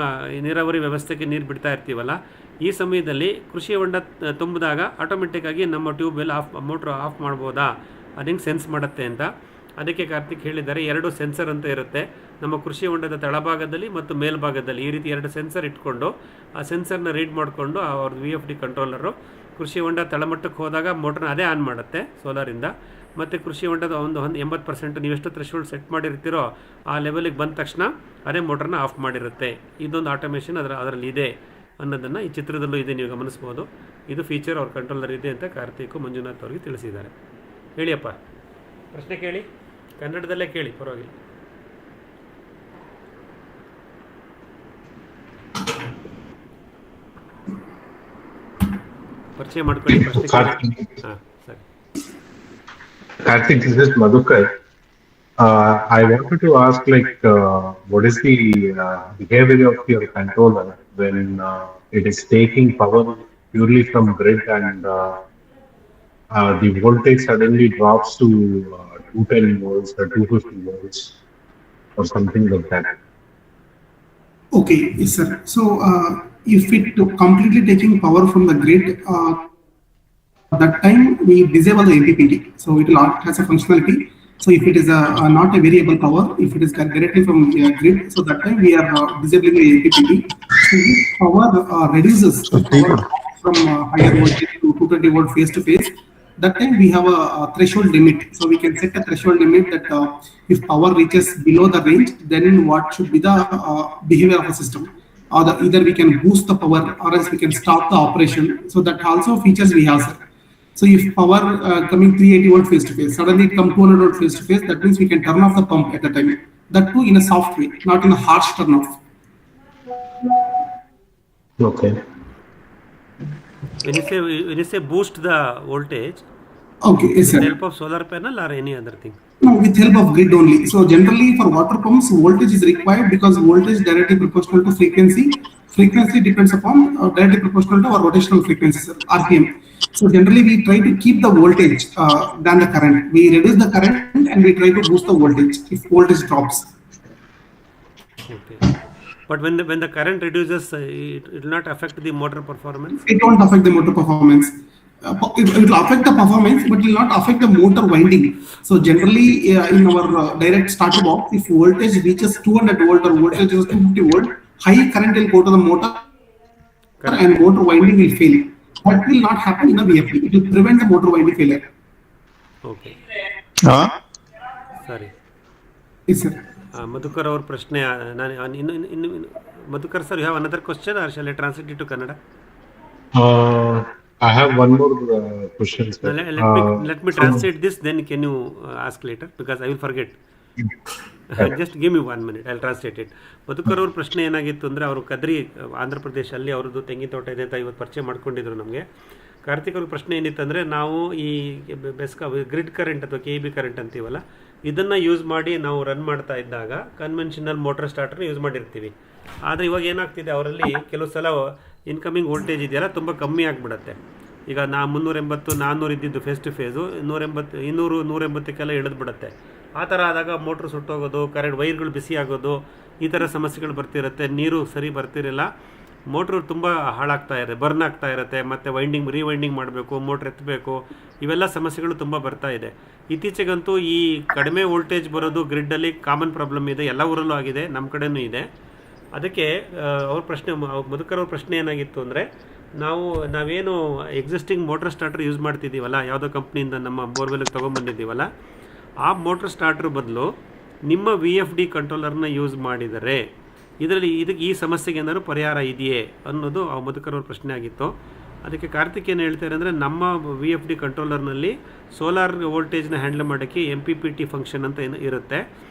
ನೀರಾವರಿ ವ್ಯವಸ್ಥೆಗೆ ನೀರು ಬಿಡ್ತಾ ಇರ್ತೀವಲ್ಲ, ಈ ಸಮಯದಲ್ಲಿ ಕೃಷಿ ಹೊಂಡ ತುಂಬಿದಾಗ ಆಟೋಮೆಟಿಕ್ಕಾಗಿ ನಮ್ಮ ಟ್ಯೂಬ್ವೆಲ್ ಮೋಟ್ರ್ ಆಫ್ ಮಾಡ್ಬೋದಾ, ಅದು ಹೆಂಗೆ ಸೆನ್ಸ್ ಮಾಡುತ್ತೆ ಅಂತ. ಅದಕ್ಕೆ ಕಾರ್ತಿಕ್ ಹೇಳಿದ್ದಾರೆ, 2 ಸೆನ್ಸರ್ ಅಂತ ಇರುತ್ತೆ ನಮ್ಮ ಕೃಷಿ ಹೊಂಡದ ತಳಭಾಗದಲ್ಲಿ ಮತ್ತು ಮೇಲ್ಭಾಗದಲ್ಲಿ. ಈ ರೀತಿ 2 ಸೆನ್ಸರ್ ಇಟ್ಕೊಂಡು ಆ ಸೆನ್ಸರ್ನ ರೀಡ್ ಮಾಡಿಕೊಂಡು ಅವ್ರದ್ದು VFD ಕಂಟ್ರೋಲರು ಕೃಷಿ ಹೊಂಡ ತಳಮಟ್ಟಕ್ಕೆ ಹೋದಾಗ ಮೋಟ್ರನ್ನ ಅದೇ ಆನ್ ಮಾಡುತ್ತೆ ಸೋಲಾರಿಂದ. ಮತ್ತು ಕೃಷಿ ಹೊಂಡದ ಒಂದು 80% ನೀವೆಷ್ಟು ಥ್ರೆಶೋಲ್ಡ್ ಸೆಟ್ ಮಾಡಿರ್ತೀರೋ ಆ ಲೆವೆಲಿಗೆ ಬಂದ ತಕ್ಷಣ ಅದೇ ಮೋಟ್ರನ್ನ ಆಫ್ ಮಾಡಿರುತ್ತೆ. ಇದೊಂದು ಆಟೋಮೇಷನ್ ಅದರಲ್ಲಿ ಇದೆ ಅನ್ನೋದನ್ನು ಈ ಚಿತ್ರದಲ್ಲೂ ಇದೆ, ನೀವು ಗಮನಿಸ್ಬೋದು. ಇದು ಫೀಚರ್ ಅವ್ರ ಕಂಟ್ರೋಲರ್ ಇದೆ ಅಂತ ಕಾರ್ತಿಕ್ ಮಂಜುನಾಥ್ ಅವ್ರಿಗೆ ತಿಳಿಸಿದ್ದಾರೆ. ಹೇಳಿಯಪ್ಪ, ಪ್ರಶ್ನೆ ಕೇಳಿ, ಕನ್ನಡದಲ್ಲೇ ಕೇಳಿ, ಪರವಾಗಿಲ್ಲ. ಪರಿಚಯ ಮಾಡ್ಕೊಳ್ಳಿ, ಪ್ರಶ್ನೆ ಕೇಳಿ. ಹಾಂ, ಸರಿ. Karthik, this is Madhukar. I wanted to ask, what is the behavior of your controller when it is taking power purely from grid and the voltage suddenly drops to 210 volts or 250 volts or something like that? Okay, yes, sir. So, if it completely taking power from the grid, that time we disable the MPPT. So it will not has a functionality. So if it is not a variable power, if it is directly from grid, so that time we are disabling the MPPT. So if power reduces power from higher voltage to 220 volt phase to phase, that time we have a threshold limit. So we can set a threshold limit that if power reaches below the range, then what should be the behavior of the system. Or either we can boost the power or else we can stop the operation. So that also features we have, sir. So if power coming 380 volt face to face, suddenly it come 200 volt face to face, that means we can turn off the pump at the time. That too in a soft way, not in a harsh turn off. Okay. When you say boost the voltage, Okay, yes, sir. with help of solar panel or any other thing? No, with help of grid only. So generally for water pumps, voltage is required because voltage directly proportional to frequency. Frequency depends upon directly proportional to our rotational frequency, sir, RPM. So generally we try to keep the voltage than the current. We reduce the current and we try to boost the voltage if voltage drops. Okay. But when the current reduces, it will not affect the motor performance? It won't affect the motor performance. it will affect the performance, but it will not affect the motor winding. So generally, in our direct starter box, if voltage reaches 200 volt or voltage is 250 volt, high current will go to the motor and motor winding will fail. That will not happen in a VFD. It will prevent the motor winding failure. Okay ಸರಿ. Yes, sir. Madhukar ಅವ್ರ ಪ್ರಶ್ನೆ ನಾನು ಇನ್ನು Madhukar sir, you have another question or shall I translate it to Kannada? I have one more question, sir. Let me translate this, then can you ask later, because I will forget. Just give me 1 minute, I'll translate it. Madhukar ಅವ್ರ ಪ್ರಶ್ನೆ ಏನಾಗಿತ್ತು ಅಂದರೆ, ಅವರು ಕದ್ರಿ ಆಂಧ್ರ ಪ್ರದೇಶಲ್ಲಿ ಅವ್ರದ್ದು ತೆಂಗಿನ ತೋಟ ಇದೆ ಅಂತ ಇವತ್ತು ಪರಿಚಯ ಮಾಡ್ಕೊಂಡಿದ್ರು ನಮಗೆ. ಕಾರ್ತಿಕ್ ಅವ್ರ ಪ್ರಶ್ನೆ ಏನಿತ್ತಂದರೆ, ನಾವು ಈ ಗ್ರಿಡ್ ಕರೆಂಟ್ ಅಥವಾ KEB ಕರೆಂಟ್ ಅಂತೀವಲ್ಲ, ಇದನ್ನು ಯೂಸ್ ಮಾಡಿ ನಾವು ರನ್ ಮಾಡ್ತಾ ಇದ್ದಾಗ ಕನ್ವೆನ್ಷನಲ್ ಮೋಟರ್ ಸ್ಟಾರ್ಟರ್ ಯೂಸ್ ಮಾಡಿರ್ತೀವಿ. ಆದರೆ ಇವಾಗ ಏನಾಗ್ತಿದೆ, ಅವರಲ್ಲಿ ಕೆಲವು ಸಲ ಇನ್ಕಮಿಂಗ್ ವೋಲ್ಟೇಜ್ ಇದೆಯಲ್ಲ ತುಂಬ ಕಮ್ಮಿ ಆಗಿಬಿಡುತ್ತೆ. ಈಗ 380 400 ಇದ್ದಿದ್ದು ಫೇಸ್ ಟು ಫೇಸು 180 200 180ಕ್ಕೆಲ್ಲ ಇಳಿದ್ಬಿಡುತ್ತೆ. ಆ ಥರ ಆದಾಗ ಮೋಟ್ರ್ ಸುಟ್ಟೋಗೋದು, ಕರೆಂಟ್ ವೈರ್ಗಳು ಬಿಸಿ ಆಗೋದು, ಈ ಥರ ಸಮಸ್ಯೆಗಳು ಬರ್ತಿರುತ್ತೆ. ನೀರು ಸರಿ ಬರ್ತಿರಲ್ಲ, ಮೋಟ್ರು ತುಂಬ ಹಾಳಾಗ್ತಾ ಇರುತ್ತೆ, ಬರ್ನ್ ಆಗ್ತಾ ಇರುತ್ತೆ, ಮತ್ತು ರೀವೈಂಡಿಂಗ್ ಮಾಡಬೇಕು, ಮೋಟ್ರ್ ಎತ್ತಬೇಕು, ಇವೆಲ್ಲ ಸಮಸ್ಯೆಗಳು ತುಂಬ ಬರ್ತಾ ಇದೆ. ಇತ್ತೀಚೆಗಂತೂ ಈ ಕಡಿಮೆ ವೋಲ್ಟೇಜ್ ಬರೋದು ಗ್ರಿಡ್ಡಲ್ಲಿ ಕಾಮನ್ ಪ್ರಾಬ್ಲಮ್ ಇದೆ, ಎಲ್ಲ ಊರಲ್ಲೂ ಆಗಿದೆ, ನಮ್ಮ ಕಡೆಯೂ ಇದೆ. ಅದಕ್ಕೆ ಅವ್ರ ಪ್ರಶ್ನೆ, ಮಧುಕರ್ ಅವ್ರ ಪ್ರಶ್ನೆ ಏನಾಗಿತ್ತು ಅಂದರೆ, ನಾವೇನು ಎಕ್ಸಿಸ್ಟಿಂಗ್ ಮೋಟರ್ ಸ್ಟಾರ್ಟರ್ ಯೂಸ್ ಮಾಡ್ತಿದ್ದೀವಲ್ಲ, ಯಾವುದೋ ಕಂಪ್ನಿಯಿಂದ ನಮ್ಮ ಬೋರ್ವೆಲ್ಗೆ ತೊಗೊಂಬಂದಿದ್ದೀವಲ್ಲ, ಆ ಮೋಟರ್ ಸ್ಟಾರ್ಟರ್ ಬದಲು ನಿಮ್ಮ VFD ಕಂಟ್ರೋಲರ್ನ ಯೂಸ್ ಮಾಡಿದರೆ ಇದರಲ್ಲಿ ಈ ಸಮಸ್ಯೆಗೆ ಏನಾದರೂ ಪರಿಹಾರ ಇದೆಯೇ ಅನ್ನೋದು ಆ ಮಧುಕರ್ ಅವ್ರ ಪ್ರಶ್ನೆ ಆಗಿತ್ತು. ಅದಕ್ಕೆ ಕಾರ್ತಿಕ್ ಏನು ಹೇಳ್ತಾರೆ ಅಂದರೆ, ನಮ್ಮ VFD ಕಂಟ್ರೋಲರ್ನಲ್ಲಿ ಸೋಲಾರ್ ವೋಲ್ಟೇಜ್ನ ಹ್ಯಾಂಡಲ್ ಮಾಡೋಕ್ಕೆ MPPT ಫಂಕ್ಷನ್ ಅಂತ ಇರುತ್ತೆ.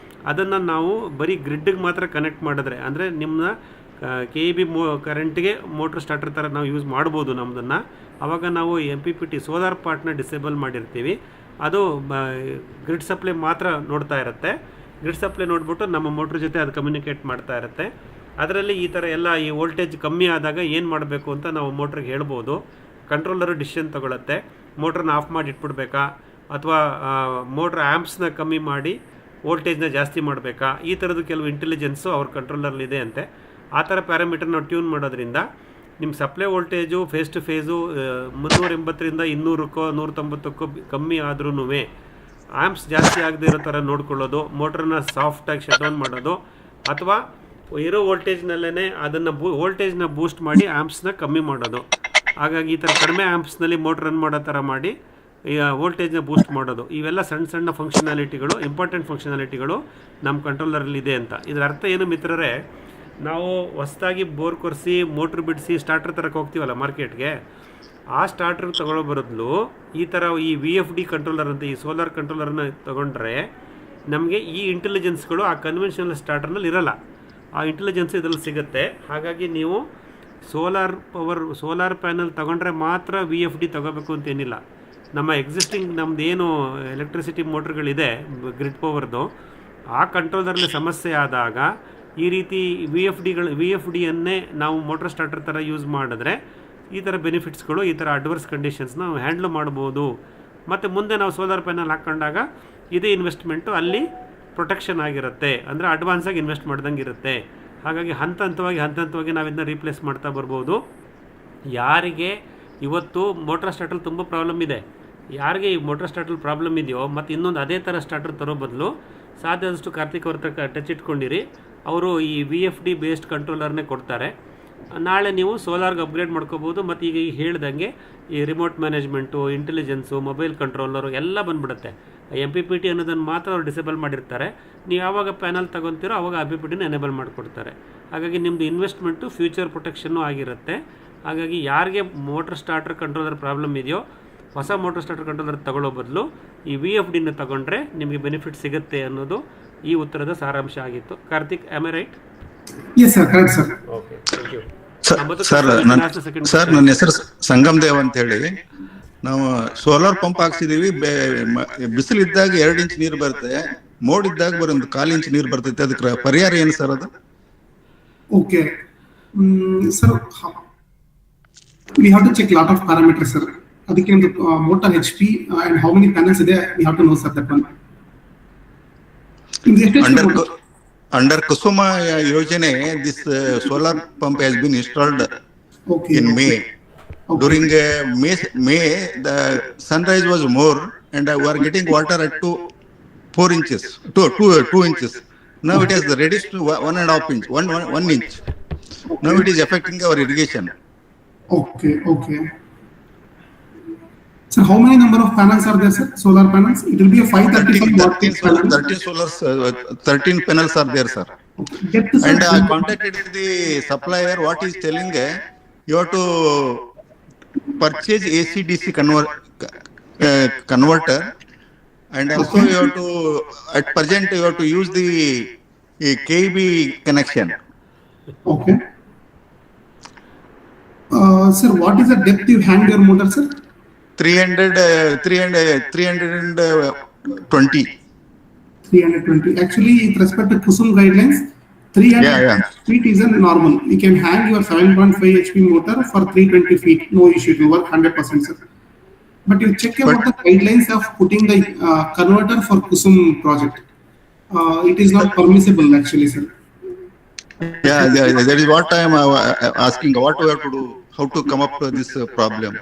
ಅದನ್ನು ನಾವು ಬರೀ ಗ್ರಿಡ್ಗೆ ಮಾತ್ರ ಕನೆಕ್ಟ್ ಮಾಡಿದ್ರೆ, ಅಂದರೆ ನಿಮ್ಮ KEB ಕರೆಂಟ್ಗೆ ಮೋಟ್ರ್ ಸ್ಟಾರ್ಟರ್ ಥರ ನಾವು ಯೂಸ್ ಮಾಡ್ಬೋದು ನಮ್ಮದನ್ನು. ಆವಾಗ ನಾವು MPPT ಸೋಲಾರ್ ಪಾರ್ಟ್ನ ಡಿಸೇಬಲ್ ಮಾಡಿರ್ತೀವಿ. ಅದು ಗ್ರಿಡ್ ಸಪ್ಲೈ ಮಾತ್ರ ನೋಡ್ತಾ ಇರುತ್ತೆ. ಗ್ರಿಡ್ ಸಪ್ಲೈ ನೋಡಿಬಿಟ್ಟು ನಮ್ಮ ಮೋಟ್ರ್ ಜೊತೆ ಅದು ಕಮ್ಯುನಿಕೇಟ್ ಮಾಡ್ತಾ ಇರುತ್ತೆ. ಅದರಲ್ಲಿ ಈ ಥರ ಎಲ್ಲ ಈ ವೋಲ್ಟೇಜ್ ಕಮ್ಮಿ ಆದಾಗ ಏನು ಮಾಡಬೇಕು ಅಂತ ನಾವು ಮೋಟ್ರಿಗೆ ಹೇಳ್ಬೋದು. ಕಂಟ್ರೋಲರು ಡಿಸಿಷನ್ ತೊಗೊಳುತ್ತೆ, ಮೋಟ್ರನ್ನ ಆಫ್ ಮಾಡಿ ಇಟ್ಬಿಡ್ಬೇಕಾ ಅಥವಾ ಮೋಟ್ರ್ ಆ್ಯಂಪ್ಸ್ನ ಕಮ್ಮಿ ಮಾಡಿ ವೋಲ್ಟೇಜ್ನ ಜಾಸ್ತಿ ಮಾಡಬೇಕಾ, ಈ ಥರದ್ದು ಕೆಲವು ಇಂಟೆಲಿಜೆನ್ಸು ಅವ್ರ ಕಂಟ್ರೋಲರ್ಲಿದೆ ಅಂತೆ. ಆ ಥರ ಪ್ಯಾರಾಮೀಟರ್ ನಾವು ಟ್ಯೂನ್ ಮಾಡೋದ್ರಿಂದ ನಿಮ್ಮ supply voltage phase to phase 380ರಿಂದ 200ಕ್ಕೋ 190ಕ್ಕೋ ಕಮ್ಮಿ ಆದ್ರೂ ಆ್ಯಂಪ್ಸ್ ಜಾಸ್ತಿ ಆಗದೆ ಇರೋ ಥರ ನೋಡ್ಕೊಳ್ಳೋದು, ಮೋಟ್ರನ್ನ ಸಾಫ್ಟಾಗಿ ಶಟ್ ಡೌನ್ ಮಾಡೋದು, ಅಥವಾ ಇರೋ ವೋಲ್ಟೇಜ್ನಲ್ಲೇ ಅದನ್ನು ವೋಲ್ಟೇಜ್ನ ಬೂಸ್ಟ್ ಮಾಡಿ ಆ್ಯಂಪ್ಸ್ನ ಕಮ್ಮಿ ಮಾಡೋದು. ಹಾಗಾಗಿ ಈ ಥರ ಕಡಿಮೆ ಆ್ಯಂಪ್ಸ್ನಲ್ಲಿ ಮೋಟ್ರ್ ರನ್ ಮಾಡೋ ಥರ ಮಾಡಿ ವೋಲ್ಟೇಜ್ನ ಬೂಸ್ಟ್ ಮಾಡೋದು, ಇವೆಲ್ಲ ಸಣ್ಣ ಸಣ್ಣ ಫಂಕ್ಷನಾಲಿಟಿಗಳು, ಇಂಪಾರ್ಟೆಂಟ್ ಫಂಕ್ಷನಾಲಿಟಿಗಳು ನಮ್ಮ ಕಂಟ್ರೋಲರಲ್ಲಿ ಇದೆ ಅಂತ. ಇದರ ಅರ್ಥ ಏನು ಮಿತ್ರರೇ, ನಾವು ಹೊಸದಾಗಿ ಬೋರ್ ಕೊರೆಸಿ ಮೋಟ್ರ್ ಬಿಡಿಸಿ ಸ್ಟಾರ್ಟರ್ ತರಕ್ಕೆ ಹೋಗ್ತೀವಲ್ಲ ಮಾರ್ಕೆಟ್ಗೆ, ಆ ಸ್ಟಾರ್ಟರ್ ತಗೊಳ್ಳೋ ಬರೋದ್ಲು ಈ ಥರ ಈ VFD ಕಂಟ್ರೋಲರ್ ಅಂತ ಈ ಸೋಲಾರ್ ಕಂಟ್ರೋಲರ್ನ ತೊಗೊಂಡ್ರೆ ನಮಗೆ ಈ ಇಂಟೆಲಿಜೆನ್ಸ್ಗಳು ಆ ಕನ್ವೆನ್ಷನಲ್ ಸ್ಟಾರ್ಟರ್ನಲ್ಲಿ ಇರೋಲ್ಲ. ಆ ಇಂಟೆಲಿಜೆನ್ಸ್ ಇದರಲ್ಲಿ ಸಿಗುತ್ತೆ. ಹಾಗಾಗಿ ನೀವು ಸೋಲಾರ್ ಪ್ಯಾನಲ್ ತೊಗೊಂಡ್ರೆ ಮಾತ್ರ VFD ತೊಗೋಬೇಕು ಅಂತೇನಿಲ್ಲ. ನಮ್ಮ ಎಕ್ಸಿಸ್ಟಿಂಗ್ ನಮ್ಮದೇನು ಎಲೆಕ್ಟ್ರಿಸಿಟಿ ಮೋಟ್ರ್ಗಳಿದೆ ಗ್ರಿಡ್ ಪವರ್ದು, ಆ ಕಂಟ್ರೋಲರಲ್ಲಿ ಸಮಸ್ಯೆ ಆದಾಗ ಈ ರೀತಿ VFDಯನ್ನೇ ನಾವು ಮೋಟರ್ ಸ್ಟಾರ್ಟರ್ ಥರ ಯೂಸ್ ಮಾಡಿದ್ರೆ ಈ ಥರ ಬೆನಿಫಿಟ್ಸ್ಗಳು, ಈ ಥರ ಅಡ್ವರ್ಸ್ ಕಂಡೀಷನ್ಸ್ನ ನಾವು ಹ್ಯಾಂಡ್ಲ್ ಮಾಡ್ಬೋದು. ಮತ್ತು ಮುಂದೆ ನಾವು ಸೋಲಾರ್ ಪ್ಯಾನಲ್ ಹಾಕ್ಕೊಂಡಾಗ ಇದೇ ಇನ್ವೆಸ್ಟ್ಮೆಂಟು ಅಲ್ಲಿ ಪ್ರೊಟೆಕ್ಷನ್ ಆಗಿರುತ್ತೆ, ಅಂದರೆ ಅಡ್ವಾನ್ಸಾಗಿ ಇನ್ವೆಸ್ಟ್ ಮಾಡ್ದಂಗೆ ಇರುತ್ತೆ. ಹಾಗಾಗಿ ಹಂತ ಹಂತವಾಗಿ ನಾವು ಇದನ್ನ ರೀಪ್ಲೇಸ್ ಮಾಡ್ತಾ ಬರ್ಬೋದು. ಯಾರಿಗೆ ಇವತ್ತು ಮೋಟರ್ ಸ್ಟಾರ್ಟರ್ ತುಂಬ ಪ್ರಾಬ್ಲಮ್ ಇದೆ, ಯಾರಿಗೆ ಈ ಮೋಟರ್ ಸ್ಟಾರ್ಟರ್ ಪ್ರಾಬ್ಲಮ್ ಇದೆಯೋ ಮತ್ತು ಇನ್ನೊಂದು ಅದೇ ಥರ ಸ್ಟಾರ್ಟರ್ ತರೋ ಬದಲು ಸಾಧ್ಯ ಆದಷ್ಟು ಕಾರ್ತಿಕ್ ಅವ್ರ ಹತ್ರ ಟಚ್ ಇಟ್ಕೊಂಡಿರಿ, ಅವರು ಈ VFD ಬೇಸ್ಡ್ ಕಂಟ್ರೋಲರ್ನೇ ಕೊಡ್ತಾರೆ. ನಾಳೆ ನೀವು ಸೋಲಾರ್ಗೆ ಅಪ್ಗ್ರೇಡ್ ಮಾಡ್ಕೋಬೋದು. ಮತ್ತು ಈಗ ಹೇಳ್ದಂಗೆ ಈ remote management, intelligence, mobile controller ಎಲ್ಲ ಬಂದುಬಿಡುತ್ತೆ. MPPT ಅನ್ನೋದನ್ನು ಮಾತ್ರ ಅವ್ರು ಡಿಸೇಬಲ್ ಮಾಡಿರ್ತಾರೆ. ನೀವು ಯಾವಾಗ ಪ್ಯಾನಲ್ ತೊಗೊತೀರೋ ಆವಾಗ MPPTನ ಎನೇಬಲ್ ಮಾಡಿಕೊಡ್ತಾರೆ. ಹಾಗಾಗಿ ನಿಮ್ಮದು ಇನ್ವೆಸ್ಟ್ಮೆಂಟು ಫ್ಯೂಚರ್ ಪ್ರೊಟೆಕ್ಷನ್ನು ಆಗಿರುತ್ತೆ. ಹಾಗಾಗಿ ಯಾರಿಗೆ ಮೋಟರ್ ಸ್ಟಾರ್ಟರ್ ಕಂಟ್ರೋಲರ್ ಪ್ರಾಬ್ಲಮ್ ಇದೆಯೋ ಹೊಸ ಮೋಟರ್ ಸ್ಟಾರ್ಟರ್ ಕಂಟ್ರೋಲರ್ ತಗೊಳ್ಳೋ ಬದಲು ಈ VFDನ ತಗೊಂಡ್ರೆ ನಿಮಗೆ ಬೆನಿಫಿಟ್ ಸಿಗುತ್ತೆ ಅನ್ನೋದು ಈ ಉತ್ತರದ ಸಾರಾಂಶ ಆಗಿತ್ತು. Karthik, am I right? Yes, sir. Correct, sir. Okay, thank you. Sir, ನನ್ನ ಹೆಸರು ಸಂಗಮ್ ದೇವ್ ಅಂತ ಹೇಳಿ. ನಾವು ಸೋಲಾರ್ ಪಂಪ್ ಹಾಕ್ಸಿದೀವಿ. ಬಿಸಿಲಿದ್ದಾಗ 2 ಇಂಚ್ ನೀರು ಬರುತ್ತೆ, ಮೋಡಿದ್ದಾಗ ಬರೋ 1/4 ಇಂಚ್ ನೀರು ಬರ್ತೈತೆ. ಅದಕ್ಕೆ ಪರಿಹಾರ ಏನು ಸರ್ ಅದು? Okay. Sir, we have to check lot of parameters, sir. ಅದಕ್ಕೆ ಒಂದು motor HP and how many panels ಇದೆ, we have to know, sir, that one. Under Kusuma Yojane, this solar pump has been installed in May. Okay. During May, the sunrise was more, and we are getting water at 4 inches, 2 inches. Now it has reduced to 1.5 inch, 1 inch. Now it is affecting our irrigation. Okay, okay. So how many number of panels are there, sir? Solar panels? It will be a 535 watt panel. 13 panels are there, sir. Get to And I sir. contacted the supplier. What is telling? You have to purchase AC/DC converter, and also you have to, at present, you have to use the KB connection. Okay. Sir, what is the depth you hang your motor, sir? 320. 320. Actually, with respect to KUSUM guidelines, 300 feet is a normal. You can hang your 7.5 HP motor for 320 feet. No issue. It will work 100%, sir. But you check about the guidelines of putting the converter for KUSUM project. It is not permissible, actually, sir. Yeah, that is what I am asking. What we have to do? How to come up with this problem?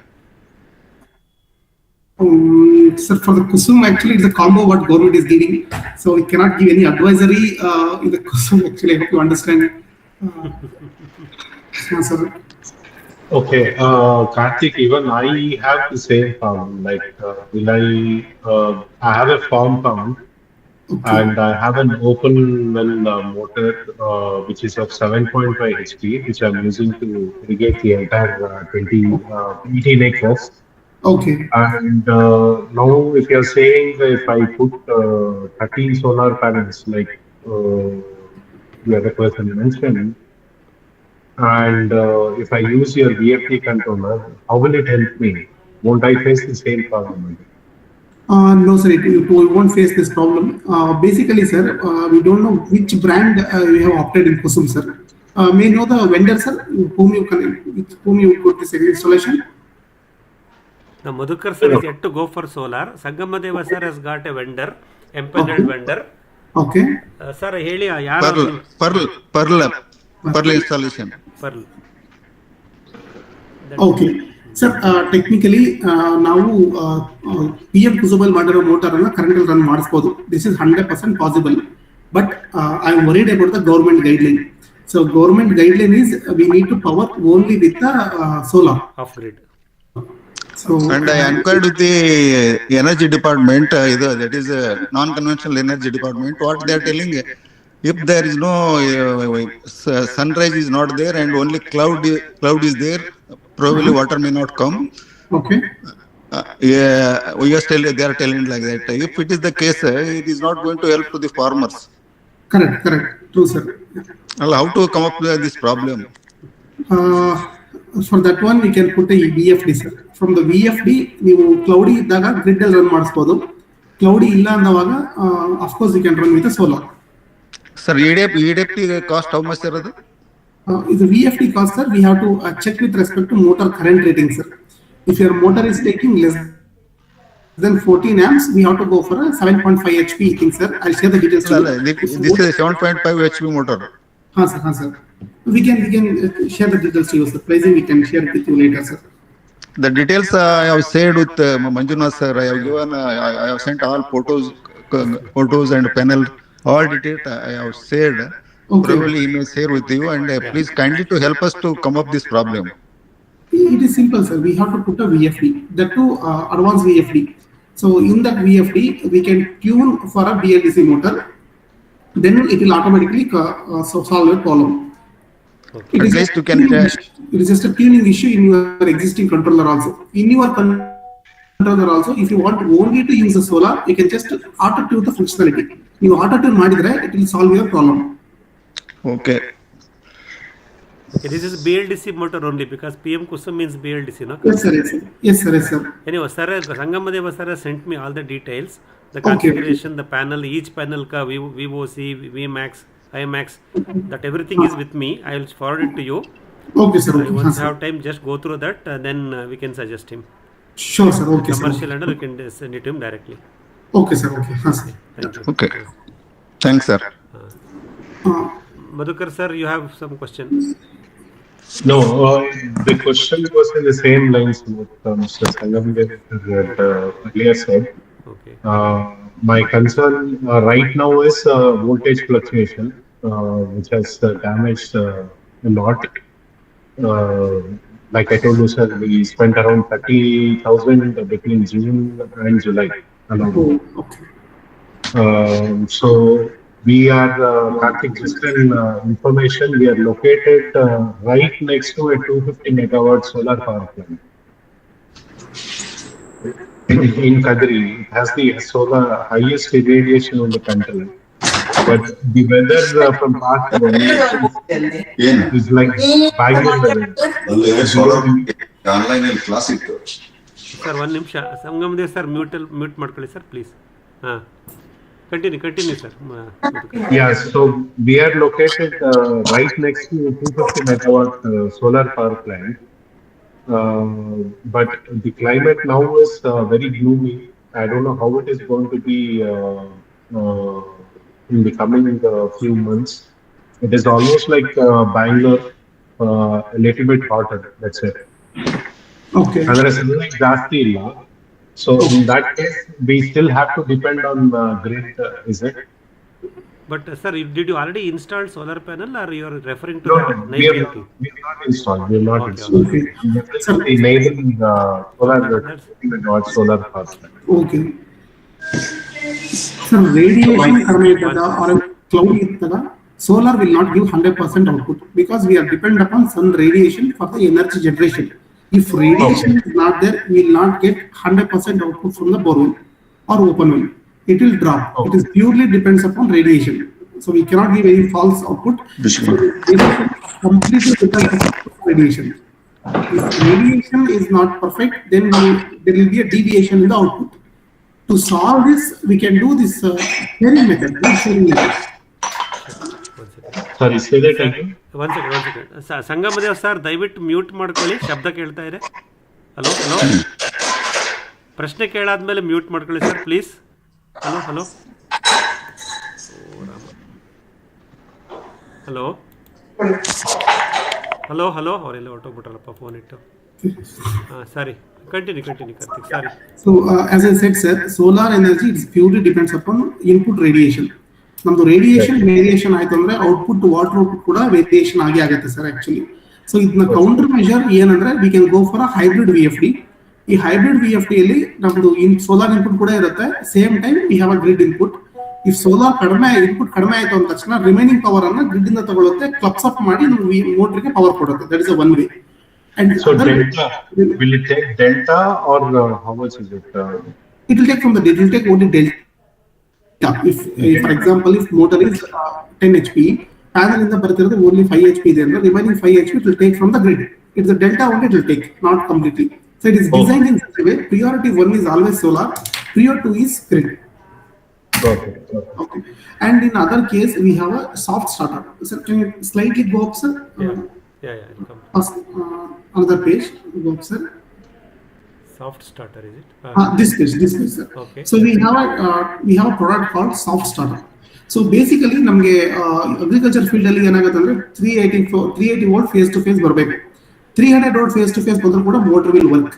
Sir, for the KUSUM, actually, it's a combo what government is giving. So we cannot give any advisory in the KUSUM. Actually, I hope you understand. Sir. Okay, Karthik, even I have the same farm. Like, I have a farm, and I have an open well motor, which is of 7.5 HP, which I'm using to irrigate the entire 18 acres. Okay. And now, if you're saying that if I put 13 solar panels, like the other person mentioned, and if I use your VFD controller, how will it help me? Won't I face the same problem? No, sir, you won't face this problem. Basically, sir, we don't know which brand you have opted in KUSUM, sir. May you know the vendor, sir, with whom you put this installation? The Madhukar sir is yet to go for solar. Sangamadeva sir has got a vendor, empaneled vendor. Okay. Sir, ಹೇಳಿ ಯಾರು Pearl installation. Pearl. Okay. Sir, technically, now PM KUSUM ಮಾಡಿರೋ motor ಅನ್ನು current ಅಲ್ಲಿ run ಮಾಡಿಸಬಹುದು. This is 100% possible. But I am worried about the government guideline. So government guideline is we need to power only with the solar. Off grid. So, and I inquired with the energy department, that is a non-conventional energy department. What they are telling, if there is no sunrise is not there and only cloud is there, probably water may not come. Okay. They are telling like that. If it is the case, it is not going to help to the farmers. Correct. True, sir. Well, how to come up with this problem? For that one, we can put a VFD, sir. From the VFD, ನೀವು cloudy ಇದ್ದಾಗ grid ಅಲ್ಲಿ run ಮಾಡಿಸಬಹುದು. Cloudy ಇಲ್ಲ ಅಂದವಾಗ, of course, you can run with a solar. Sir, EDFT cost how much, sir? The VFD cost, sir, we have to check with respect to motor current rating, sir. If your motor is taking less than 14 amps, we have to go for a 7.5 HP thing, sir. I'll share the details. This is a 7.5 HP motor. Sir. We can share the details to you, sir. Pricing we can share with you later, sir. The details I have shared with Manjunath, sir. I have given. I have sent all photos and panel. All details I have shared. Okay. Probably he may share with you, and please kindly to help us to come up this problem. It is simple, sir. We have to put a VFD, that too advanced VFD. So in that VFD, we can tune for a BLDC motor. Then it will automatically solve your problem. Okay. It is just a tuning issue in your existing controller also. In your controller also, if you want only to use the solar, you can just auto tune the functionality. You auto tune ಮಾಡಿದ್ರೆ it will solve your problem. Okay. This is BLDC motor only because PM KUSUM means BLDC, no? Yes, sir. Anyway, sir, Sangamadeva sir has sent me all the details, the configuration, the panel, each panel ka VOC, VMAX, IMAX, that everything is with me. I will forward it to you. Okay, sir. Once you have time, just go through that, then we can suggest him. Sure, sir. Okay, commercial and we can send it to him directly. Okay, sir. Okay. Thank you. Okay. Thanks, sir. Madhukar sir, you have some questions? No, the question was in the same lines what Mr. Sangamdev had earlier said. Okay. My concern right now is voltage fluctuation, which has damaged a lot. Like I told you, sir, we spent around 30,000 between June and July alone. Oh, okay. So we are, Karthik, just an information, we are located right next to a 250 megawatt solar power plant. In Kadri, it has the solar highest irradiation in the country. But the weather from past is like Bangalore weather. Online ಅಲ್ಲಿ class ಇತ್ತು. Sir ಒಂದು ನಿಮಿಷ, ಸಂಗಮದೇವ್ sir mute ಮಾಡ್ಕೊಳ್ಳಿ sir please. ಹಾಂ, continue sir. Yeah, so we are located right next to 250 megawatt solar power plant. But the climate now is very gloomy. I don't know how it is going to be in the coming few months. It is almost like Bangalore, a little bit hotter, that's it. Okay. And there is sunlight ಜಾಸ್ತಿ ಇಲ್ಲ. So in that case, we still have to depend on grid, is it? But sir, did you already install solar panel or you are referring to No, the we have 920? not installed. We have not Okay, installed. okay. So enabling solar power plant. Okay. So radiation ಕಡಿಮೆ ಇದ್ದಾಗ or cloud ಇದ್ದಾಗ solar will not give 100% output because we are dependent upon sun radiation for the energy generation. If radiation is not there, we will not get 100% output from the borewell or open well. It will drop. It is purely depends upon radiation. So we cannot give any false output. So radiation completely depends upon radiation. If radiation is not perfect, then there will be a deviation in the output. To solve this, we can do this sharing method. Sorry, say that again. One second. Sangamadev sir ದಯವಿಟ್ಟು mute ಮಾಡ್ಕೊಳ್ಳಿ, ಶಬ್ದ ಕೇಳ್ತಾ ಇದೆ. Hello, ಪ್ರಶ್ನೆ ಕೇಳಾದ್ಮೇಲೆ mute ಮಾಡ್ಕೊಳ್ಳಿ sir please. Hello ಅವರೆಲ್ಲ ಹೊರಟೋಗ್ಬಿಟ್ರಲ್ಲಪ್ಪ ಫೋನ್ ಇಟ್ಟು. Sorry, continue Karthik, sorry. So as I said, sir, solar energy is purely depends upon input radiation. ನಮ್ದು ರೇಡಿಯೇಷನ್ ವೇರಿಯೇಷನ್ ಆಯ್ತು ಅಂದ್ರೆ ಔಟ್ಪುಟ್ ವಾಟರ್ ಔಟ್ಪುಟ್ ಕೂಡ ವೇರಿಯೇಷನ್ ಆಗುತ್ತೆ ಸರ್ ಆಕ್ಚುಲಿ. ಸೊ ಇದನ್ನ ಕೌಂಟರ್ ಮೆಷರ್ ಏನಂದ್ರೆ we can go for a hybrid VFD. ಈ hybrid VFD ಅಲ್ಲಿ ನಮ್ದು ಸೋಲಾರ್ ಇನ್ಪುಟ್ ಕೂಡ ಇರುತ್ತೆ, same time we have a grid input. If solar input ಕಡಿಮೆ ಆಯ್ತು ಅಂದ ತಕ್ಷಣ ರಿಮೈನಿಂಗ್ ಪವರ್ ಅನ್ನ ಗ್ರಿಡ್ ಇಂದ ತಗೊಳುತ್ತೆ, ಕ್ಲಬ್ಸ್ ಅಪ್ ಮಾಡಿ ಮೋಟರ್ಗೆ ಪವರ್ ಕೊಡುತ್ತೆ. That is a one way. And so delta, will it take delta or how much is it? It will take only delta. If for example, if motor is 10 HP, panel in the barthiradu only 5 HP there, the remaining 5 HP it will take from the grid. It's the delta only it will take, not completely. So it is designed in such a way, priority 1 is always solar, prior 2 is grid. Okay. And in other case, we have a soft starter. So can you slightly go up, sir? Yeah. Another page, go up, sir. Soft starter, is it? This page, sir. Okay. So we have a product called soft starter. So basically, ನಮಗೆ agriculture field ಅಲ್ಲಿ ಏನಾಗುತ್ತೆ ಅಂದ್ರೆ 380 volt phase to face ಬರಬೇಕು. 300 volt phase to face ಬಂದರೂ ಕೂಡ motor will work.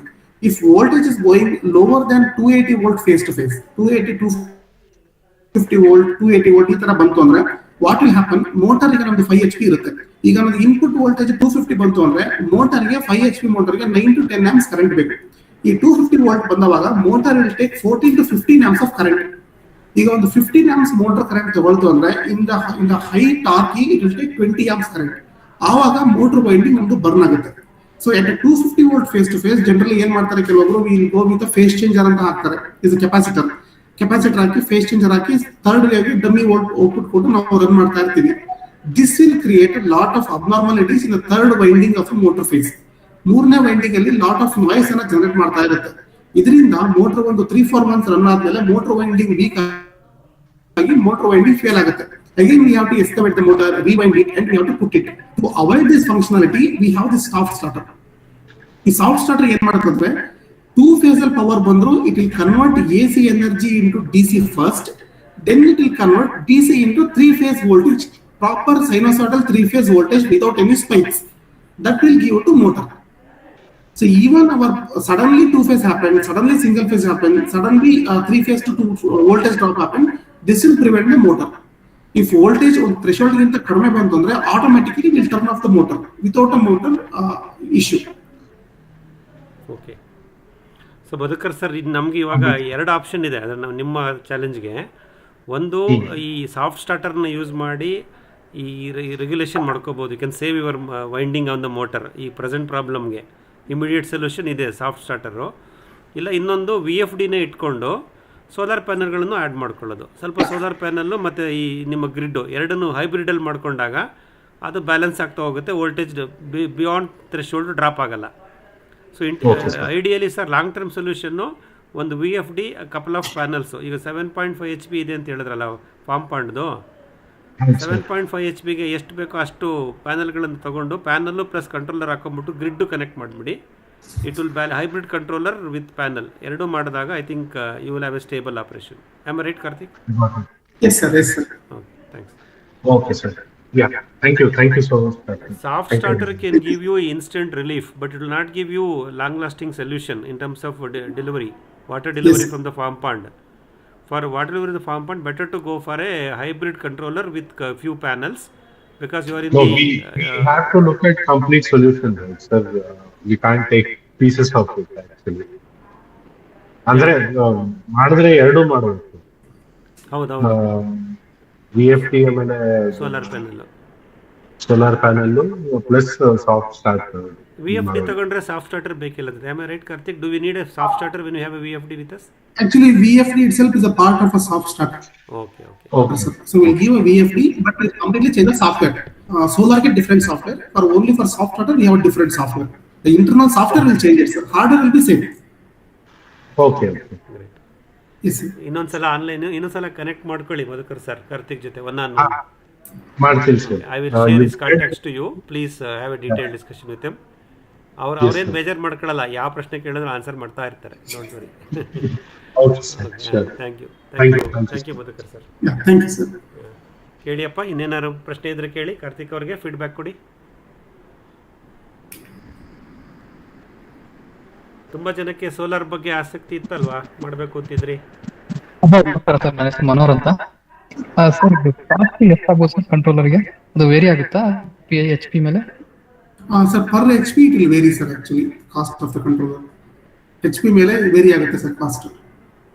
If voltage is going lower than 280 volt face to face, 280 250 volt, 280 volt ಈ ತರ ಬಂತು ಅಂದ್ರೆ ವಾಟ್ ವಿಲ್ ಹ್ಯಾಪನ್, ಮೋಟರ್ ಗೆ ನಮ್ದು 5 HP ಇರುತ್ತೆ. ಈಗ ನಮ್ದು ಇನ್ಪುಟ್ ವೋಲ್ಟೇಜ್ 250 ಬಂತು ಅಂದ್ರೆ ಮೋಟರ್ ಗೆ 5 HP ಮೋಟರ್ ಗೆ 9 to 10 amps ಕರೆಂಟ್ ಬೇಕು. ಈ 250 ವೋಲ್ಟ್ ಬಂದವಾಗ motor will take 14 to 15 amps of current. ಈಗ ಒಂದು 15 amps ಮೋಟರ್ ಕರೆಂಟ್ ತಗೊಳ್ತು ಅಂದ್ರೆ in the high torque it will take 20 amps current. ಆವಾಗ ಮೋಟರ್ ವೈಂಡಿಂಗ್ ನಮ್ದು ಬರ್ನ್ ಆಗುತ್ತೆ. So at 250 volt phase to phase generally ಏನ್ ಮಾಡ್ತಾರೆ, ಕೆಲವೊಬ್ರು will go with phase changer ಅಂತ ಹಾಕ್ತಾರೆ. ಇದು ಕೆಪಾಸಿಟರ್ ಹಾಕಿ ಫೇಸ್ ಚೇಂಜರ್ ಹಾಕಿ third wave dummy volt output ಕೊಟ್ಟು ನಾವು ರನ್ ಮಾಡ್ತಾ ಇರ್ತೀವಿ. This will create lot of abnormalities in the third winding of motor phase. ಮೂರನೇ ವೈಂಡಿಂಗ್ ಅಲ್ಲಿ ಲಾಟ್ ಆಫ್ ನಾಯ್ಸ್ ಅನ್ನ ಜನರೇಟ್ ಮಾಡ್ತಾ ಇರುತ್ತೆ. ಇದರಿಂದ ಮೋಟರ್ ಒಂದು 3-4 months ರನ್ ಆದ್ಮೇಲೆ ಮೋಟರ್ ವೈಂಡಿಂಗ್ ವೀಕ್ ಆಗಿ ಮೋಟರ್ ವೈಂಡಿಂಗ್ ಫೇಲ್ ಆಗುತ್ತೆ. Again, we have to excavate the motor, rewind it, and we have to put it. To avoid this functionality, we have this soft starter. The soft starter ಏನು ಮಾಡುತ್ತೆ, 2 phasal power ಬಂದ್ರು it will convert AC energy into DC first, then it will convert DC into 3-phase voltage, proper sinusoidal 3-phase voltage without any spikes. that will give to motor. So even our suddenly two phase happened, suddenly single phase happened, suddenly three phase to two voltage drop happened. This will prevent the motor. If voltage on threshold ಗಿಂತ ಕಡಿಮೆ ಬಂತು ಅಂದ್ರೆ automatically will turn off the motor without a motor issue. Okay. So Madhukar sir, ಇದು ನಮಗೆ ಇವಾಗ ಎರಡು option ಇದೆ ಅದನ್ನು ನಿಮ್ಮ ಚಾಲೆಂಜ್ಗೆ. ಒಂದು, ಈ ಸಾಫ್ಟ್ ಸ್ಟಾರ್ಟರ್ನ ಯೂಸ್ ಮಾಡಿ ಈ ರೆಗ್ಯುಲೇಷನ್ ಮಾಡ್ಕೋಬೋದು. You can save your winding on the motor. ಈ ಪ್ರೆಸೆಂಟ್ ಪ್ರಾಬ್ಲಮ್ಗೆ ಇಮಿಡಿಯೇಟ್ ಸೊಲ್ಯೂಷನ್ ಇದೆ ಸಾಫ್ಟ್ ಸ್ಟಾರ್ಟರು. ಇಲ್ಲ ಇನ್ನೊಂದು VFDನೇ ಇಟ್ಕೊಂಡು ಸೋಲಾರ್ ಪ್ಯಾನಲ್ಗಳನ್ನು ಆ್ಯಡ್ ಮಾಡ್ಕೊಳ್ಳೋದು. ಸ್ವಲ್ಪ ಸೋಲಾರ್ ಪ್ಯಾನಲ್ಲು ಮತ್ತು ಈ ನಿಮ್ಮ ಗ್ರಿಡ್ಡು ಎರಡನ್ನೂ ಹೈಬ್ರಿಡಲ್ಲಿ ಮಾಡ್ಕೊಂಡಾಗ ಅದು ಬ್ಯಾಲೆನ್ಸ್ ಆಗ್ತಾ ಹೋಗುತ್ತೆ. ವೋಲ್ಟೇಜ್ ಬಿಯಾಂಡ್ ಥ್ರೆಶೋಲ್ಡ್ ಡ್ರಾಪ್ ಆಗಲ್ಲ. So ideally sir long term solution ಒಂದು VFD, ಕಪಲ್ ಆಫ್ ಪ್ಯಾನಲ್ಸು. ಈಗ 7.5 HP ಇದೆ ಅಂತ ಹೇಳಿದ್ರಲ್ಲ ಫಾರ್ಮ್ ಪಾಂಡ್ದು, 7.5 HP ಎಷ್ಟು ಬೇಕೋ ಅಷ್ಟು ಪ್ಯಾನಲ್ಗಳನ್ನು ತೊಗೊಂಡು ಪ್ಯಾನಲ್ಲು ಪ್ಲಸ್ ಕಂಟ್ರೋಲರ್ ಹಾಕೊಂಡ್ಬಿಟ್ಟು ಗ್ರಿಡ್ಡು ಕನೆಕ್ಟ್ ಮಾಡಿಬಿಡಿ. It will hybrid controller with panel ಎರಡೂ ಮಾಡಿದಾಗ I think you will have a stable operation. Am I right, Karthik? Yes sir, yes sir. Okay, thanks. Okay, sir. Yeah, thank you so much. Soft starter can give you instant relief, but it will not give you long-lasting solution in terms of delivery, water delivery from the farm pond. For water delivery in the farm pond, better to go for a hybrid controller with few panels, because you are in we have to look at complete solution, right, sir. We can't take pieces of it actually. ಅಂದ್ರೆ ಮಾಡಿದ್ರೆ ಎರಡು ಮಾಡಬೇಕು. ಹೌದೌದು. VFD ಆಮೇಲೆ solar panel plus soft starter. VFD ತಗೊಂಡ್ರೆ soft starter ಬೇಕಿಲ್ಲ. Am I right, Karthik? Do we need a soft starter when you have a VFD with us? Actually, VFD itself is a part of a soft starter. Okay. So we'll give a VFD, but we'll completely change the software. Solar get different software. For only for soft starter, we have a different software. The internal software will change it, sir. Hardware will be same. Okay. Yes, sir. ಇನ್ನೊಂದ್ಸಲ connect ಮಾಡ್ಕೊಳ್ಳಿ Madhukar sir, Karthik ಜೊತೆ one on one. ಮಾಡ್ತೀನಿ sir. I will share his contacts to you. Please have a detailed discussion with him. ಅವ್ರೇನು ಬೇಜಾರು ಮಾಡ್ಕೊಳ್ಳಲ್ಲ, ಯಾವ ಪ್ರಶ್ನೆ ಕೇಳಿದ್ರು answer ಮಾಡ್ತಾ ಇರ್ತಾರೆ. Don't worry. Thank you Madhukar sir. Thank you, sir. ಕೇಳಿಯಪ್ಪ, ಇನ್ನೇನಾದ್ರು ಪ್ರಶ್ನೆ ಇದ್ರೆ ಕೇಳಿ. ಕಾರ್ತಿಕ್ ಅವ್ರಿಗೆ ಫೀಡ್ಬ್ಯಾಕ್ ಕೊಡಿ. ತುಂಬಾ ಜನಕ್ಕೆ ಸೋಲಾರ್ ಬಗ್ಗೆ ಆಸಕ್ತಿ ಇತ್ತಲ್ವಾ, ಮಾಡಬೇಕು ಅಂತಿದ್ರಿ? ಸರ್, ನನ್ನ ಹೆಸರು ಮನೋಹರ್ ಅಂತ. ಸರ್, ಕಾಸ್ಟ್ ಎಷ್ಟಾಗ್ಬೋದು ಸರ್ ಕಂಟ್ರೋಲರ್ಗೆ? ಅದು ವೇರಿ ಆಗುತ್ತಾ HP ಮೇಲೆ? Sir, per HP it will vary, sir. Actually, cost of the controller HP ಮೇಲೆ ವೇರಿ ಆಗುತ್ತೆ sir cost.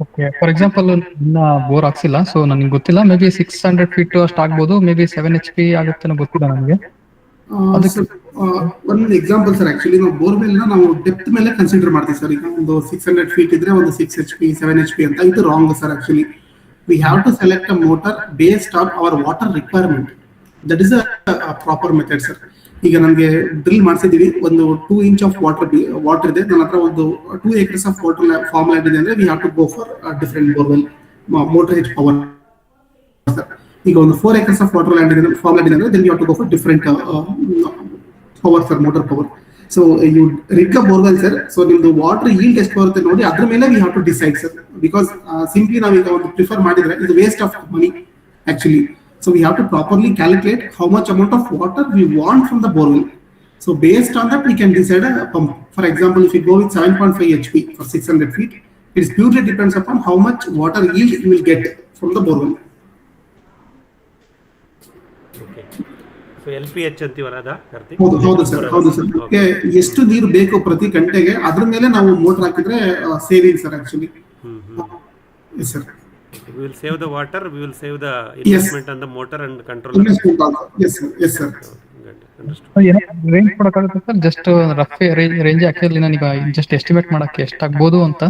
Okay, for example ಇನ್ನ ಬೋರ್ ಹಾಕ್ಸಿಲ್ಲ, ಸೊ ನನಗೆ ಗೊತ್ತಿಲ್ಲ, ಮೇ ಬಿ 600 feet ಅಷ್ಟು ಆಗ್ಬೋದು, ಮೇ ಬಿ 7 HP ಆಗುತ್ತೆ ಗೊತ್ತಿಲ್ಲ ನನಗೆ. ಒಂದು ಎಕ್ಸಾಂಪಲ್ ಸರ್, ಆಕ್ಚುಲಿ ನಾವು ಬೋರ್ವೆಲ್ ನಾವು ಡೆಪ್ತ್ ಮೇಲೆ ಕನ್ಸಿಡರ್ ಮಾಡ್ತೀವಿ ಸರ್. ಈಗ ಒಂದು 600 feet ಇದ್ರೆ ಒಂದು 6 HP 7 HP ಅಂತ. ಇದು wrong sir. Actually we have to select a motor based on our water requirement. That is a proper method, sir. ಈಗ ನನಗೆ ಡ್ರಿಲ್ ಮಾಡಿಸಿದೀವಿ, ಒಂದು 2 inch ಆಫ್ ವಾಟರ್ ಇದೆ ನನ್ನ ಹತ್ರ, ಒಂದು 2 acres of water farm land ಇದೆ ಅಂದ್ರೆ we have to go for different borewell motor H power. ಈಗ ಒಂದು 4 acres ಆಫ್ ವಾಟರ್ ಲ್ಯಾಂಡ್ ಇದೆ, ಫಾರ್ಮ್ ಲ್ಯಾಂಡ್ ಇದೆ ಅಂದ್ರೆ then you have to go for different power, sir, motor power. So you rig a borewell, sir. So ನಿಮ್ದು water yield ಎಷ್ಟು ಬರುತ್ತೆ ನೋಡಿ, ಅದ್ರ ಮೇಲೆ we have to decide, sir, because simply ನಾವು ಈಗ ಒಂದು ಪ್ರಿಫರ್ ಮಾಡಿದ್ರೆ ಇದು waste of money actually. So we have to properly calculate how much amount of water we want from the borewell. So based on that we can decide a pump. For example, if you go with 7.5 HP for 600 feet, it purely depends upon how much water yield you will get from the borewell. Okay. So LPH ಅಂತೀವಲ್ಲ ಅದಾ ಕಾರ್ತಿಕ್? ಹೌದು sir. ಎಷ್ಟು ನೀರು ಬೇಕು ಪ್ರತಿ ಗಂಟೆಗೆ ಅದ್ರ ಮೇಲೆ ನಾವು ಮೋಟರ್ ಹಾಕಿದ್ರೆ saving sir actually. Yes sir. We will save the water, we will save the investment on the motor and controller. Yes sir. Good, understood. Range ಕೊಡಕ್ಕಾಗುತ್ತೆ ಸರ್? ಜಸ್ಟ್ ರಫ್ ರೇಂಜ್ ಆಕ್ಚುಲಿ ನನಗೆ ಜಸ್ಟ್ ಎಸ್ಟಿಮೇಟ್ ಮಾಡಕ್ಕೆ ಎಷ್ಟಾಗ್ಬೋದು ಅಂತ.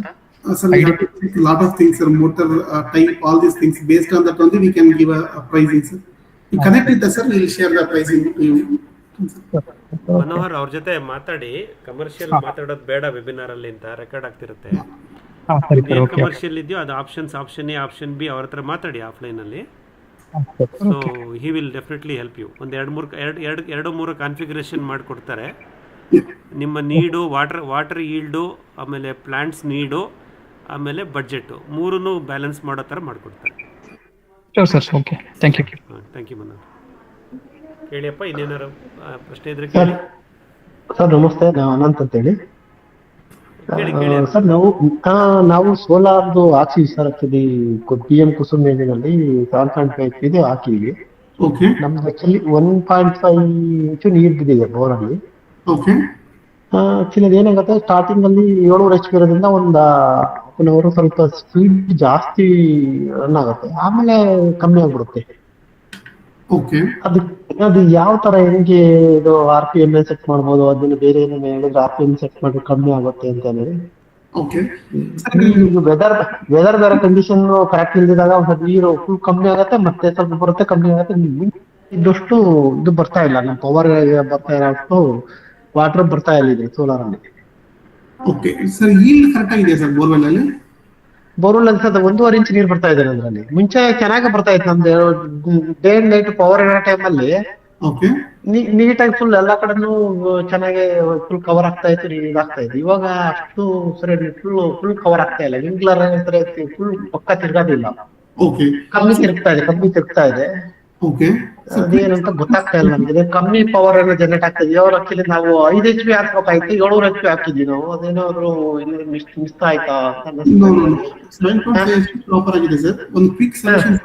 Sir, we have to check a lot of things, sir, motor type, all these things. Based on that only we can give a pricing, sir. You connect with us, sir, we will share the pricing to you. Manohar ಅವ್ರ ಜೊತೆ ಮಾತಾಡಿ, commercial ಮಾತಾಡೋದು ಬೇಡ webinar ಅಲ್ಲಿ ಅಂತ, record ಆಗ್ತಿರುತ್ತೆ. Commercial ಇದೆಯೋ ಅದು ಆಪ್ಷನ್ ಎ ಆಪ್ಷನ್ ಬಿ ಅವ್ರ ಹತ್ರ ಮಾತಾಡಿ ಆಫ್ಲೈನ್ ಅಲ್ಲಿ. So he will definitely help you. ಒಂದು 2-3 ಕಾನ್ಫಿಗರೇಷನ್ ಮಾಡಿಕೊಡ್ತಾರೆ. ನಿಮ್ಮ ನೀಡು, ವಾಟರ್ ಈಲ್ಡು, ಆಮೇಲೆ ಪ್ಲಾಂಟ್ಸ್ ನೀಡು, ಆಮೇಲೆ ಬಡ್ಜೆಟ್, ಮೂರನ್ನು ಬ್ಯಾಲೆನ್ಸ್ ಮಾಡೋ ಥರ ಮಾಡಿಕೊಡ್ತಾರೆ. Thank you Manohar. ಕೇಳಿಯಪ್ಪ, ಇನ್ನೇನಾರು ಪ್ರಶ್ನೆ ಇದ್ರೆ ಕೇಳಿ. ಸರ್ ನಮಸ್ತೆ, ನಾವು ಅನಂತ್ ಅಂತೇಳಿ. ಕೇಳಿ ಕೇಳಿ ಸರ್ ನಾವು ಸೋಲಾರ್ದು ಹಾಕ್ಸಿವಿ ಸರ್. ಆಕ್ಚುಲಿ PM ಕುಸುಮ್ ಯೋಜನೆಯಲ್ಲಿ 7.5 ಇದು ಹಾಕಿದ್ವಿ. ಓಕೆ ನಮ್ದು ಆಕ್ಚುಲಿ 1.5 ಇಂಚು ನೀರು ಬಿದ್ದಿದೆ ಬೋರಲ್ಲಿ. ಓಕೆ ಆಕ್ಚುಲಿ ಅದೇನಾಗುತ್ತೆ, ಸ್ಟಾರ್ಟಿಂಗ್ ಅಲ್ಲಿ 700 HP ಇರೋದ್ರಿಂದ ಒಂದು ಹಾಫ್ ಅನ್ ಅವರ್ ಸ್ವಲ್ಪ ಸ್ಪೀಡ್ ಜಾಸ್ತಿ ರನ್ ಆಗುತ್ತೆ, ಆಮೇಲೆ ಕಮ್ಮಿ ಆಗ್ಬಿಡುತ್ತೆ. ಓಕೆ ಅದು ಯಾವ ತರ, ಹೆಂಗೆ ಇದು RPM ಸೆಟ್ ಮಾಡ್ಬೋದು, ಅದನ್ನ ಬೇರೆ ಏನೇನು ಹೇಳಿದ್ರೆ RPM ಸೆಟ್ ಮಾಡಿ ಕಮ್ಮಿ ಆಗುತ್ತೆ ಅಂತ ಹೇಳಿ. ಓಕೆ ವೆದರ್ ಬೇರೆ ಕಂಡೀಷನ್ ಕರೆಕ್ಟ್ ಇಲ್ದಿದಾಗ ಒಂದ್ ಸ್ವಲ್ಪ ನೀರು ಫುಲ್ ಕಮ್ಮಿ ಆಗುತ್ತೆ, ಮತ್ತೆ ಸ್ವಲ್ಪ ಬರುತ್ತೆ, ಕಮ್ಮಿ ಆಗುತ್ತೆ. ಇದಷ್ಟು ಇದು ಬರ್ತಾ ಇಲ್ಲ, ನಮ್ಮ ಪವರ್ ಬರ್ತಾ ಇರೋಷ್ಟು ವಾಟರ್ ಬರ್ತಾ ಇಲ್ಲ ಇದೆ ಸೋಲಾರ್ ಅಲ್ಲಿ. ಓಕೆ ಸರ್, ಈಲ್ಡ್ ಕರೆಕ್ಟ್ ಆಗಿದೆಯಾ ಸರ್ ಬೋರ್ವೆಲ್ ಅಲ್ಲಿ? ಬೋರ್ವೆಲ್ ಅನ್ಸತ್ತೆ 1.5 ಇಂಚ್ ನೀರು ಬರ್ತಾ ಇದೆ ಅದ್ರಲ್ಲಿ. ಮುಂಚೆ ಚೆನ್ನಾಗಿ ಬರ್ತಾ ಇತ್ತು ನಮ್ದು, ಡೇ ಅಂಡ್ ನೈಟ್ ಪವರ್ ಇರೋ ಟೈಮ್ ಅಲ್ಲಿ ಓಕೆ ನೀಟಾಗಿ ಫುಲ್ ಎಲ್ಲಾ ಕಡೆನೂ ಚೆನ್ನಾಗಿ ಫುಲ್ ಕವರ್ ಆಗ್ತಾ ಇತ್ತು, ಇದಾಗ್ತಾ ಇದೆ. ಇವಾಗ ಅಷ್ಟು ಸರಿ ಫುಲ್ ಕವರ್ ಆಗ್ತಾ ಇಲ್ಲ. ವಿಂಗ್ಲರ್ ಫುಲ್ ಪಕ್ಕ ತಿರ್ಗೋದಿಲ್ಲ, ಓಕೆ ಕಮ್ಮಿ ತಿರುಗ್ತಾ ಇದೆ. ಓಕೆ ಅದೇನಂತ ಗೊತ್ತಾಗ್ತಾ ಇಲ್ಲ ನಮ್ಗೆ. ಕಮ್ಮಿ ಪವರ್ ಏನೋ ಜನರೇಟ್ ಆಗ್ತಾ ಇದೆ. ಇವ್ರು ಆಕ್ಚುಲಿ ನಾವು 5 HP ಹಾಕ್ಬೇಕಾಯ್ತು, 700 HP ಹಾಕಿದ್ವಿ ನಾವು. ಅದೇನಾದ್ರು ಮಿಸ್ ಆಯ್ತಾ ಅಂತ 7.5 ಪ್ರಾಪರ್ ಆಗಿದೆ ಸರ್. ಒಂದು ಕ್ವಿಕ್ ಸಜೆಷನ್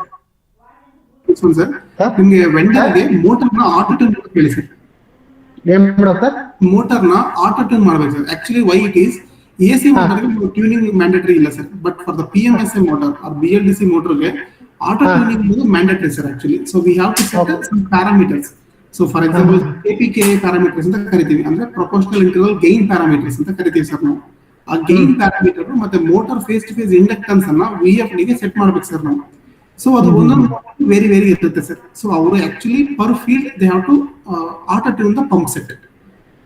ಸರ್, ನಿಮ್ಗೆ ವೆಂಡರ್ಗೆ ಮೋಟರ್ನ ಆಟೋ ಟ್ಯೂನ್ ಹೇಳಿ ಸರ್. ಏನ್ ಮಾಡೋದು ಸರ್? ಮೋಟರ್ನ ಆಟೋ ಟ್ಯೂನ್ ಮಾಡ್ಬೇಕು sir. Actually why it is AC ಮೋಟರ್ಗೆ ಟ್ಯೂನಿಂಗ್ ಮ್ಯಾಂಡೇಟರಿ ಇಲ್ಲ sir, but for the PMSA motor are BLDC ಮೋಟರ್ಗೆ auto tuning mandatory sir actually. So we have to set some parameters. So for example KPK parameters ಅಂತ ಕರಿತೀವಿ, ಅಂದ್ರೆ proportional interval gain parameters ಅಂತ ಕರಿತೀವಿ sir ನಾವು. ಆ gain parameter ಮತ್ತೆ motor phase to phase inductance ಅನ್ನ VFD ಗೆ ಸೆಟ್ ಮಾಡ್ಬೇಕು ಸರ್ ನಾವು. ಸೊ ಅದು ಒಂದೊಂದು ವೇರಿ ಇರುತ್ತೆ ಸರ್. ಸೊ ಅವರು actually per field they have to auto tune the pump set.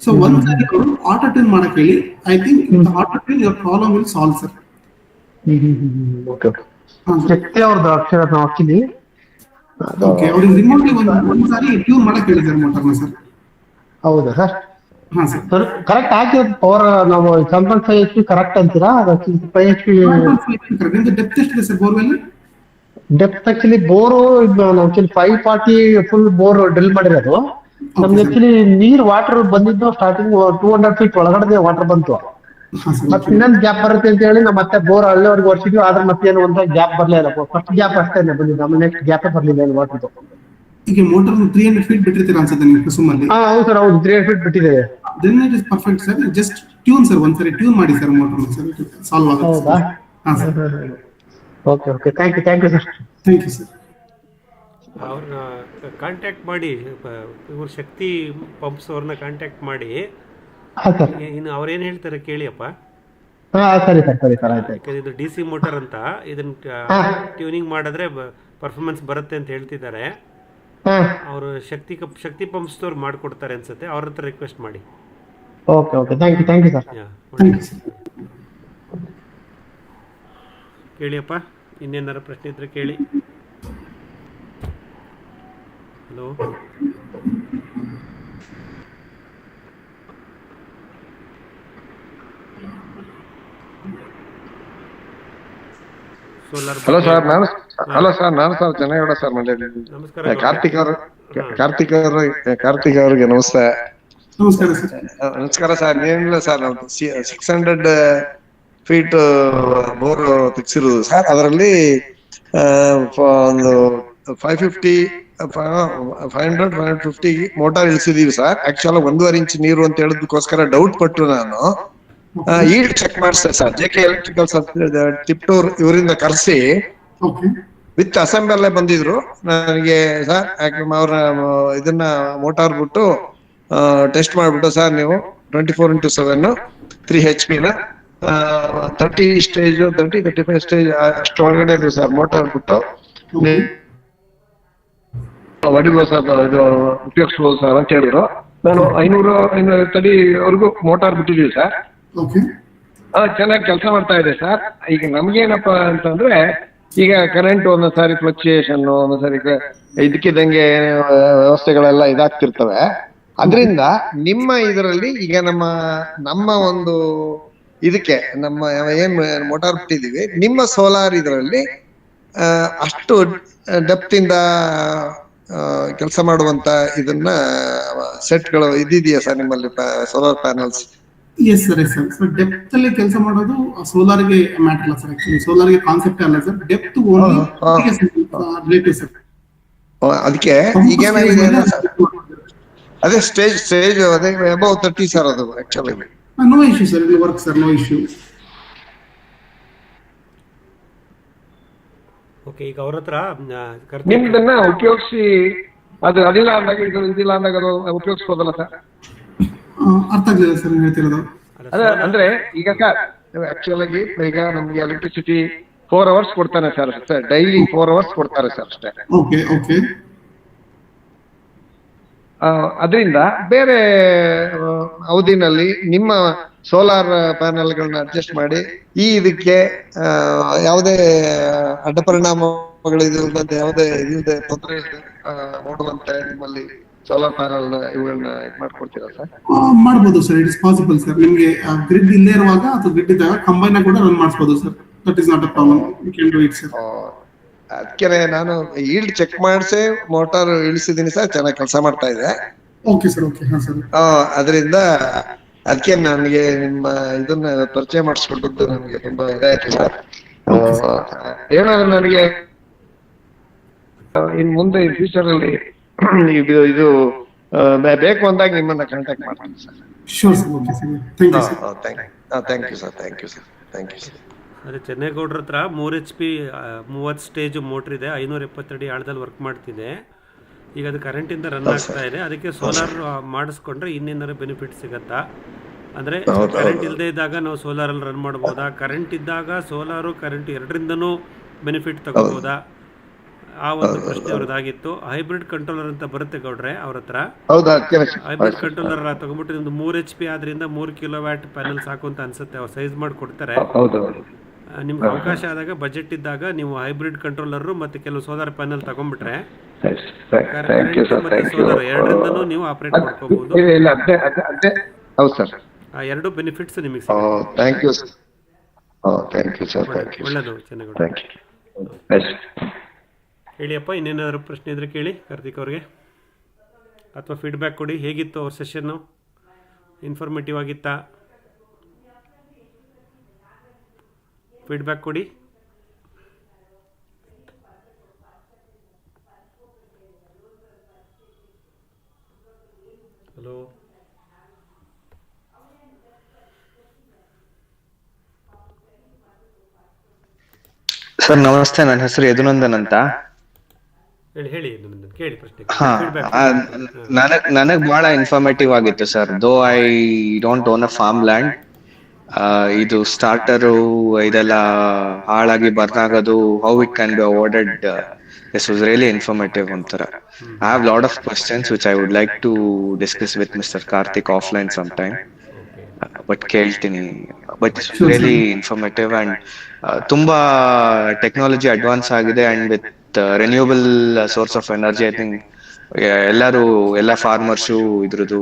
So ಒಂದ್ಸರಿ ಅವರು ಆಟೋ ಟ್ಯೂನ್ ಮಾಡಕ್ ಹೇಳಿ, I think auto tune your problem will solve sir. Shakti ಅವ್ರದ್ದು ಅಕ್ಷರ ನಾವು ಹಾಕಿದ್ವಿ. ಓಕೆ, ಅವ್ರಿಗೆ ರಿಮೋಟ್ಲಿ ಒಂದ್ಸಾರಿ ಟ್ಯೂನ್ ಮಾಡಕ್ ಹೇಳಿ ಸರ್ ಮೋಟರ್ನ ಸರ್. ಹೌದಾ ಸರ್? ಹಾ ಸರ್, ಕರೆಕ್ಟ್ ಹಾಕಿರೋದು ಪವರ್ ನಾವು 7.5 HP ಕರೆಕ್ಟ್ ಅಂತೀರಾ? 5 HP ನಿಮ್ದು ಡೆಪ್ತ್ ಎಷ್ಟಿದೆ sir borewell? Depth actually bore actually 540 full bore drill ಮಾಡಿರೋದು. ನಮ್ಗೆ ಆಕ್ಚುಲಿ ನೀರ್ ವಾಟರ್ ಬಂದಿದ್ದು ಸ್ಟಾರ್ಟಿಂಗ್ 200 feet ಒಳಗಡೆ ವಾಟರ್ ಬಂತು. ಮತ್ತೆ ಇನ್ನೊಂದು ಗ್ಯಾಪ್ ಬರುತ್ತೆ ಅಂತ ಹೇಳಿ ನಾವು ಮತ್ತೆ ಬೋರ್ ಅಲ್ಲಿವರೆಗೆ ವರ್ಷಿದ್ವಿ, ಆದ್ರೆ ಮತ್ತೇನು ಒಂದು ಗ್ಯಾಪ್ ಬರ್ಲಿಲ್ಲ. ಫಸ್ಟ್ ಗ್ಯಾಪ್ ಅಷ್ಟೇ ಬಂದಿದ್ದು, ಆಮೇಲೆ ನೆಕ್ಸ್ಟ್ ಗ್ಯಾಪ್ ಬರ್ಲಿಲ್ಲ ವಾಟರ್. ಈಗ ಮೋಟರ್ 300 feet ಬಿಟ್ಟಿರ್ತೀರಾ ಅನ್ಸುತ್ತೆ ನೀವು ಕುಸುಮಲ್ಲಿ? ಹೌದು ಸರ್, ಹೌದು 300 feet ಬಿಟ್ಟಿದ್ದೇವೆ. Then it is perfect sir. Just tune sir, ಒಂದ್ಸರಿ ಟ್ಯೂನ್ ಮಾಡಿ ಸರ್ ಮೋಟರ್ ಸರ್, ಸಾಲ್ವ್ ಆಗುತ್ತೆ. ಹೌದಾ? ಹಾ sir. Okay thank you sir. Thank you sir. ಅವ್ರನ್ನ ಕಾಂಟ್ಯಾಕ್ಟ್ ಮಾಡಿ, ಇವ್ರ ಶಕ್ತಿ ಪಂಪ್ಸ್ ಅವ್ರನ್ನ ಕಾಂಟ್ಯಾಕ್ಟ್ ಮಾಡಿ, ಇನ್ನು ಅವ್ರೇನು ಹೇಳ್ತಾರೆ ಕೇಳಿಯಪ್ಪ. ಸರಿ ಸರ್ ಆಯ್ತು. ಯಾಕಂದ್ರೆ ಇದು DC ಮೋಟರ್ ಅಂತ, ಇದನ್ನ ಟ್ಯೂನಿಂಗ್ ಮಾಡಿದ್ರೆ ಪರ್ಫಾರ್ಮೆನ್ಸ್ ಬರುತ್ತೆ ಅಂತ ಹೇಳ್ತಿದ್ದಾರೆ. ಅವರು ಶಕ್ತಿ ಪಂಪ್ಸ್ ಅವ್ರು ಮಾಡ್ಕೊಡ್ತಾರೆ ಅನ್ಸುತ್ತೆ, ಅವ್ರ ಹತ್ರ ರಿಕ್ವೆಸ್ಟ್ ಮಾಡಿ. Okay thank you sir. ಕೇಳಿಯಪ್ಪ, ಇನ್ನೇನಾರ ಪ್ರಶ್ನೆ ಇದ್ರೆ ಕೇಳಿ. ಹಲೋ, ಹಲೋ ಸರ್, ನಾನು ಸರ್ ಚೆನ್ನಾಗೌಡ ಸರ್ ಮಂಡ್ಯದಲ್ಲಿ. ಕಾರ್ತಿಕ್ ಅವ್ರಿಗೆ ನಮಸ್ತೆ. ನಮಸ್ಕಾರ ಸರ್. ಏನಿಲ್ಲ ಸರ್, ನಮ್ದು 600 feet ಬೋರ್ ತೆಗ್ಸಿರೋದು ಸರ್. ಅದರಲ್ಲಿ ಒಂದು 550 550 ಮೋಟಾರ್ ಇಳಿಸಿದೀವಿ ಸರ್. ಆಕ್ಚುಲ್ 1.5 ಇಂಚ್ ನೀರು ಅಂತ ಹೇಳಿದಕ್ಕೋಸ್ಕರ ಡೌಟ್ ಪಟ್ಟು ನಾನು ಈಲ್ಡ್ ಚೆಕ್ ಮಾಡಿಸ್ದೆ ಸರ್. JK ಎಲೆಕ್ಟ್ರಿಕಲ್ಸ್ ಟಿಪ್ಟೂರ್ ಇವರಿಂದ ಕರೆಸಿ ವಿತ್ ಅಸೆಂಬಲ್ಲೇ ಬಂದಿದ್ರು ನನಗೆ ಸರ್. ಅವ್ರ ಇದನ್ನ ಮೋಟಾರ್ ಬಿಟ್ಟು ಟೆಸ್ಟ್ ಮಾಡ್ಬಿಟ್ಟು, ಸರ್ ನೀವು 24x7 3 HP ನ 30 ಸ್ಟೇಜ್ 35 ಸ್ಟೇಜ್ ಅಷ್ಟು ಒಳಗಡೆ ಇದ್ವಿ ಸರ್. ಮೋಟಾರ್ ಬಿಟ್ಟು ಹೊಡಿಬೋದು ಸರ್, ಇದು ಉಪಯೋಗಿಸ್ಬೋದು ಸರ್ ಅಂತ ಹೇಳಿದ್ರು. ನಾನು 550 ಅಡಿವರೆಗೂ ಮೋಟಾರ್ ಬಿಟ್ಟಿದೀವಿ ಸರ್. ಚೆನ್ನಾಗಿ ಕೆಲಸ ಮಾಡ್ತಾ ಇದೆ ಸರ್. ಈಗ ನಮ್ಗೇನಪ್ಪಾ ಅಂತಂದ್ರೆ, ಈಗ ಕರೆಂಟ್ ಒಂದೊಂದ್ಸಾರಿ ಫ್ಲಕ್ಚುಯೇಷನ್, ಒಂದೊಂದ್ಸಾರಿ ಇದಕ್ಕಿದ್ದಂಗೆ ವ್ಯವಸ್ಥೆಗಳೆಲ್ಲ ಇದಾಗ್ತಿರ್ತವೆ. ಅದರಿಂದ ನಿಮ್ಮ ಇದರಲ್ಲಿ ಈಗ ನಮ್ಮ ಒಂದು ಇದಕ್ಕೆ ನಮ್ಮ ಏನ್ ಮೋಟಾರ್ ಬಿಟ್ಟಿದೀವಿ, ನಿಮ್ಮ ಸೋಲಾರ್ ಇದರಲ್ಲಿ ಅಷ್ಟು ಡೆಪ್ತ್ ಇಂದ ಕೆಲಸ ಮಾಡುವಂತ ಇದನ್ನ ಸೆಟ್ಗಳು ಇದಿದೆಯಾ ಸರ್ ನಿಮ್ಮಲ್ಲಿ solar panels? Yes sir, yes sir. So depth ಅಲ್ಲಿ ಕೆಲಸ ಮಾಡೋದು ಸೋಲಾರ್ಗೆ ಮ್ಯಾಟರ್ ಅಲ್ಲ ಸರ್. ಆಕ್ಚುಲಿ ಸೋಲಾರ್ಗೆ ಕಾನ್ಸೆಪ್ಟ್ ಅಲ್ಲ sir, depth only relative sir. ಅದಕ್ಕೆ ಈಗೇನಾಗಿದೆ ಅದೇ ಸ್ಟೇಜ್ ಅದೇ ಅಬೌವ್ 30 ಸರ್ ಅದು ಆಕ್ಚುಲಿ. ನೋ ಇಶ್ಯೂ ಸರ್, ಇದು work sir, no issue. Okay, ಈಗ ಅವ್ರ ಹತ್ರ ನಿಮ್ದನ್ನ ಉಪಯೋಗಿಸಿ ಅದು ಅದಿಲ್ಲ ಅಂದಾಗ ಇದು ಇದಿಲ್ಲ ಅಂದಾಗ ಅದು ಉಪಯೋಗಿಸ್ಬೋದಲ್ಲ ಸರ್? ಅರ್ಥ ಆಗಲಿಲ್ಲ ಸರ್ ನೀವು ಹೇಳ್ತಿರೋದು. ಅದೇ ಅಂದ್ರೆ ಈಗ ಆಕ್ಚುಲಿ ಈಗ ನಮ್ಗೆ ಎಲೆಕ್ಟ್ರಿಸಿಟಿ 4 hours ಕೊಡ್ತಾನೆ ಸರ್ ಅಷ್ಟೇ, ಡೈಲಿ 4 hours ಕೊಡ್ತಾರೆ ಸರ್ ಅಷ್ಟೇ. Okay okay. ಅದರಿಂದ ಬೇರೆ ಅವಧಿನಲ್ಲಿ ನಿಮ್ಮ ಸೋಲಾರ್ ಪ್ಯಾನಲ್ ಗಳನ್ನ ಅಡ್ಜಸ್ಟ್ ಮಾಡಿ ಈ ಇದಕ್ಕೆ ಯಾವುದೇ ಅಡ್ಡ ಪರಿಣಾಮಗಳಿಲ್ಲದಂತೆ ಯಾವುದೇ ಇಲ್ಲದೆ ತೊಂದರೆ ನೋಡುವಂತೆ ನಿಮ್ಮಲ್ಲಿ ಸೋಲಾರ್ ಪ್ಯಾನಲ್ ಇವುಗಳನ್ನ ಮಾಡ್ಕೊಡ್ತೀರಾ ಸರ್? ಮಾಡ್ಬೋದು sir, it is possible sir. ನಿಮ್ಗೆ ಗ್ರಿಡ್ ಇಲ್ಲೇ ಇರುವಾಗ ಅಥವಾ ಗ್ರಿಡ್ ಇದ್ದಾಗ ಕಂಬೈನ್ ಕೂಡ ರನ್ ಮಾಡಿಸಬಹುದು sir. That is not a problem, you can do it sir. ಅದಕ್ಕೆ ನಾನು ಈಲ್ಡ್ ಚೆಕ್ ಮಾಡಿಸಿ ಮೋಟಾರ್ ಇಳಿಸಿದೀನಿ ಸರ್, ಚೆನ್ನಾಗಿ ಕೆಲಸ ಮಾಡ್ತಾ ಇದೆ. Okay sir, okay. ಹಾ ಸರ್. ಅದರಿಂದ ಅದಕ್ಕೆ ನನಗೆ ನಿಮ್ಮ ಇದನ್ನ ಪರಿಚಯ ಮಾಡಿಸ್ಕೊಟ್ಟಿದ್ದು ನನಗೆ ತುಂಬಾ ಇದಾಯ್ತು ಸರ್. ಏನಾದ್ರು ನನಗೆ ಇನ್ ಮುಂದೆ ಫ್ಯೂಚರ್ ಅಲ್ಲಿ ಇದು ಬೇಕು ಅಂದಾಗ ನಿಮ್ಮನ್ನ ಕಾಂಟ್ಯಾಕ್ಟ್ ಮಾಡ್ತೀನಿ sir. Sure sir, okay sir. Thank you sir. Thank you sir, thank you sir, thank you sir. ಅದೇ ಚೆನ್ನೇಗೌಡ್ರ ಹತ್ರ 3 HP 30 ಸ್ಟೇಜ್ ಮೋಟ್ರ್ ಇದೆ, 570 ಅಡಿ ಆಳದಲ್ಲಿ ವರ್ಕ್ ಮಾಡ್ತಿದೆ. ಈಗ ಅದು ಕರೆಂಟಿಂದ ರನ್ ಆಗ್ತಾ ಇದೆ. ಅದಕ್ಕೆ ಸೋಲಾರ್ ಮಾಡಿಸ್ಕೊಂಡ್ರೆ ಇನ್ನೇನಾದ್ರು ಬೆನಿಫಿಟ್ ಸಿಗತ್ತಾ? ಅಂದರೆ ಕರೆಂಟ್ ಇಲ್ಲದೆ ಇದ್ದಾಗ ನಾವು ಸೋಲಾರಲ್ಲಿ ರನ್ ಮಾಡ್ಬೋದಾ? ಕರೆಂಟ್ ಇದ್ದಾಗ ಸೋಲಾರು ಕರೆಂಟ್ ಎರಡರಿಂದನೂ ಬೆನಿಫಿಟ್ ತಗೋಬೋದಾ? ಆ ಒಂದು ಪ್ರಶ್ನೆ ಅವ್ರದ್ದಾಗಿತ್ತು. ಹೈಬ್ರಿಡ್ ಕಂಟ್ರೋಲರ್ ಅಂತ ಬರುತ್ತೆ ಗೌಡ್ರೆ ಅವ್ರ ಹತ್ರ. ಹೈಬ್ರಿಡ್ ಕಂಟ್ರೋಲರ್ ತಗೊಂಡ್ಬಿಟ್ಟು ನಿಮ್ದು 3 HP ಆದ್ರಿಂದ 3 KW ಪ್ಯಾನಲ್ ಸಾಕು ಅಂತ ಅನ್ಸುತ್ತೆ. ಅವ್ರು ಸೈಜ್ ಮಾಡಿ ಕೊಡ್ತಾರೆ. ನಿಮ್ಗೆ ಅವಕಾಶ ಆದಾಗ ಬಜೆಟ್ ಇದ್ದಾಗ ನೀವು ಹೈಬ್ರಿಡ್ ಕಂಟ್ರೋಲರ್ ಮತ್ತೆ ಕೆಲವು ಸೋಲಾರ್ ಪ್ಯಾನಲ್ ತಗೊಂಡ್ಬಿಟ್ರೆ ಸೋಲಾರ್ ಎರಡರಿಂದನೂ ನೀವು ಆಪರೇಟ್ ಮಾಡ್ಕೋಬಹುದು. ಆ ಎರಡು ಬೆನಿಫಿಟ್ಸ್ ನಿಮಗೆ ಒಳ್ಳೆಯದು. ಚೆನ್ನಾಗಿ ಹೇಳಿಯಪ್ಪ. ಇನ್ನೇನಾದ್ರು ಪ್ರಶ್ನೆ ಇದ್ರೆ ಕೇಳಿ ಕಾರ್ತಿಕ್ ಅವ್ರಿಗೆ, ಅಥವಾ ಫೀಡ್ಬ್ಯಾಕ್ ಕೊಡಿ. ಹೇಗಿತ್ತು ಅವ್ರ ಸೆಷನ್ನು? ಇನ್ಫಾರ್ಮೇಟಿವ್ ಆಗಿತ್ತಾ? ಫೀಡ್ಬ್ಯಾಕ್ ಕೊಡಿ. ಹಲೋ ಸರ್, ನಮಸ್ತೆ. ನನ್ನ ಹೆಸರು ಯದುನಂದನ್ ಅಂತ. ಹೇಳಿ ಕೇಳಿ ಪ್ರಶ್ನೆ. ನನಗ್ ಬಹಳ ಇನ್ಫಾರ್ಮೇಟಿವ್ ಆಗಿತ್ತು sir. Though I don't own a farm land. ಇದು ಸ್ಟಾರ್ಟರು ಇದೆಲ್ಲ ಹಾಳಾಗಿ ಬರ್ನಾಗೋದು, how it can be avoided. This was really informative ಒಂಥರ. I have lot of questions which I would like to discuss with mister Karthik offline some time. But ಕೇಳ್ತೀನಿ. But it's really informative and ತುಂಬಾ technology advance ಆಗಿದೆ. And with renewable source of energy I think ಎಲ್ಲ farmers ಇದ್ರದ್ದು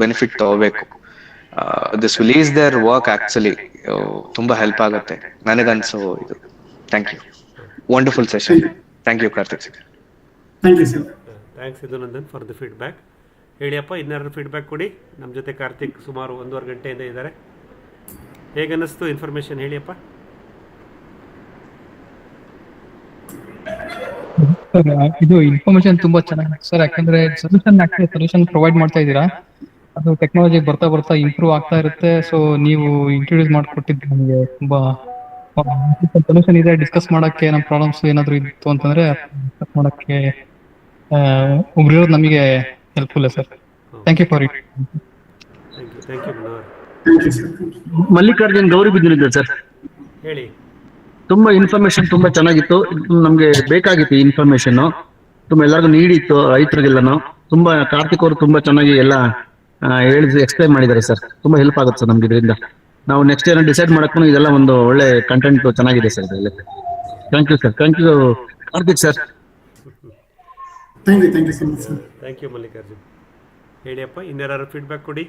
benefit ತಗೋಬೇಕು. This will is their work actually. ತುಂಬಾ help ಆಗುತ್ತೆ ನನಗನ್ಸೋ ಇದು. Thank you. Wonderful session. Thank you Karthik sir. Thank you sir. Thanks Yadunandan for the feedback. ಹೇಳಿಯಪ್ಪ, ಇನ್ನಾರು feedback ಕೊಡಿ. ನಮ್ಮ ಜೊತೆ ಕಾರ್ತಿಕ್ ಸುಮಾರು 1.5 ಗಂಟೆಯಿಂದ ಇದ್ದಾರೆ. ಹೇಗನ್ನಿಸ್ತು ಇನ್ಫಾರ್ಮೇಶನ್? ಹೇಳಿಯಪ್ಪ. ಇದು ಇನ್ಫಾರ್ಮೇಶನ್ ತುಂಬಾ ಚೆನ್ನಾಗಿದೆ ಸರ್. ಯಾಕಂದ್ರೆ ಸೊಲ್ಯೂಷನ್ ಪ್ರೊವೈಡ್ ಮಾಡ್ತಾ ಇದ್ದೀರಾ. ಅದು ಟೆಕ್ನಾಲಜಿ ಬರ್ತಾ ಬರ್ತಾ ಇಂಪ್ರೂವ್ ಆಗ್ತಾ ಇರುತ್ತೆ. ಸೊ ನೀವು ಇಂಟ್ರೊಡ್ಯೂಸ್ ಮಾಡಿಕೊಟ್ಟಿದ್ದು ನಮಗೆ ತುಂಬಾ ಸೊಲ್ಯೂಷನ್ ಇದೆ. ಡಿಸ್ಕಸ್ ಮಾಡಕ್ಕೆ ನಮ್ಮ ಪ್ರಾಬ್ಲಮ್ಸ್ ಏನಾದ್ರು ಇತ್ತು ಅಂತಂದ್ರೆ ಡಿಸ್ಕಸ್ ಮಾಡಕ್ಕೆ ಒಬ್ರಿರೋದು ನಮಗೆ helpful sir. Thank you for it. Thank you Manohar. Mallikarjun ಗೌರಿಬಿದನೂರಿಂದ ಸರ್. ಹೇಳಿ. ತುಂಬಾ ಇನ್ಫಾರ್ಮೇಶನ್ ತುಂಬಾ ಚೆನ್ನಾಗಿತ್ತು. ನಮ್ಗೆ ಬೇಕಾಗಿತ್ತು ಈ ಇನ್ಫಾರ್ಮೇಶನ್. ತುಂಬಾ ಎಲ್ಲರಿಗೂ ನೀಡಿತ್ತು, ರೈತರಿಗೆಲ್ಲನು. ತುಂಬಾ ಕಾರ್ತಿಕ್ ಅವರು ತುಂಬಾ ಚೆನ್ನಾಗಿ ಎಲ್ಲ ಹೇಳಿ ಎಕ್ಸ್ಪ್ಲೈನ್ ಮಾಡಿದ್ದಾರೆ ಸರ್. ತುಂಬಾ ಹೆಲ್ಪ್ ಆಗುತ್ತೆ ಸರ್ ನಮ್ಗೆ ಇದರಿಂದ. ನಾವು ನೆಕ್ಸ್ಟ್ ಏನೋ ಡಿಸೈಡ್ ಮಾಡಕ್ಕೂ ಇದೆಲ್ಲ ಒಂದು ಒಳ್ಳೆ ಕಂಟೆಂಟ್ ಚೆನ್ನಾಗಿದೆ ಸರ್ ಇದರಲ್ಲಿ. Thank you sir. Thank you Karthik sir. Thank you so much sir. Thank you Mallikarjun. ಹೇಳಿಯಪ್ಪ, ಇನ್ಯಾರು ಫೀಡ್ಬ್ಯಾಕ್ ಕೊಡಿ.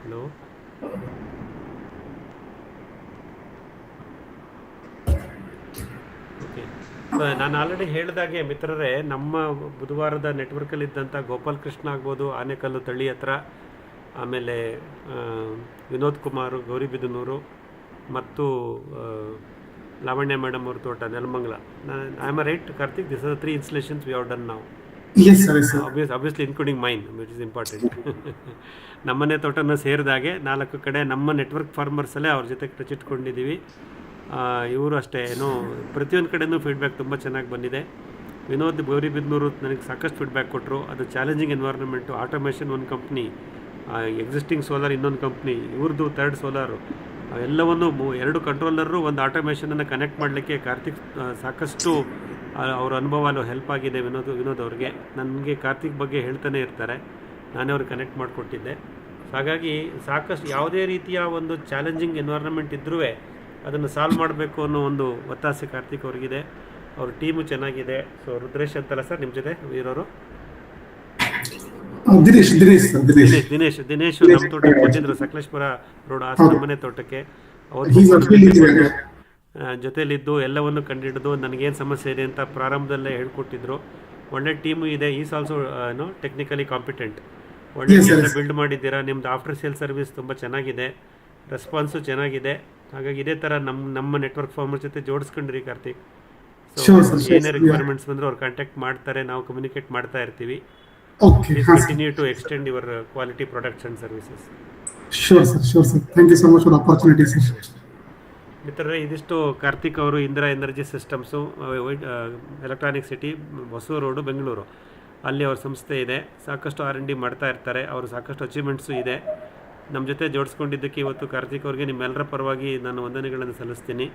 ಹಲೋ ನಾನು ಆಲ್ರೆಡಿ ಹೇಳಿದಾಗೆ ಮಿತ್ರರೇ, ನಮ್ಮ ಬುಧವಾರದ ನೆಟ್ವರ್ಕಲ್ಲಿ ಇದ್ದಂಥ ಗೋಪಾಲ್ ಕೃಷ್ಣ ಆಗ್ಬೋದು, ಆನೆಕಲ್ಲು ತಳಿ ಹತ್ರ, ಆಮೇಲೆ ವಿನೋದ್ ಕುಮಾರ್ ಗೌರಿಬಿದನೂರು ಮತ್ತು ಲಾವಣ್ಯ ಮೇಡಮ್ ಅವ್ರ ತೋಟ Nelamangala. I am right Karthik? This are 3 installations we have done ನಾವು. Yes, sir. Yes, sir. Obviously including mine, which is important. ನಮ್ಮನೆ ತೋಟನ ಸೇರಿದಾಗೆ 4 ಕಡೆ ನಮ್ಮ ನೆಟ್ವರ್ಕ್ ಫಾರ್ಮರ್ಸಲ್ಲೇ ಅವ್ರ ಜೊತೆ ಟಚ್ ಇಟ್ಕೊಂಡಿದ್ದೀವಿ. ಇವರು ಅಷ್ಟೇ, ಏನೋ ಪ್ರತಿಯೊಂದು ಕಡೆಯೂ ಫೀಡ್ಬ್ಯಾಕ್ ತುಂಬ ಚೆನ್ನಾಗಿ ಬಂದಿದೆ. ವಿನೋದ್ ಗೌರಿಬಿದನೂರು ನನಗೆ ಸಾಕಷ್ಟು ಫೀಡ್ಬ್ಯಾಕ್ ಕೊಟ್ಟರು. ಅದು ಚಾಲೆಂಜಿಂಗ್ ಎನ್ವೈರ್ಮೆಂಟು, ಆಟೋಮೇಷನ್ ಒಂದು ಕಂಪ್ನಿ, ಎಕ್ಸಿಸ್ಟಿಂಗ್ ಸೋಲಾರ್ ಇನ್ನೊಂದು ಕಂಪ್ನಿ, ಇವ್ರದ್ದು 3rd ಸೋಲಾರು, ಎಲ್ಲವನ್ನು 2 ಕಂಟ್ರೋಲರು, ಒಂದು ಆಟೋಮೇಷನನ್ನು ಕನೆಕ್ಟ್ ಮಾಡಲಿಕ್ಕೆ ಕಾರ್ತಿಕ್ ಸಾಕಷ್ಟು ಅವ್ರ ಅನುಭವ ಹೆಲ್ಪ್ ಆಗಿದೆ. ವಿನೋದ್ ಅವ್ರಿಗೆ, ನನಗೆ ಕಾರ್ತಿಕ್ ಬಗ್ಗೆ ಹೇಳ್ತಾನೆ ಇರ್ತಾರೆ, ನಾನೇ ಅವ್ರಿಗೆ ಕನೆಕ್ಟ್ ಮಾಡಿಕೊಟ್ಟಿದ್ದೆ. ಹಾಗಾಗಿ ಸಾಕಷ್ಟು ಯಾವುದೇ ರೀತಿಯ ಒಂದು ಚಾಲೆಂಜಿಂಗ್ ಎನ್ವೈರ್ಮೆಂಟ್ ಇದ್ದರೂ ಅದನ್ನು ಸಾಲ್ವ್ ಮಾಡಬೇಕು ಅನ್ನೋ ಒಂದು ಒತ್ತಾಸೆ ಕಾರ್ತಿಕ್ ಅವ್ರಿಗಿದೆ. ಅವ್ರ ಟೀಮು ಚೆನ್ನಾಗಿದೆ. ಸೊ ರುದ್ರೇಶ್ ಅಂತಲ್ಲ ಸರ್ ನಿಮ್ಮ ಜೊತೆ ಇರೋರು? ದಿನೇಶ್ ನಮ್ಮ ತೋಟಕ್ಕೆ ಬಂದಿದ್ರು, ಸಕಲೇಶ್ಪುರ ರೋಡ್ ಮನೆ ತೋಟಕ್ಕೆ. ಅವರು ಜೊತೆಯಲ್ಲಿದ್ದು ಎಲ್ಲವನ್ನು ಕಂಡುಹಿಡಿದು ನನಗೇನು ಸಮಸ್ಯೆ ಇದೆ ಅಂತ ಪ್ರಾರಂಭದಲ್ಲೇ ಹೇಳ್ಕೊಟ್ಟಿದ್ರು. ಒಳ್ಳೆ ಟೀಮು ಇದೆ. Is also technically competent. ಒಳ್ಳೆ ಬಿಲ್ಡ್ ಮಾಡಿದ್ದೀರಾ. ನಿಮ್ಮದು ಆಫ್ಟರ್ ಸೇಲ್ ಸರ್ವಿಸ್ ತುಂಬ ಚೆನ್ನಾಗಿದೆ, ರೆಸ್ಪಾನ್ಸು ಚೆನ್ನಾಗಿದೆ. ಹಾಗಾಗಿ ಇದೇ ಥರ ನಮ್ಮ ನೆಟ್ವರ್ಕ್ ಫಾರ್ಮರ್ ಜೊತೆ ಜೋಡಿಸ್ಕೊಂಡ್ರಿ ಕಾರ್ತಿಕ್. ಸೊ ಏನೇ ರಿಕ್ವೈರ್ಮೆಂಟ್ಸ್ ಬಂದರೂ ಅವ್ರು ಕಾಂಟ್ಯಾಕ್ಟ್ ಮಾಡ್ತಾರೆ, ನಾವು ಕಮ್ಯುನಿಕೇಟ್ ಮಾಡ್ತಾ ಇರ್ತೀವಿ. Please continue to extend your quality products and services. Sure, sir. Sure, sir. Thank you so much for the opportunity, sir. ಮಿತ್ರರೇ, ಇದಿಷ್ಟು ಕಾರ್ತಿಕ್ ಅವರು Indira energy systems, electronic city, Hosur road, Bengaluru, ಅಲ್ಲಿ ಅವ್ರ ಸಂಸ್ಥೆ ಇದೆ. ಸಾಕಷ್ಟು R&D ಮಾಡ್ತಾ ಇರ್ತಾರೆ. ಅವರು ಸಾಕಷ್ಟು ಅಚೀವ್ಮೆಂಟ್ಸು ಇದೆ. ನಮ್ಮ ಜೊತೆ ಜೋಡಿಸ್ಕೊಂಡಿದ್ದಕ್ಕೆ ಇವತ್ತು ಕಾರ್ತಿಕ್ ಅವ್ರಿಗೆ ನಿಮ್ಮೆಲ್ಲರ ಪರವಾಗಿ ನಾನು ವಂದನೆಗಳನ್ನು ಸಲ್ಲಿಸ್ತೀನಿ.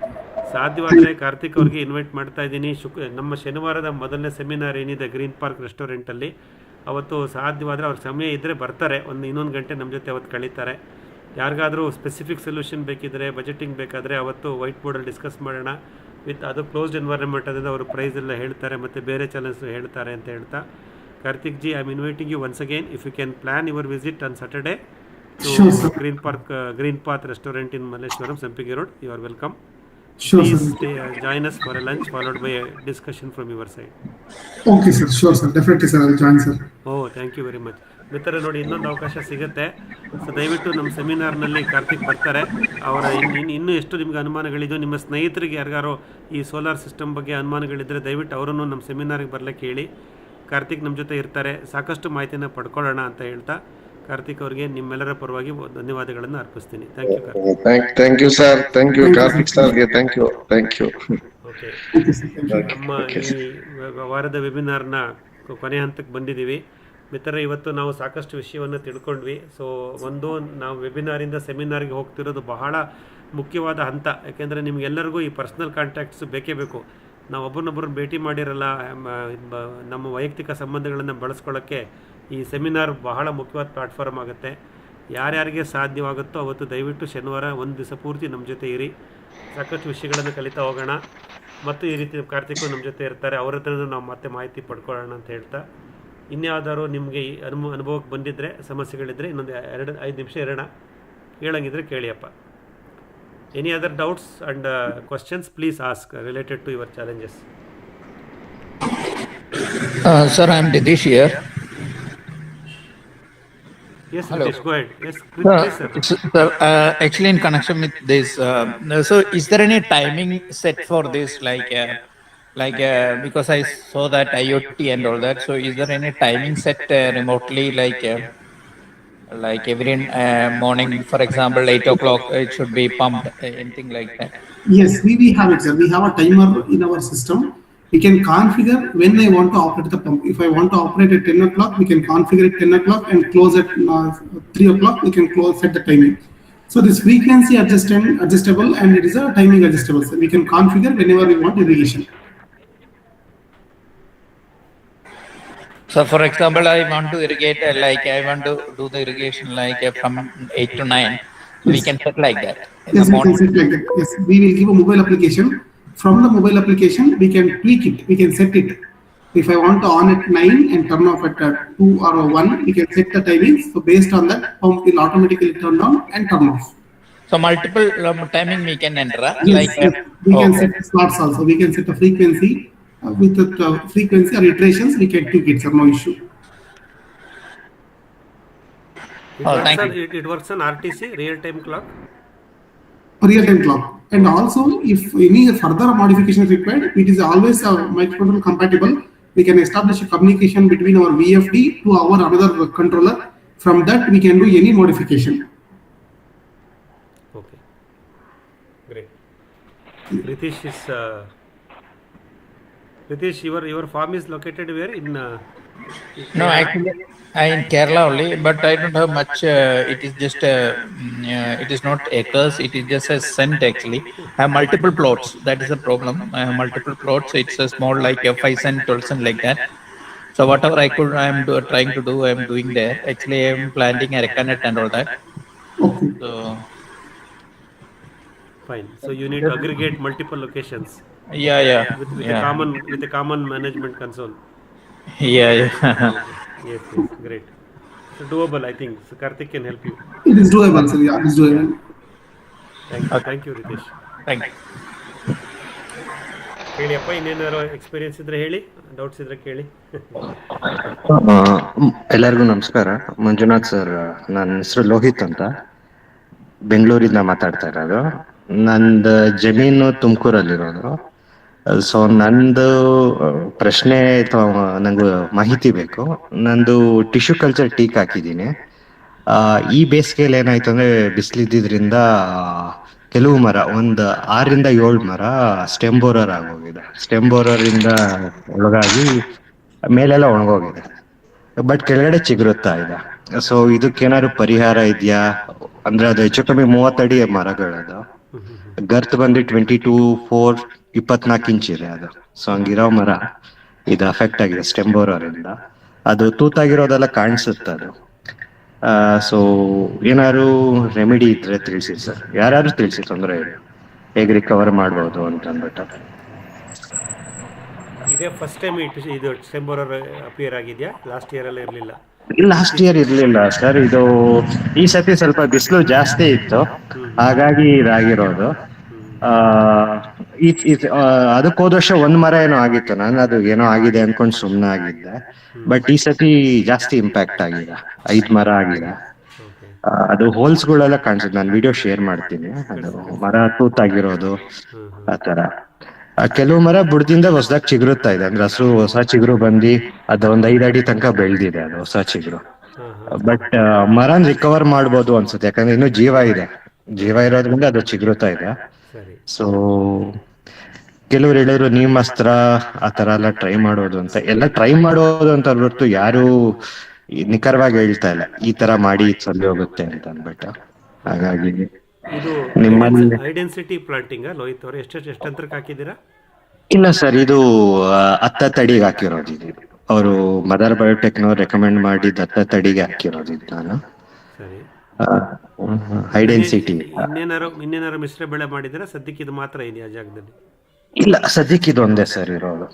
ಸಾಧ್ಯವಾದರೆ ಕಾರ್ತಿಕ್ ಅವ್ರಿಗೆ ಇನ್ವೈಟ್ ಮಾಡ್ತಾ ಇದ್ದೀನಿ. ನಮ್ಮ ಶನಿವಾರದ ಮೊದಲನೇ ಸೆಮಿನಾರ್ ಏನಿದೆ ಗ್ರೀನ್ ಪಾರ್ಕ್ ರೆಸ್ಟೋರೆಂಟಲ್ಲಿ, ಅವತ್ತು ಸಾಧ್ಯವಾದರೆ ಅವ್ರ ಸಮಯ ಇದ್ದರೆ ಬರ್ತಾರೆ. ಇನ್ನೊಂದು ಗಂಟೆ ನಮ್ಮ ಜೊತೆ ಅವತ್ತು ಕಳೀತಾರೆ. ಯಾರಿಗಾದರೂ ಸ್ಪೆಸಿಫಿಕ್ ಸೊಲ್ಯೂಷನ್ ಬೇಕಿದ್ದರೆ, ಬಜೆಟಿಂಗ್ ಬೇಕಾದರೆ ಅವತ್ತು ವೈಟ್ ಬೋರ್ಡಲ್ಲಿ ಡಿಸ್ಕಸ್ ಮಾಡೋಣ. ಅದು ಕ್ಲೋಸ್ಡ್ ಎನ್ವೈರನ್ಮೆಂಟ್ ಅದರಿಂದ ಅವರು ಪ್ರೈಸ್ ಎಲ್ಲ ಹೇಳ್ತಾರೆ ಮತ್ತು ಬೇರೆ ಚಾಲೆಂಜ್ ಹೇಳ್ತಾರೆ ಅಂತ ಹೇಳ್ತಾ, Karthik ji, I am inviting you once again. If you can plan your visit on Saturday to Green Path Restaurant in Malleshwaram, Sampigi Road, you are welcome. Please join us for a lunch followed by a discussion from your side. Okay, sir. Sure, sir. Definitely, sir. I will join, sir. Oh, thank you very much. ಮಿತ್ರ ನೋಡಿ, ಇನ್ನೊಂದು ಅವಕಾಶ ಸಿಗುತ್ತೆ. So ದಯವಿಟ್ಟು ನಮ್ಮ ಸೆಮಿನಾರ್ನಲ್ಲಿ ಕಾರ್ತಿಕ್ ಬರ್ತಾರೆ. ಅವರ ಇನ್ನೂ ಎಷ್ಟು ನಿಮ್ಗೆ ಅನುಮಾನಗಳಿದೆಯೋ, ನಿಮ್ಮ ಸ್ನೇಹಿತರಿಗೆ ಯಾರಿಗಾರೋ ಈ ಸೋಲಾರ್ ಸಿಸ್ಟಮ್ ಬಗ್ಗೆ ಅನುಮಾನಗಳಿದ್ದರೆ ದಯವಿಟ್ಟು ಅವರನ್ನು ನಮ್ಮ ಸೆಮಿನಾರಿಗೆ ಬರಲಿಕ್ಕೆ ಹೇಳಿ. ಕಾರ್ತಿಕ್ ನಮ್ಮ ಜೊತೆ ಇರ್ತಾರೆ. ಸಾಕಷ್ಟು ಮಾಹಿತಿನ ಪಡ್ಕೊಳ್ಳೋಣ ಅಂತ ಹೇಳ್ತಾ ಕಾರ್ತಿಕ್ ಅವರಿಗೆ ನಿಮ್ಮೆಲ್ಲರ ಪರವಾಗಿ ಧನ್ಯವಾದಗಳನ್ನು ಅರ್ಪಿಸ್ತೀನಿ. Thank you Karthik. Thank you sir. Thank you Karthik ಸರ್ಗೆ. Thank you. ಓಕೆ, ನಮ್ಮ ಈ ವಾರದ ವೆಬಿನಾರ್ನ ಕೊನೆ ಹಂತಕ್ಕೆ ಬಂದಿದ್ದೀವಿ. ಮಿತ್ರರೇ, ಇವತ್ತು ನಾವು ಸಾಕಷ್ಟು ವಿಷಯವನ್ನು ತಿಳ್ಕೊಂಡ್ವಿ. ಸೊ ನಾವು ವೆಬಿನಾರಿಂದ ಸೆಮಿನಾರ್ಗೆ ಹೋಗ್ತಿರೋದು ಬಹಳ ಮುಖ್ಯವಾದ ಹಂತ. ಯಾಕೆಂದರೆ ನಿಮಗೆಲ್ಲರಿಗೂ ಈ ಪರ್ಸ್ನಲ್ ಕಾಂಟ್ಯಾಕ್ಟ್ಸ್ ಬೇಕೇ ಬೇಕು. ನಾವು ಒಬ್ಬರನ್ನೊಬ್ಬರನ್ನ ಭೇಟಿ ಮಾಡಿರಲ್ಲ. ನಮ್ಮ ವೈಯಕ್ತಿಕ ಸಂಬಂಧಗಳನ್ನು ಬಳಸ್ಕೊಳ್ಳೋಕ್ಕೆ ಈ ಸೆಮಿನಾರ್ ಬಹಳ ಮುಖ್ಯವಾದ ಪ್ಲಾಟ್ಫಾರ್ಮ್ ಆಗುತ್ತೆ. ಯಾರ್ಯಾರಿಗೆ ಸಾಧ್ಯವಾಗುತ್ತೋ ಅವತ್ತು ದಯವಿಟ್ಟು ಶನಿವಾರ ಒಂದು ದಿವಸ ಪೂರ್ತಿ ನಮ್ಮ ಜೊತೆ ಇರಿ. ಸಾಕಷ್ಟು ವಿಷಯಗಳನ್ನು ಕಲಿತಾ ಹೋಗೋಣ. ಮತ್ತು ಈ ರೀತಿ ಕಾರ್ತಿಕ್ ನಮ್ಮ ಜೊತೆ ಇರ್ತಾರೆ, ಅವ್ರ ಹತ್ರನೂ ನಾವು ಮತ್ತೆ ಮಾಹಿತಿ ಪಡ್ಕೊಳ್ಳೋಣ ಅಂತ ಹೇಳ್ತಾ, ಇನ್ಯಾವುದಾದ್ರು ನಿಮಗೆ ಈ ಅನುಭವಕ್ಕೆ ಬಂದಿದ್ದರೆ, ಸಮಸ್ಯೆಗಳಿದ್ದರೆ ಇನ್ನೊಂದು 5 ನಿಮಿಷ ಇರೋಣ. ಹೇಳಂಗಿದ್ರೆ ಕೇಳಿಯಪ್ಪ. Any other doubts and questions please ask related to your challenges. Sir, I am Dinesh here. Yes, Dinesh, go ahead. Yes, please, sir. Sir, actually in connection with this, so is there any timing set for this, because I saw that IoT and all that, so is there any timing set remotely, like every morning, for example, 8 o'clock it should be pumped, anything like that? Yes, we have it, sir. We have a timer in our system. We can configure when I want to operate the pump. If I want to operate at 10 o'clock, we can configure at 10 o'clock and close at 3 o'clock. We can set the timing. So this frequency adjustable and it is a timing adjustable. So we can configure whenever we want irrigation. So for example, I want to irrigate, I want to do the irrigation from 8 to 9. We can set like that. Yes, we can set like that. Yes, we will give a mobile application. From the mobile application, we can tweak it. We can set it. If I want to on at 9 and turn off at 2 or 1, we can set the timings. So based on that, pump will automatically turn on and turn off. So multiple timing we can enter. Yes, we can set slots also. We can set a frequency with the frequency or iterations, we can tweak it, sir. No issue. It works on RTC, real-time clock. Real-time clock, and also if any further modification is required, it is always microcontroller compatible. We can establish a communication between our VFD to our another controller. From that, we can do any modification. Okay, great. Ritesh, your farm is located where in? No, actually, I in Kerala only, but I don't have much. It is just it is not acres. It is just a cent actually. I have multiple plots. That is the problem. I have multiple plots. It's a small like a 5 cent, 12 cent like that. So whatever I could, trying to do. I am doing there. Actually, I am planting a reconnect and all that. Okay. So fine. So you need to aggregate multiple locations. Yeah. With a common management console. Yeah. Yes, great. So doable, I think. So Karthik can help you. It is doable, sir. Yeah, it is doable. Thank you, Ritesh. Thank you. ಹೇಳಿಯಪ್ಪ ಇನ್ನೇನಾರು experience ಇದ್ರೆ ಹೇಳಿ, doubts ಇದ್ರೆ ಕೇಳಿ. ಎಲ್ಲರಿಗೂ ನಮಸ್ಕಾರ. Manjunath sir, ನನ್ನ ಹೆಸರು ಲೋಹಿತ್ ಅಂತ, ಬೆಂಗಳೂರಿಂದ ಮಾತಾಡ್ತಾ ಇರೋದು. ನಂದು ಜಮೀನು ತುಮಕೂರಲ್ಲಿರೋದು. ಸೊ ನಂದು ಪ್ರಶ್ನೆ ಅಥವಾ ನಂಗೆ ಮಾಹಿತಿ ಬೇಕು. ನಂದು ಟಿಶ್ಯೂ ಕಲ್ಚರ್ ಟೀಕ್ ಹಾಕಿದ್ದೀನಿ. ಈ ಬೇಸಿಗೆಯಲ್ಲಿ ಏನಾಯ್ತು ಅಂದ್ರೆ ಬಿಸಿಲಿದ್ದಿದ್ರಿಂದ ಕೆಲವು ಮರ, ಒಂದು 6 ರಿಂದ 7 ಮರ ಸ್ಟೆಮ್ ಬೋರರ್ ಆಗೋಗಿದೆ. ಸ್ಟೆಮ್ ಬೋರರ್ ಇಂದ ಒಳಗಾಗಿ ಮೇಲೆಲ್ಲ ಒಣಗೋಗಿದೆ, ಬಟ್ ಕೆಳಗಡೆ ಚಿಗುರುತ್ತಾ ಇದೆ. ಸೊ ಇದಕ್ಕೇನಾದ್ರು ಪರಿಹಾರ ಇದೆಯಾ? ಅಂದ್ರೆ ಅದು ಹೆಚ್ಚು ಕಮ್ಮಿ 30 ಅಡಿ ಮರಗಳದು. ಗರ್ತ್ ಬಂದು 24 ಇಂಚ್ ಇದೆ ಅದು. ಸೊ ಹಂಗಿರೋ ಮರ ಇದು ಅಫೆಕ್ಟ್ ಆಗಿದೆ ಸ್ಟೆಮ್ ಬೋರರ್ ಇಂದ. ಅದು ತೂತಾಗಿರೋದೆಲ್ಲ ಕಾಣಿಸುತ್ತೆ ಅದು. ಸೊ ಏನಾದ್ರು ರೆಮಿಡಿ ಇದ್ರೆ ತಿಳಿಸಿ ಸರ್, ಯಾರಾದ್ರೂ ತಿಳಿಸಿ, ತೊಂದರೆ ಇಲ್ಲ, ಹೇಗೆ ರಿಕವರ್ ಮಾಡ್ಬೋದು ಅಂತ ಅಂದ್ಬಿಟ್ಟು. ಇದೇ ಫಸ್ಟ್ ಟೈಮ್ ಇದು ಸ್ಟೆಮ್ ಬೋರರ್ ಅಪಿಯರ್ ಆಗಿದೆಯಾ? ಲಾಸ್ಟ್ ಇಯರ್ ಎಲ್ಲ ಇರಲಿಲ್ಲ? ಲಾಸ್ಟ್ ಇಯರ್ ಇರ್ಲಿಲ್ಲ ಸರ್. ಇದು ಈ ಸತಿ ಸ್ವಲ್ಪ ಬಿಸಿಲು ಜಾಸ್ತಿ ಇತ್ತು, ಹಾಗಾಗಿ ಇದಾಗಿರೋದು. ಅದಕ್ಕೆ ಹೋದ ವರ್ಷ 1 ಮರ ಏನೋ ಆಗಿತ್ತು, ನಾನು ಅದು ಏನೋ ಆಗಿದೆ ಅನ್ಕೊಂಡು ಸುಮ್ಮನೆ ಆಗಿದ್ದೆ. ಬಟ್ ಈ ಸತಿ ಜಾಸ್ತಿ ಇಂಪ್ಯಾಕ್ಟ್ ಆಗಿದೆ, 5 ಮರ ಆಗಿದೆ. ಅದು ಹೋಲ್ಸ್ ಗಳೆಲ್ಲ ಕಾಣಿಸುತ್ತೆ, ನಾನು ವಿಡಿಯೋ ಶೇರ್ ಮಾಡ್ತೀನಿ. ಅದು ಮರ ತೂತಾಗಿರೋದು ಆತರ. ಕೆಲವು ಮರ ಬುಡದಿಂದ ಹೊಸದಾಗಿ ಚಿಗುರುತ್ತಾ ಇದೆ, ಅಂದ್ರೆ ಹೊಸ ಚಿಗುರು ಬಂದು ಅದು ಒಂದ್ 5 ಅಡಿ ತನಕ ಬೆಳೆದಿದೆ ಅದು ಹೊಸ ಚಿಗುರು. ಬಟ್ ಮರನ್ ರಿಕವರ್ ಮಾಡ್ಬೋದು ಅನ್ಸುತ್ತೆ, ಯಾಕಂದ್ರೆ ಇನ್ನೂ ಜೀವ ಇರೋದ್ರಿಂದ ಅದು ಚಿಗುರುತ್ತಾ ಇದೆ. ಸೊ ಕೆಲವ್ರು ಹೇಳಿದ್ರು ನೀಮಸ್ತ್ರ ಆತರ ಎಲ್ಲ ಟ್ರೈ ಮಾಡೋದು ಅಂತ. ಎಲ್ಲ ಟ್ರೈ ಮಾಡೋದು ಅಂತ ಹೊರತು ಯಾರು ನಿಖರವಾಗಿ ಹೇಳ್ತಾ ಇಲ್ಲ ಈ ತರ ಮಾಡಿ ಸರಿ ಹೋಗುತ್ತೆ ಅಂತ ಅಂದ್ಬಿಟ್ಟು. ಹಾಗಾಗಿ ನಿಮ್ಮಲ್ಲಿ ಐಡೆನ್ಸಿಟಿ ಪ್ಲಾಂಟಿಂಗ್ ಲೋಹಿತ್ ಅವರು ಎಷ್ಟು ಅಂತರಕ್ಕೆ ಹಾಕಿದ್ದೀರಾ? ಇಲ್ಲ ಸರ್, ಇದು 10 ಅಡಿಗೆ ಹಾಕಿರೋದು. ಇದು ಅವರು ಮದರ್ ಬಯೋಟೆಕ್ನವ್ರು ರೆಕಮೆಂಡ್ ಮಾಡಿದ 10 ಅಡಿಗೆ ಹಾಕಿರೋದು ಇದು ನಾನು. ಐಡೆನ್ಸಿಟಿ ಇನ್ನೇನಾರು ಮಿಶ್ರ ಬೆಳೆ ಮಾಡಿದ್ರೆ ಸದ್ಯಕ್ಕೆ ಇದು ಮಾತ್ರ ಇದೆಯಾ ಜಾಗದಲ್ಲಿ? ಇಲ್ಲ, ಸದ್ಯಕ್ಕೆ ಇದು ಒಂದೇ ಸರ್ ಇರೋದು.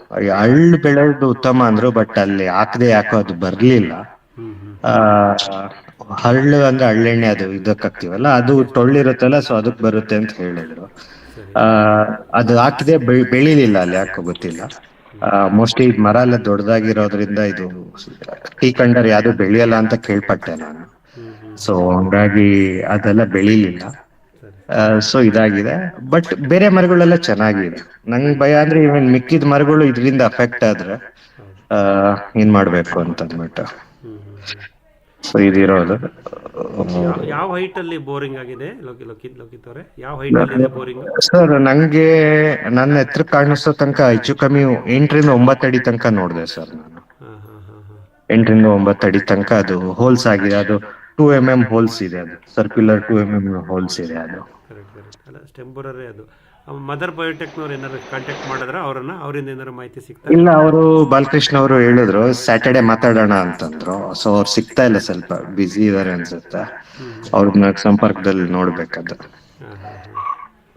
ಹಳ್ಳು ಬೆಳೆದು ಉತ್ತಮ ಅಂದ್ರು, ಬಟ್ ಅಲ್ಲಿ ಹಾಕದೆ ಯಾಕೋ ಅದು ಬರ್ಲಿಲ್ಲ. ಹಳ್ಳು ಅಂದ್ರೆ ಹಳ್ಳೆಣ್ಣೆ, ಅದು ಇದಕ್ಕೆ ಹಾಕ್ತಿವಲ್ಲ, ಅದು ಟೊಳ್ಳಿರುತ್ತಲ್ಲ, ಸೊ ಅದಕ್ಕೆ ಬರುತ್ತೆ ಅಂತ ಹೇಳಿದ್ರು. ಅದು ಹಾಕಿದೆ ಬೆಳಿಲಿಲ್ಲ ಅಲ್ಲಿ, ಯಾಕೋ ಗೊತ್ತಿಲ್ಲ. ಮೋಸ್ಟ್ಲಿ ಮರ ಎಲ್ಲ ದೊಡ್ಡದಾಗಿರೋದ್ರಿಂದ ಇದು ಟೀ ಕಂಡರ್ ಯಾವ್ದು ಬೆಳೆಯಲ್ಲ ಅಂತ ಕೇಳ್ಪಟ್ಟೆ ನಾನು. ಸೊ ಹಂಗಾಗಿ ಅದೆಲ್ಲ ಬೆಳಿಲಿಲ್ಲ. ಸೊ ಇದಾಗಿದೆ. ಬಟ್ ಬೇರೆ ಮರಗಳೆಲ್ಲ ಚೆನ್ನಾಗಿದೆ. ನಂಗೆ ಭಯ ಅಂದ್ರೆ ಇವನ್ ಮಿಕ್ಕಿದ ಮರಗಳು ಇದರಿಂದ ಅಫೆಕ್ಟ್ ಆದ್ರೆ ಏನ್ ಮಾಡ್ಬೇಕು ಅಂತ ಅಂದ್ಬಿಟ್ಟು. ಸೊ ಇದಿರೋದು. ಯಾವ ಹೈಟ್ ಅಲ್ಲಿ ಬೋರಿಂಗ್ ಆಗಿದೆ ಲೋಕಿತ್ ಅವರೇ? ಯಾವ ಹೈಟ್ ಅಲ್ಲಿ ಬೋರಿಂಗ್? ಸರ್ ನಂಗೆ ನನ್ನ ಎತ್ತರ ಕಾಣಿಸೋ ತನಕ ಹೆಚ್ಚು ಕಮ್ಮಿ 8 ರಿಂದ 9 ಅಡಿ ತನಕ ನೋಡಿದೆ ಸರ್ ನಾನು. 8 ರಿಂದ 9 ಅಡಿ ತನಕ ಅದು ಹೋಲ್ಸ್ ಆಗಿದೆ. ಅದು 2 mm ಹೋಲ್ಸ್ ಇದೆ, ಅದು ಸರ್ಕ್ಯುಲರ್ 2 mm ಹೋಲ್ಸ್ ಇದೆ ಅದು. ಅಲ್ಲ, ಸ್ಟೆಮ್ ಬೋರರ್ ಅದು. ಮದರ್ ಬಯೋಟೆಕ್ನವ್ರು ಏನಾದ್ರು ಕಾಂಟ್ಯಾಕ್ಟ್ ಮಾಡಿದ್ರ ಅವರಿಂದ ಏನಾದ್ರು ಮಾಹಿತಿ ಸಿಗ್ತಾ? ಇಲ್ಲ, ಅವರು ಬಾಲಕೃಷ್ಣ ಅವರು ಹೇಳಿದ್ರು ಸ್ಯಾಟರ್ಡೆ ಮಾತಾಡೋಣ ಅಂತಂದ್ರು. ಸೊ ಅವ್ರು ಸಿಗ್ತಾ ಇಲ್ಲ, ಸ್ವಲ್ಪ ಬ್ಯುಸಿ ಇದಾರೆ ಅನ್ಸುತ್ತೆ. ಅವ್ರನ್ನ ಸಂಪರ್ಕದಲ್ಲಿ ನೋಡ್ಬೇಕದು.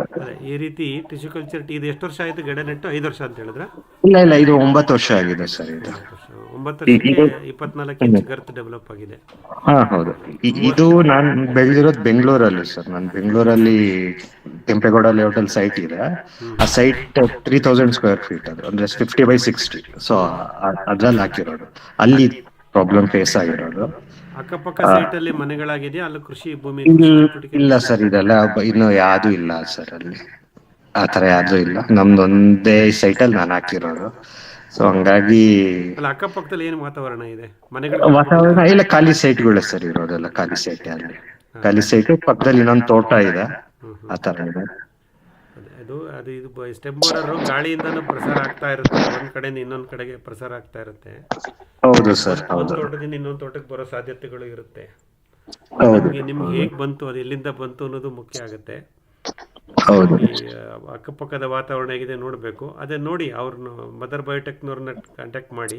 ಅದೇ ಈ ರೀತಿ ಟಿಶ್ಯೂ ಕಲ್ಚರ್ ಇದು ಎಷ್ಟು ವರ್ಷ ಆಯಿತು ಗಿಡ ನೆಟ್ಟು? 5 ವರ್ಷ ಅಂತ ಹೇಳಿದ್ರೆ? ಇಲ್ಲ ಇದು 9 ವರ್ಷ ಆಗಿದೆ ಸರ್ ಇದು. 9 ವರ್ಷಕ್ಕೆ 24 ಇಂಚ್ ಗರ್ತ್ ಡೆವಲಪ್ ಆಗಿದೆ. ಹಾ ಹೌದು. ಇದು ನಾನು ಬೆಳೆದಿರೋದು ಬೆಂಗಳೂರಲ್ಲಿ ಸರ್. ನಾನು ಬೆಂಗಳೂರಲ್ಲಿ ಕೆಂಪೇಗೌಡ ಲೇಔಟಲ್ಲಿ ಸೈಟ್ ಇದೆ. ಆ ಸೈಟ್ 3000 ಸ್ಕ್ವೇರ್ ಫೀಟ್ ಅದು, ಅಂದ್ರೆ 50/60. ಸೊ ಅದ್ರಲ್ಲಿ ಹಾಕಿರೋದು. ಅಲ್ಲಿ ಪ್ರಾಬ್ಲಮ್ ಫೇಸ್ ಆಗಿರೋದು. ಅಕ್ಕಪಕ್ಕ ಸೈಟ್ ಅಲ್ಲಿ ಮನೆಗಳಾಗಿದೆಯಾ? ಅಲ್ಲಿ ಕೃಷಿ ಭೂಮಿ? ಇಲ್ಲ ಸರ್, ಇದೆಲ್ಲ ಇನ್ನು ಯಾವ್ದು ಇಲ್ಲ ಸರ್ ಅಲ್ಲಿ. ಆತರ ಯಾವ್ದು ಇಲ್ಲ. ನಮ್ದು ಒಂದೇ ಸೈಟ್ ಅಲ್ಲಿ ನಾನು ಹಾಕಿರೋದು. ಸೊ ಹಂಗಾಗಿ ಅಲ್ಲ, ಅಕ್ಕಪಕ್ಕದಲ್ಲಿ ಏನು ವಾತಾವರಣ ಇದೆ? ಮನೆಗಳು? ವಾತಾವರಣ ಇಲ್ಲ, ಖಾಲಿ ಸೈಟ್ಗಳೇ ಸರ್ ಇರೋದೆಲ್ಲ. ಖಾಲಿ ಸೈಟ್ ಅಲ್ಲಿ, ಖಾಲಿ ಸೈಟ್ ಪಕ್ಕದಲ್ಲಿ ಇನ್ನೊಂದು ತೋಟ ಇದೆ, ಆತರ ಇದೆ. ಅದು ಇದು ಸ್ಟೆಪ್ ಬೋರ್ಡರ್ ಗಾಳಿಯಿಂದನೂ ಪ್ರಸಾರ ಆಗ್ತಾ ಇರುತ್ತೆ, ಒಂದ್ ಕಡೆಯಿಂದ ಇನ್ನೊಂದ್ ಕಡೆಗೆ ಪ್ರಸಾರ ಆಗ್ತಾ ಇರುತ್ತೆ. ಹೌದು ಸರ್, ಒಂದು ಹೌದು. ತೋಟದಿಂದ ಇನ್ನೊಂದು ತೋಟಕ್ಕೆ ಬರೋ ಸಾಧ್ಯತೆಗಳು ಇರುತ್ತೆ. ಹೌದು. ನಿಮ್ಗೆ ಹೇಗ್ ಬಂತು, ಅದು ಎಲ್ಲಿಂದ ಬಂತು ಅನ್ನೋದು ಮುಖ್ಯ ಆಗುತ್ತೆ. ಹೌದು. ಈ ಅಕ್ಕಪಕ್ಕದ ವಾತಾವರಣ ಹೇಗಿದೆ ನೋಡಬೇಕು. ಅದೇ ನೋಡಿ ಅವ್ರನ್ನ ಮದರ್ ಬಯೋಟೆಕ್ನವ್ರನ್ನ ಕಾಂಟ್ಯಾಕ್ಟ್ ಮಾಡಿ.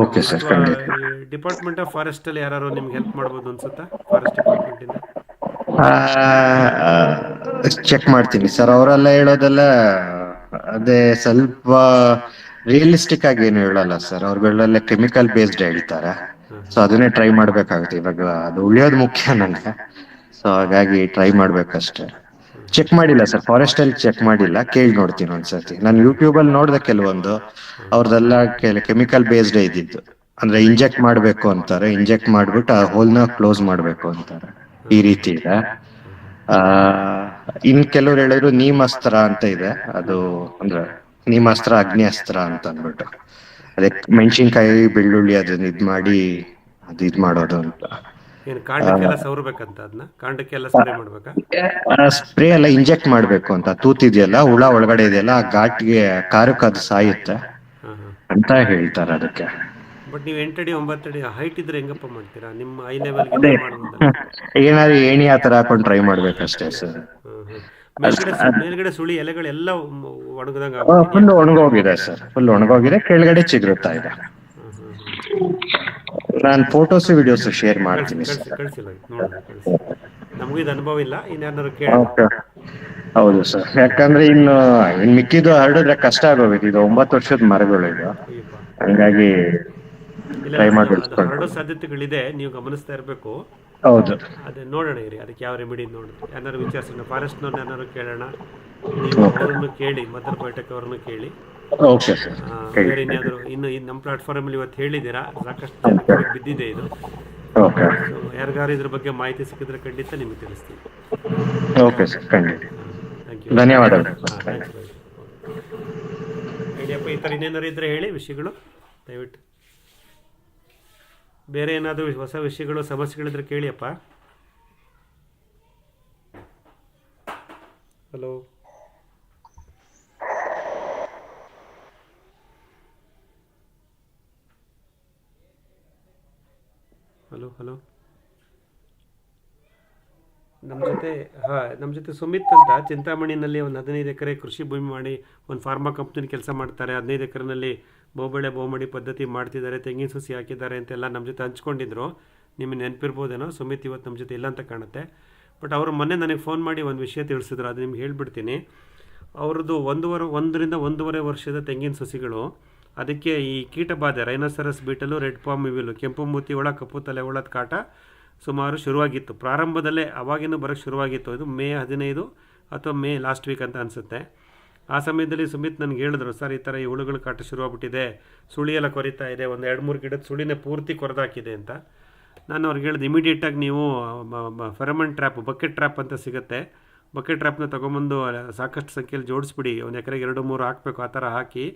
ಓಕೆ ಸರ್, ಅಥವಾ ಡಿಪಾರ್ಟ್ಮೆಂಟ್ ಆಫ್ ಫಾರೆಸ್ಟ್ ಅಲ್ಲಿ ಯಾರು ನಿಮ್ಗೆ ಹೆಲ್ಪ್ ಮಾಡ್ಬೋದು ಅನ್ಸುತ್ತಾ? ಫಾರೆಸ್ಟ್ ಡಿಪಾರ್ಟ್ಮೆಂಟ್ ಇಂದ ಚೆಕ್ ಮಾಡ್ತೀನಿ ಸರ್. ಅವರೆಲ್ಲ ಹೇಳೋದೆಲ್ಲ ಅದೇ ಸ್ವಲ್ಪ ರಿಯಲಿಸ್ಟಿಕ್ ಆಗಿ ಏನು ಹೇಳಲ್ಲ ಸರ್. ಅವ್ರಗಳೆಲ್ಲ ಕೆಮಿಕಲ್ ಬೇಸ್ಡ್ ಹೇಳ್ತಾರೆ. ಸೊ ಅದನ್ನೇ ಟ್ರೈ ಮಾಡ್ಬೇಕಾಗುತ್ತೆ. ಇವಾಗ ಅದು ಉಳಿಯೋದು ಮುಖ್ಯ ನನಗೆ. ಸೊ ಹಾಗಾಗಿ ಟ್ರೈ ಮಾಡ್ಬೇಕಷ್ಟೇ. ಚೆಕ್ ಮಾಡಿಲ್ಲ ಸರ್, ಫಾರೆಸ್ಟ್ ಅಲ್ಲಿ ಚೆಕ್ ಮಾಡಿಲ್ಲ. ಕೇಳಿ ನೋಡ್ತೀನಿ ಒಂದ್ಸತಿ. ನಾನು ಯೂಟ್ಯೂಬ್ ಅಲ್ಲಿ ನೋಡ್ದೆ ಕೆಲವೊಂದು, ಅವ್ರದೆಲ್ಲ ಕೆಮಿಕಲ್ ಬೇಸ್ಡ್ ಇದ್ದಿದ್ದು. ಅಂದ್ರೆ ಇಂಜೆಕ್ಟ್ ಮಾಡ್ಬೇಕು ಅಂತಾರೆ, ಇಂಜೆಕ್ಟ್ ಮಾಡ್ಬಿಟ್ಟು ಆ ಹೋಲ್ನ ಕ್ಲೋಸ್ ಮಾಡ್ಬೇಕು ಅಂತಾರೆ. ಈ ರೀತಿ ಇದೆ. ಇನ್ ಕೆಲವ್ರು ಹೇಳಿದ್ರು ನೀಮಾಸ್ತ್ರ ಅಂತ ಇದೆ. ಅದು ಅಂದ್ರೆ ನೀಮಾಸ್ತ್ರ, ಅಗ್ನಿ ಅಸ್ತ್ರ ಅಂತ ಅಂದ್ಬಿಟ್ಟು, ಅದೇ ಮೆಣಸಿನ್ಕಾಯಿ ಬೆಳ್ಳುಳ್ಳಿ ಅದನ್ನ ಇದ್ ಮಾಡಿ ಅದು ಇದ್ ಮಾಡೋದು ಅಂತ. ಏನು ಕಾಂಡಕ್ಕೆಲ್ಲ ಸವರ್ಬೇಕಂತ? ಅದನ್ನ ಕಾಂಡಕ್ಕೆಲ್ಲ ಸ್ಪ್ರೇ ಮಾಡ್ಬೇಕಾ? ಸ್ಪ್ರೇ ಎಲ್ಲ ಇಂಜೆಕ್ಟ್ ಮಾಡ್ಬೇಕು ಅಂತ. ತೂತಿದೆಯಲ್ಲ, ಹುಳ ಒಳಗಡೆ ಇದೆಯಲ್ಲ, ಆ ಘಾಟ್ಗೆ ಕಾರಕ್ಕೆ ಅದು ಸಾಯುತ್ತೆ ಅಂತ ಹೇಳ್ತಾರೆ ಅದಕ್ಕೆ. ಬಟ್ ನೀವು 8 ಅಡಿ 9 ಅಡಿ ಹೈಟ್ ಇದ್ರೆ ಹೆಂಗಪ್ಪ ಮಾಡ್ತೀರಾ? ನಿಮ್ಮ ಐ ಲೆವೆಲ್ಗೆ ಅದೇ ಮಾಡ್ಬೋದಲ್ಲ? ಏನಾದ್ರು ಏಣಿ ಆತರ ಹಾಕೊಂಡು ಟ್ರೈ ಮಾಡ್ಬೇಕಷ್ಟೇ ಸರ್. ಮೇಲ್ಗಡೆ ಸುಳಿ ಎಲೆಗಳೆಲ್ಲ ಒಣಗದಂಗ ಫುಲ್ ಒಣಗೋಗಿದೆ ಸರ್, ಫುಲ್ ಒಣಗೋಗಿದೆ. ಕೆಳಗಡೆ ಚಿಗುರುತ್ತಾ ಇದೆ. ನಾನು ಫೋಟೋಸ್ ವಿಡಿಯೋಸ್ ಶೇರ್ ಮಾಡ್ತೀನಿ ಸರ್. ಕಳಿಸಿಲ್ಲ ನೋಡಿ, ನಮಗೂ ಇದು ಅನುಭವ ಇಲ್ಲ. ಇನ್ಯಾರು ಕೇಳಿ. ಹೌದು ಸರ್, ಯಾಕಂದ್ರೆ ಇನ್ನು ಮಿಕ್ಕಿದ್ದು ಹರಡಿದ್ರೆ ಕಷ್ಟ ಆಗೋಗಿದೆ. ಇದು 9 ವರ್ಷದ ಮರಗಳು ಇದು, ಹಂಗಾಗಿ ಟ್ರೈ ಮಾಡಿ ಹರಡೋ ಸಾಧ್ಯತೆಗಳಿದೆ, ನೀವು ಗಮನಿಸ್ತಾ ಇರಬೇಕು. ಹೌದು. ಅದೇ ನೋಡೋಣ ಇರಿ, ಅದಕ್ಕೆ ಯಾವ ರೆಮಿಡಿ ನೋಡಿ ಏನಾದ್ರು ವಿಚಾರಿಸೋಣ. ಫಾರೆಸ್ಟ್ನವ್ರನ್ನ ಏನಾದ್ರು ಕೇಳೋಣ. ನೀವು ಅವರನ್ನು ಕೇಳಿ, ಮದರ್ ಬಯೋಟೆಕ್ ಅವರನ್ನು ಕೇಳಿ. Okay sir. ಬೇರೆ ಇನ್ಯಾದ್ರು ಇನ್ನು ನಮ್ಮ ಪ್ಲಾಟ್ಫಾರ್ಮ್ ಅಲ್ಲಿ ಇವತ್ತು ಹೇಳಿದ್ದೀರಾ, ಸಾಕಷ್ಟು ಜನಕ್ಕೆ ಬಿದ್ದಿದೆ ಇದು. ಓಕೆ. ಸೊ ಯಾರಿಗಾರು ಇದ್ರ ಬಗ್ಗೆ ಮಾಹಿತಿ ಸಿಕ್ಕಿದ್ರೆ ಖಂಡಿತ ನಿಮಗೆ ತಿಳಿಸ್ತೀನಿ. ಓಕೆ ಸರ್, ಖಂಡಿತ. Thank you. ಧನ್ಯವಾದಗಳು. ಐಡಿಯಪ್ಪ, ಈ ಥರ ಇನ್ನೇನಾರು ಇದ್ರೆ ಹೇಳಿ ವಿಷಯಗಳು ದಯವಿಟ್ಟು. ಬೇರೆ ಏನಾದರೂ ಹೊಸ ವಿಷಯಗಳು ಸಮಸ್ಯೆಗಳಿದ್ರೆ ಕೇಳಿಯಪ್ಪ. ಹಲೋ ಹಲೋ ಹಲೋ ನಮ್ಮ ಜೊತೆ ಸುಮಿತ್ ಅಂತ ಚಿಂತಾಮಣಿನಲ್ಲಿ ಒಂದು 15 ಎಕರೆ ಕೃಷಿ ಭೂಮಿ ಮಾಡಿ ಒಂದು ಫಾರ್ಮಾ ಕಂಪ್ನಿ ಕೆಲಸ ಮಾಡ್ತಾರೆ. 15 ಎಕರೆನಲ್ಲಿ ಬಹುಬೆಳೆ ಬಹುಮಡಿ ಪದ್ಧತಿ ಮಾಡ್ತಿದ್ದಾರೆ, ತೆಂಗಿನ ಸಸಿ ಹಾಕಿದ್ದಾರೆ ಅಂತೆಲ್ಲ ನಮ್ಮ ಜೊತೆ ಹಂಚ್ಕೊಂಡಿದ್ರು. ನಿಮಗೆ ನೆನಪಿರ್ಬೋದೇನೋ. ಸುಮಿತ್ ಇವತ್ತು ನಮ್ಮ ಜೊತೆ ಇಲ್ಲ ಅಂತ ಕಾಣುತ್ತೆ. ಬಟ್ ಅವರು ಮೊನ್ನೆ ನನಗೆ ಫೋನ್ ಮಾಡಿ ಒಂದು ವಿಷಯ ತಿಳಿಸಿದ್ರು, ಅದು ನಿಮ್ಗೆ ಹೇಳ್ಬಿಡ್ತೀನಿ. ಅವ್ರದ್ದು 1.5 ವರ್ಷದ ತೆಂಗಿನ ಸಸಿಗಳು, ಅದಕ್ಕೆ ಈ ಕೀಟಬಾಧೆ ರೈನೋಸರಸ್ ಬೀಟಲು, ರೆಡ್ ಪಾಮ್ ಇವಿಲು, ಕೆಂಪು ಮೂತಿ ಹುಳ, ಕಪ್ಪು ತಲೆ ಹುಳದ ಕಾಟ ಸುಮಾರು ಶುರುವಾಗಿತ್ತು. ಪ್ರಾರಂಭದಲ್ಲೇ ಅವಾಗಿನೂ ಬರೋಕ್ಕೆ ಶುರುವಾಗಿತ್ತು. ಇದು ಮೇ 15 ಅಥವಾ ಮೇ ಲಾಸ್ಟ್ ವೀಕ್ ಅಂತ ಅನಿಸುತ್ತೆ. ಆ ಸಮಯದಲ್ಲಿ ಸುಮಿತ್ ನನಗೆ ಹೇಳಿದ್ರು, ಸರ್ ಈ ಥರ ಈ ಹುಳುಗಳ ಕಾಟ ಶುರುವಾಗ್ಬಿಟ್ಟಿದೆ, ಸುಳಿಯೆಲ್ಲ ಕೊರಿತಾ ಇದೆ, ಒಂದು 2-3 ಗಿಡದ ಸುಳಿನೇ ಪೂರ್ತಿ ಕೊರೆದಾಕಿದೆ ಅಂತ. ನಾನು ಅವ್ರಿಗೆ ಹೇಳಿದೆ, ಇಮಿಡಿಯೇಟಾಗಿ ನೀವು ಫೆರಮನ್ ಟ್ರ್ಯಾಪ್, ಬಕೆಟ್ ಟ್ರ್ಯಾಪ್ ಅಂತ ಸಿಗುತ್ತೆ, ಬಕೆಟ್ ಟ್ರ್ಯಾಪ್ನ ತೊಗೊಂಬಂದು ಸಾಕಷ್ಟು ಸಂಖ್ಯೆಯಲ್ಲಿ ಜೋಡಿಸ್ಬಿಡಿ. ಒಂದು ಎಕರೆಗೆ 2-3 ಹಾಕಬೇಕು. ಆ ಥರ ಹಾಕಿ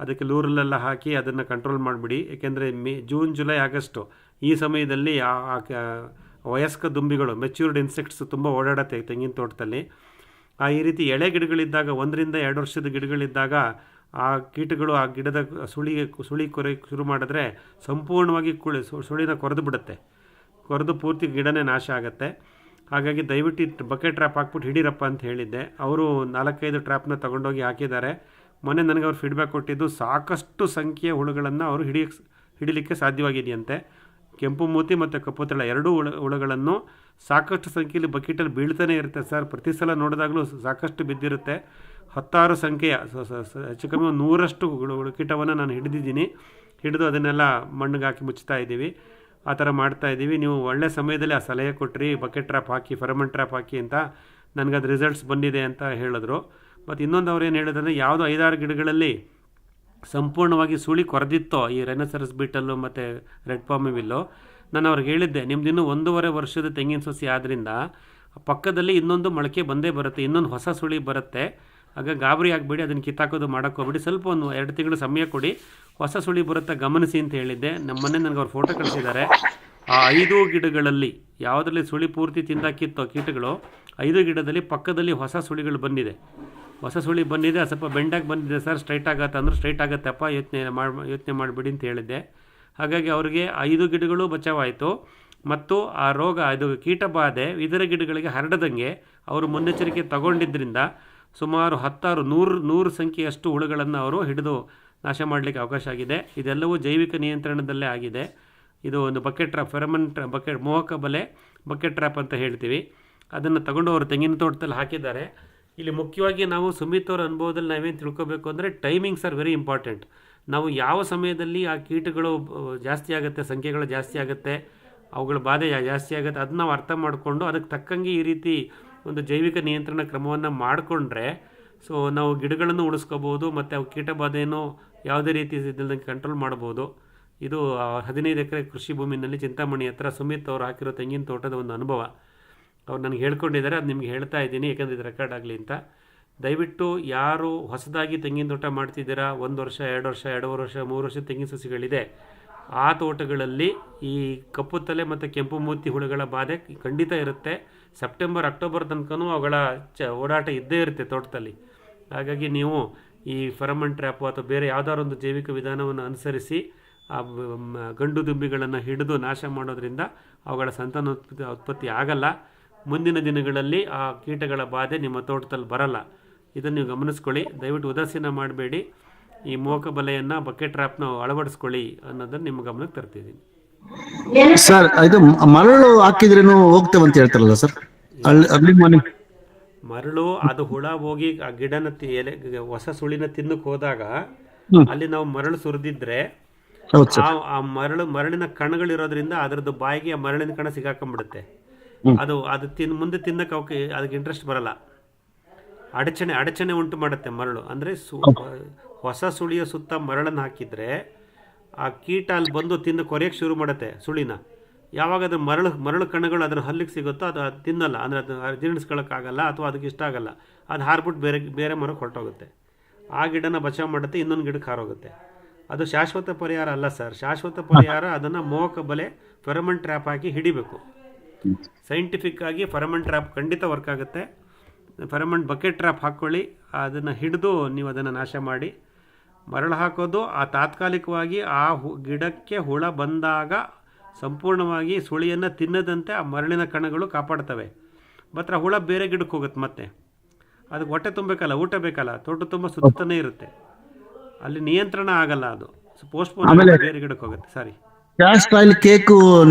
ಅದಕ್ಕೆ ಲೂರಲ್ಲೆಲ್ಲ ಹಾಕಿ ಅದನ್ನು ಕಂಟ್ರೋಲ್ ಮಾಡಿಬಿಡಿ. ಏಕೆಂದರೆ ಜೂನ್ ಜುಲೈ ಆಗಸ್ಟು ಈ ಸಮಯದಲ್ಲಿ ವಯಸ್ಕ ದುಂಬಿಗಳು, ಮೆಚ್ಯೂರ್ಡ್ ಇನ್ಸೆಕ್ಟ್ಸ್ ತುಂಬ ಓಡಾಡತ್ತೆ ತೆಂಗಿನ ತೋಟದಲ್ಲಿ. ಈ ರೀತಿ ಎಳೆ ಗಿಡಗಳಿದ್ದಾಗ, 1-2 ವರ್ಷದ ಗಿಡಗಳಿದ್ದಾಗ ಆ ಕೀಟಗಳು ಆ ಗಿಡದ ಸುಳಿ ಕೊರೆ ಶುರು ಮಾಡಿದ್ರೆ ಸಂಪೂರ್ಣವಾಗಿ ಸುಳಿನ ಕೊರೆದು ಬಿಡುತ್ತೆ. ಕೊರೆದು ಪೂರ್ತಿ ಗಿಡನೇ ನಾಶ ಆಗುತ್ತೆ. ಹಾಗಾಗಿ ದಯವಿಟ್ಟು ಬಕೆಟ್ ಟ್ರ್ಯಾಪ್ ಹಾಕ್ಬಿಟ್ಟು ಹಿಡೀರಪ್ಪ ಅಂತ ಹೇಳಿದ್ದೆ. ಅವರು 4-5 ಟ್ರ್ಯಾಪ್ನ ತೊಗೊಂಡೋಗಿ ಹಾಕಿದ್ದಾರೆ. ಮೊನ್ನೆ ನನಗೆ ಅವ್ರು ಫೀಡ್ಬ್ಯಾಕ್ ಕೊಟ್ಟಿದ್ದು, ಸಾಕಷ್ಟು ಸಂಖ್ಯೆಯ ಹುಳುಗಳನ್ನು ಅವರು ಹಿಡಿಲಿಕ್ಕೆ ಸಾಧ್ಯವಾಗಿದೆಯಂತೆ. ಕೆಂಪು ಮೂತಿ ಮತ್ತು ಕಪ್ಪು ತಳ ಎರಡೂ ಹುಳುಗಳನ್ನು ಸಾಕಷ್ಟು ಸಂಖ್ಯೆಯಲ್ಲಿ ಬಕೆಟಲ್ಲಿ ಬೀಳ್ತಾನೆ ಇರುತ್ತೆ ಸರ್. ಪ್ರತಿ ಸಲ ನೋಡಿದಾಗಲೂ ಸಾಕಷ್ಟು ಬಿದ್ದಿರುತ್ತೆ. 10 ಸಂಖ್ಯೆಯ ಹೆಚ್ಚು ಕಮ್ಮಿ 100 ಕೀಟವನ್ನು ನಾನು ಹಿಡಿದು ಅದನ್ನೆಲ್ಲ ಮಣ್ಣಿಗೆ ಹಾಕಿ ಮುಚ್ತಾ ಇದ್ದೀವಿ. ಆ ಥರ ಮಾಡ್ತಾ ಇದ್ದೀವಿ. ನೀವು ಒಳ್ಳೆ ಸಮಯದಲ್ಲಿ ಆ ಸಲಹೆ ಕೊಟ್ಟರಿ, ಬಕೆಟ್ ಟ್ರ್ಯಾಪ್ ಹಾಕಿ, ಫೆರಮನ್ ಟ್ರ್ಯಾಪ್ ಹಾಕಿ ಅಂತ. ನನಗದು ರಿಸಲ್ಟ್ಸ್ ಬಂದಿದೆ ಅಂತ ಹೇಳಿದ್ರು. ಮತ್ತು ಇನ್ನೊಂದು ಅವ್ರು ಏನು ಹೇಳಿದ್ರೆ, ಯಾವುದೋ 5-6 ಗಿಡಗಳಲ್ಲಿ ಸಂಪೂರ್ಣವಾಗಿ ಸುಳಿ ಕೊರೆದಿತ್ತೋ ಈ ರೈನೋಸೆರಸ್ ಬೀಟಲ್ಲು ಮತ್ತು ರೆಡ್ ಪಾಮಿವಿಲ್ಲು, ನಾನು ಅವ್ರಿಗೆ ಹೇಳಿದ್ದೆ, ನಿಮ್ದಿನ್ನೂ 1.5 ವರ್ಷದ ತೆಂಗಿನ ಸಸಿ ಆದ್ದರಿಂದ ಪಕ್ಕದಲ್ಲಿ ಇನ್ನೊಂದು ಮೊಳಕೆ ಬಂದೇ ಬರುತ್ತೆ, ಇನ್ನೊಂದು ಹೊಸ ಸುಳಿ ಬರುತ್ತೆ. ಆಗ ಗಾಬರಿ ಆಗಬೇಡಿ, ಅದನ್ನು ಕಿತ್ತಾಕೋದು ಮಾಡೋಕ್ಕೋಗ್ಬೇಡಿ, ಸ್ವಲ್ಪ ಒಂದು 2 ತಿಂಗಳು ಸಮಯ ಕೊಡಿ, ಹೊಸ ಸುಳಿ ಬರುತ್ತೆ ಗಮನಿಸಿ ಅಂತ ಹೇಳಿದ್ದೆ. ನಮ್ಮನೆ ನನಗೆ ಅವ್ರು ಫೋಟೋ ಕಳಿಸಿದ್ದಾರೆ. ಆ 5 ಗಿಡಗಳಲ್ಲಿ ಯಾವುದರಲ್ಲಿ ಸುಳಿ ಪೂರ್ತಿ ತಿಂದಾಕಿತ್ತೋ ಕೀಟಗಳು, 5 ಗಿಡದಲ್ಲಿ ಪಕ್ಕದಲ್ಲಿ ಹೊಸ ಸುಳಿಗಳು ಬಂದಿದೆ. ಹೊಸ ಸುಳಿ ಬಂದಿದೆ, ಸ್ವಲ್ಪ ಬೆಂಡಾಗಿ ಬಂದಿದೆ ಸರ್, ಸ್ಟ್ರೈಟ್ ಆಗತ್ತೆ ಅಂದ್ರೆ ಸ್ಟ್ರೈಟ್ ಆಗತ್ತಪ್ಪ, ಯೋಚನೆ ಮಾಡಿಬಿಡಿ ಅಂತ ಹೇಳಿದ್ದೆ. ಹಾಗಾಗಿ ಅವ್ರಿಗೆ 5 ಗಿಡಗಳು ಬಚಾವಾಯಿತು. ಮತ್ತು ಆ ರೋಗ, ಇದು ಕೀಟ ಬಾಧೆ ಇದರ ಗಿಡಗಳಿಗೆ ಹರಡದಂಗೆ ಅವರು ಮುನ್ನೆಚ್ಚರಿಕೆ ತಗೊಂಡಿದ್ದರಿಂದ ಸುಮಾರು 100 ಸಂಖ್ಯೆಯಷ್ಟು ಹುಳುಗಳನ್ನು ಅವರು ಹಿಡಿದು ನಾಶ ಮಾಡಲಿಕ್ಕೆ ಅವಕಾಶ ಆಗಿದೆ. ಇದೆಲ್ಲವೂ ಜೈವಿಕ ನಿಯಂತ್ರಣದಲ್ಲೇ ಆಗಿದೆ. ಇದು ಒಂದು ಬಕೆಟ್ ಟ್ರ್ಯಾಪ್, ಫೆರಮನ್ ಬಕೆಟ್ ಮೋಹಕ ಬಲೆ ಬಕೆಟ್ ಟ್ರ್ಯಾಪ್ ಅಂತ ಹೇಳ್ತೀವಿ. ಅದನ್ನು ತಗೊಂಡು ಅವರು ತೆಂಗಿನ ತೋಟದಲ್ಲಿ ಹಾಕಿದ್ದಾರೆ. ಇಲ್ಲಿ ಮುಖ್ಯವಾಗಿ ನಾವು ಸುಮಿತ್ ಅವರ ಅನುಭವದಲ್ಲಿ ನಾವೇನು ತಿಳ್ಕೊಬೇಕು ಅಂದರೆ, ಟೈಮಿಂಗ್ಸ್ ಆರ್ ವೆರಿ ಇಂಪಾರ್ಟೆಂಟ್. ನಾವು ಯಾವ ಸಮಯದಲ್ಲಿ ಆ ಕೀಟಗಳು ಜಾಸ್ತಿ ಆಗುತ್ತೆ, ಸಂಖ್ಯೆಗಳು ಜಾಸ್ತಿ ಆಗುತ್ತೆ, ಅವುಗಳ ಬಾಧೆ ಜಾಸ್ತಿ ಆಗುತ್ತೆ, ಅದನ್ನ ನಾವು ಅರ್ಥ ಮಾಡಿಕೊಂಡು ಅದಕ್ಕೆ ತಕ್ಕಂಗೆ ಈ ರೀತಿ ಒಂದು ಜೈವಿಕ ನಿಯಂತ್ರಣ ಕ್ರಮವನ್ನು ಮಾಡಿಕೊಂಡ್ರೆ ಸೊ ನಾವು ಗಿಡಗಳನ್ನು ಉಳಿಸ್ಕೋಬೋದು ಮತ್ತು ಅವು ಕೀಟ ಬಾಧೆಯನ್ನು ಯಾವುದೇ ರೀತಿ ಇದ್ದಂಗೆ ಕಂಟ್ರೋಲ್ ಮಾಡ್ಬೋದು. ಇದು 15 ಎಕರೆ ಕೃಷಿ ಭೂಮಿನಲ್ಲಿ ಚಿಂತಾಮಣಿ ಹತ್ರ ಸುಮಿತ್ ಅವರು ಹಾಕಿರೋ ತೆಂಗಿನ ತೋಟದ ಒಂದು ಅನುಭವ. ಅವ್ರು ನನಗೆ ಹೇಳ್ಕೊಂಡಿದ್ದಾರೆ, ಅದು ನಿಮ್ಗೆ ಹೇಳ್ತಾ ಇದ್ದೀನಿ ಯಾಕಂದರೆ ಇದು ರೆಕಾರ್ಡ್ ಆಗಲಿ ಅಂತ. ದಯವಿಟ್ಟು ಯಾರು ಹೊಸದಾಗಿ ತೆಂಗಿನ ತೋಟ ಮಾಡ್ತಿದ್ದೀರಾ, 1 ವರ್ಷ 2 ವರ್ಷ 2.5 ವರ್ಷ 3 ವರ್ಷ ತೆಂಗಿನ ಸಸಿಗಳಿದೆ, ಆ ತೋಟಗಳಲ್ಲಿ ಈ ಕಪ್ಪು ತಲೆ ಮತ್ತು ಕೆಂಪು ಮೂತಿ ಹುಳುಗಳ ಬಾಧೆ ಖಂಡಿತ ಇರುತ್ತೆ. ಸೆಪ್ಟೆಂಬರ್ ಅಕ್ಟೋಬರ್ ತನಕನೂ ಅವುಗಳ ಓಡಾಟ ಇದ್ದೇ ಇರುತ್ತೆ ತೋಟದಲ್ಲಿ. ಹಾಗಾಗಿ ನೀವು ಈ ಫೆರಮನ್ ಟ್ರ್ಯಾಪು ಅಥವಾ ಬೇರೆ ಯಾವುದಾದ್ರು ಒಂದು ಜೈವಿಕ ವಿಧಾನವನ್ನು ಅನುಸರಿಸಿ ಆ ಗಂಡು ದುಂಬಿಗಳನ್ನು ಹಿಡಿದು ನಾಶ ಮಾಡೋದ್ರಿಂದ ಅವುಗಳ ಸಂತಾನ ಉತ್ಪತ್ತಿ ಆಗಲ್ಲ. ಮುಂದಿನ ದಿನಗಳಲ್ಲಿ ಆ ಕೀಟಗಳ ಬಾಧೆ ನಿಮ್ಮ ತೋಟದಲ್ಲಿ ಬರಲ್ಲ. ಇದನ್ನು ನೀವು ಗಮನಿಸ್ಕೊಳ್ಳಿ. ದಯವಿಟ್ಟು ಉದಾಸೀನ ಮಾಡಬೇಡಿ. ಈ ಮೋಹಕ ಬಲೆಯನ್ನು ಬಕೆಟ್ ಟ್ರ್ಯಾಪ್ನ ಅಳವಡಿಸ್ಕೊಳ್ಳಿ ಅನ್ನೋದನ್ನು ನಿಮ್ಮ ಗಮನಕ್ಕೆ ತರ್ತಿದ್ದೀನಿ. ಸರ್, ಇದು ಮರಳು ಹಾಕಿದ್ರೇನು ಹೋಗ್ತೇವೆ ಅಂತ ಹೇಳ್ತಾರಲ್ಲ ಸರ್, ಅರ್ಲಿ ಮಾರ್ನಿಂಗ್ ಮರಳು ಅದು ಹುಳ ಹೋಗಿ ಆ ಗಿಡನ ಎಲೆ ಹೊಸ ಸುಳಿನ ತಿನ್ನಕ್ಕೆ ಹೋದಾಗ ಅಲ್ಲಿ ನಾವು ಮರಳು ಸುರಿದಿದ್ರೆ ಆ ಮರಳಿನ ಕಣಗಳಿರೋದ್ರಿಂದ ಅದರದ್ದು ಬಾಯಿಗೆ ಆ ಮರಳಿನ ಕಣ ಸಿಗಾಕೊಂಡ್ಬಿಡುತ್ತೆ. ಅದು ಮುಂದೆ ತಿನ್ನಕ್ಕೆ ಅದಕ್ಕೆ ಇಂಟ್ರೆಸ್ಟ್ ಬರಲ್ಲ. ಅಡಚಣೆ ಉಂಟು ಮಾಡುತ್ತೆ ಮರಳು. ಅಂದರೆ ಹೊಸ ಸುಳಿಯ ಸುತ್ತ ಮರಳನ್ನು ಹಾಕಿದರೆ ಆ ಕೀಟ ಅಲ್ಲಿ ಬಂದು ತಿಂದು ಕೊರೆಯೋಕ್ಕೆ ಶುರು ಮಾಡುತ್ತೆ ಸುಳಿನ. ಯಾವಾಗ ಅದು ಮರಳು ಕಣಗಳು ಅದರ ಹಲ್ಲಿಗೆ ಸಿಗುತ್ತೋ ಅದು ತಿನ್ನಲ್ಲ, ಅಂದರೆ ಅದು ಜೀರ್ಣಿಸ್ಕೊಳ್ಳೋಕ್ಕಾಗಲ್ಲ ಅಥವಾ ಅದಕ್ಕೆ ಇಷ್ಟ ಆಗಲ್ಲ, ಅದು ಹಾರ್ಬಿಟ್ಟು ಬೇರೆ ಮರಕ್ಕೆ ಹೊರಟೋಗುತ್ತೆ. ಆ ಗಿಡನ ಬಚಾವ್ ಮಾಡುತ್ತೆ, ಇನ್ನೊಂದು ಗಿಡಕ್ಕೆ ಹಾರೋಗುತ್ತೆ. ಅದು ಶಾಶ್ವತ ಪರಿಹಾರ ಅಲ್ಲ ಸರ್. ಶಾಶ್ವತ ಪರಿಹಾರ ಅದನ್ನು ಮೋಹಕ ಬಲೆ ಫೆರಮನ್ ಟ್ರ್ಯಾಪ್ ಹಾಕಿ ಹಿಡಿಬೇಕು. ಸೈಂಟಿಫಿಕ್ ಆಗಿ ಫೆರಮನ್ ಟ್ರ್ಯಾಪ್ ಖಂಡಿತ ವರ್ಕ್ ಆಗುತ್ತೆ. ಫೆರಮನ್ ಬಕೆಟ್ ಟ್ರ್ಯಾಪ್ ಹಾಕ್ಕೊಳ್ಳಿ, ಅದನ್ನು ಹಿಡಿದು ನೀವು ಅದನ್ನು ನಾಶ ಮಾಡಿ. ಮರಳು ಹಾಕೋದು ಆ ತಾತ್ಕಾಲಿಕವಾಗಿ ಆ ಗಿಡಕ್ಕೆ ಹುಳ ಬಂದಾಗ ಸಂಪೂರ್ಣವಾಗಿ ಸುಳಿಯನ್ನು ತಿನ್ನದಂತೆ ಆ ಮರಳಿನ ಕಣಗಳು ಕಾಪಾಡ್ತವೆ. ಮಾತ್ರ ಹುಳ ಬೇರೆ ಗಿಡಕ್ಕೆ ಹೋಗುತ್ತೆ, ಮತ್ತೆ ಅದಕ್ಕೆ ಹೊಟ್ಟೆ ತುಂಬಬೇಕಲ್ಲ, ಊಟ ಬೇಕಲ್ಲ, ತೋಟ ತುಂಬ ಸುತ್ತನೇ ಇರುತ್ತೆ, ಅಲ್ಲಿ ನಿಯಂತ್ರಣ ಆಗಲ್ಲ, ಅದು ಪೋಸ್ಟ್ಪೋನ್ ಬೇರೆ ಗಿಡಕ್ಕೆ ಹೋಗುತ್ತೆ. ಸಾರಿ, ಕ್ಯಾಸ್ಟ್ ಆಯಿಲ್ ಕೇಕ್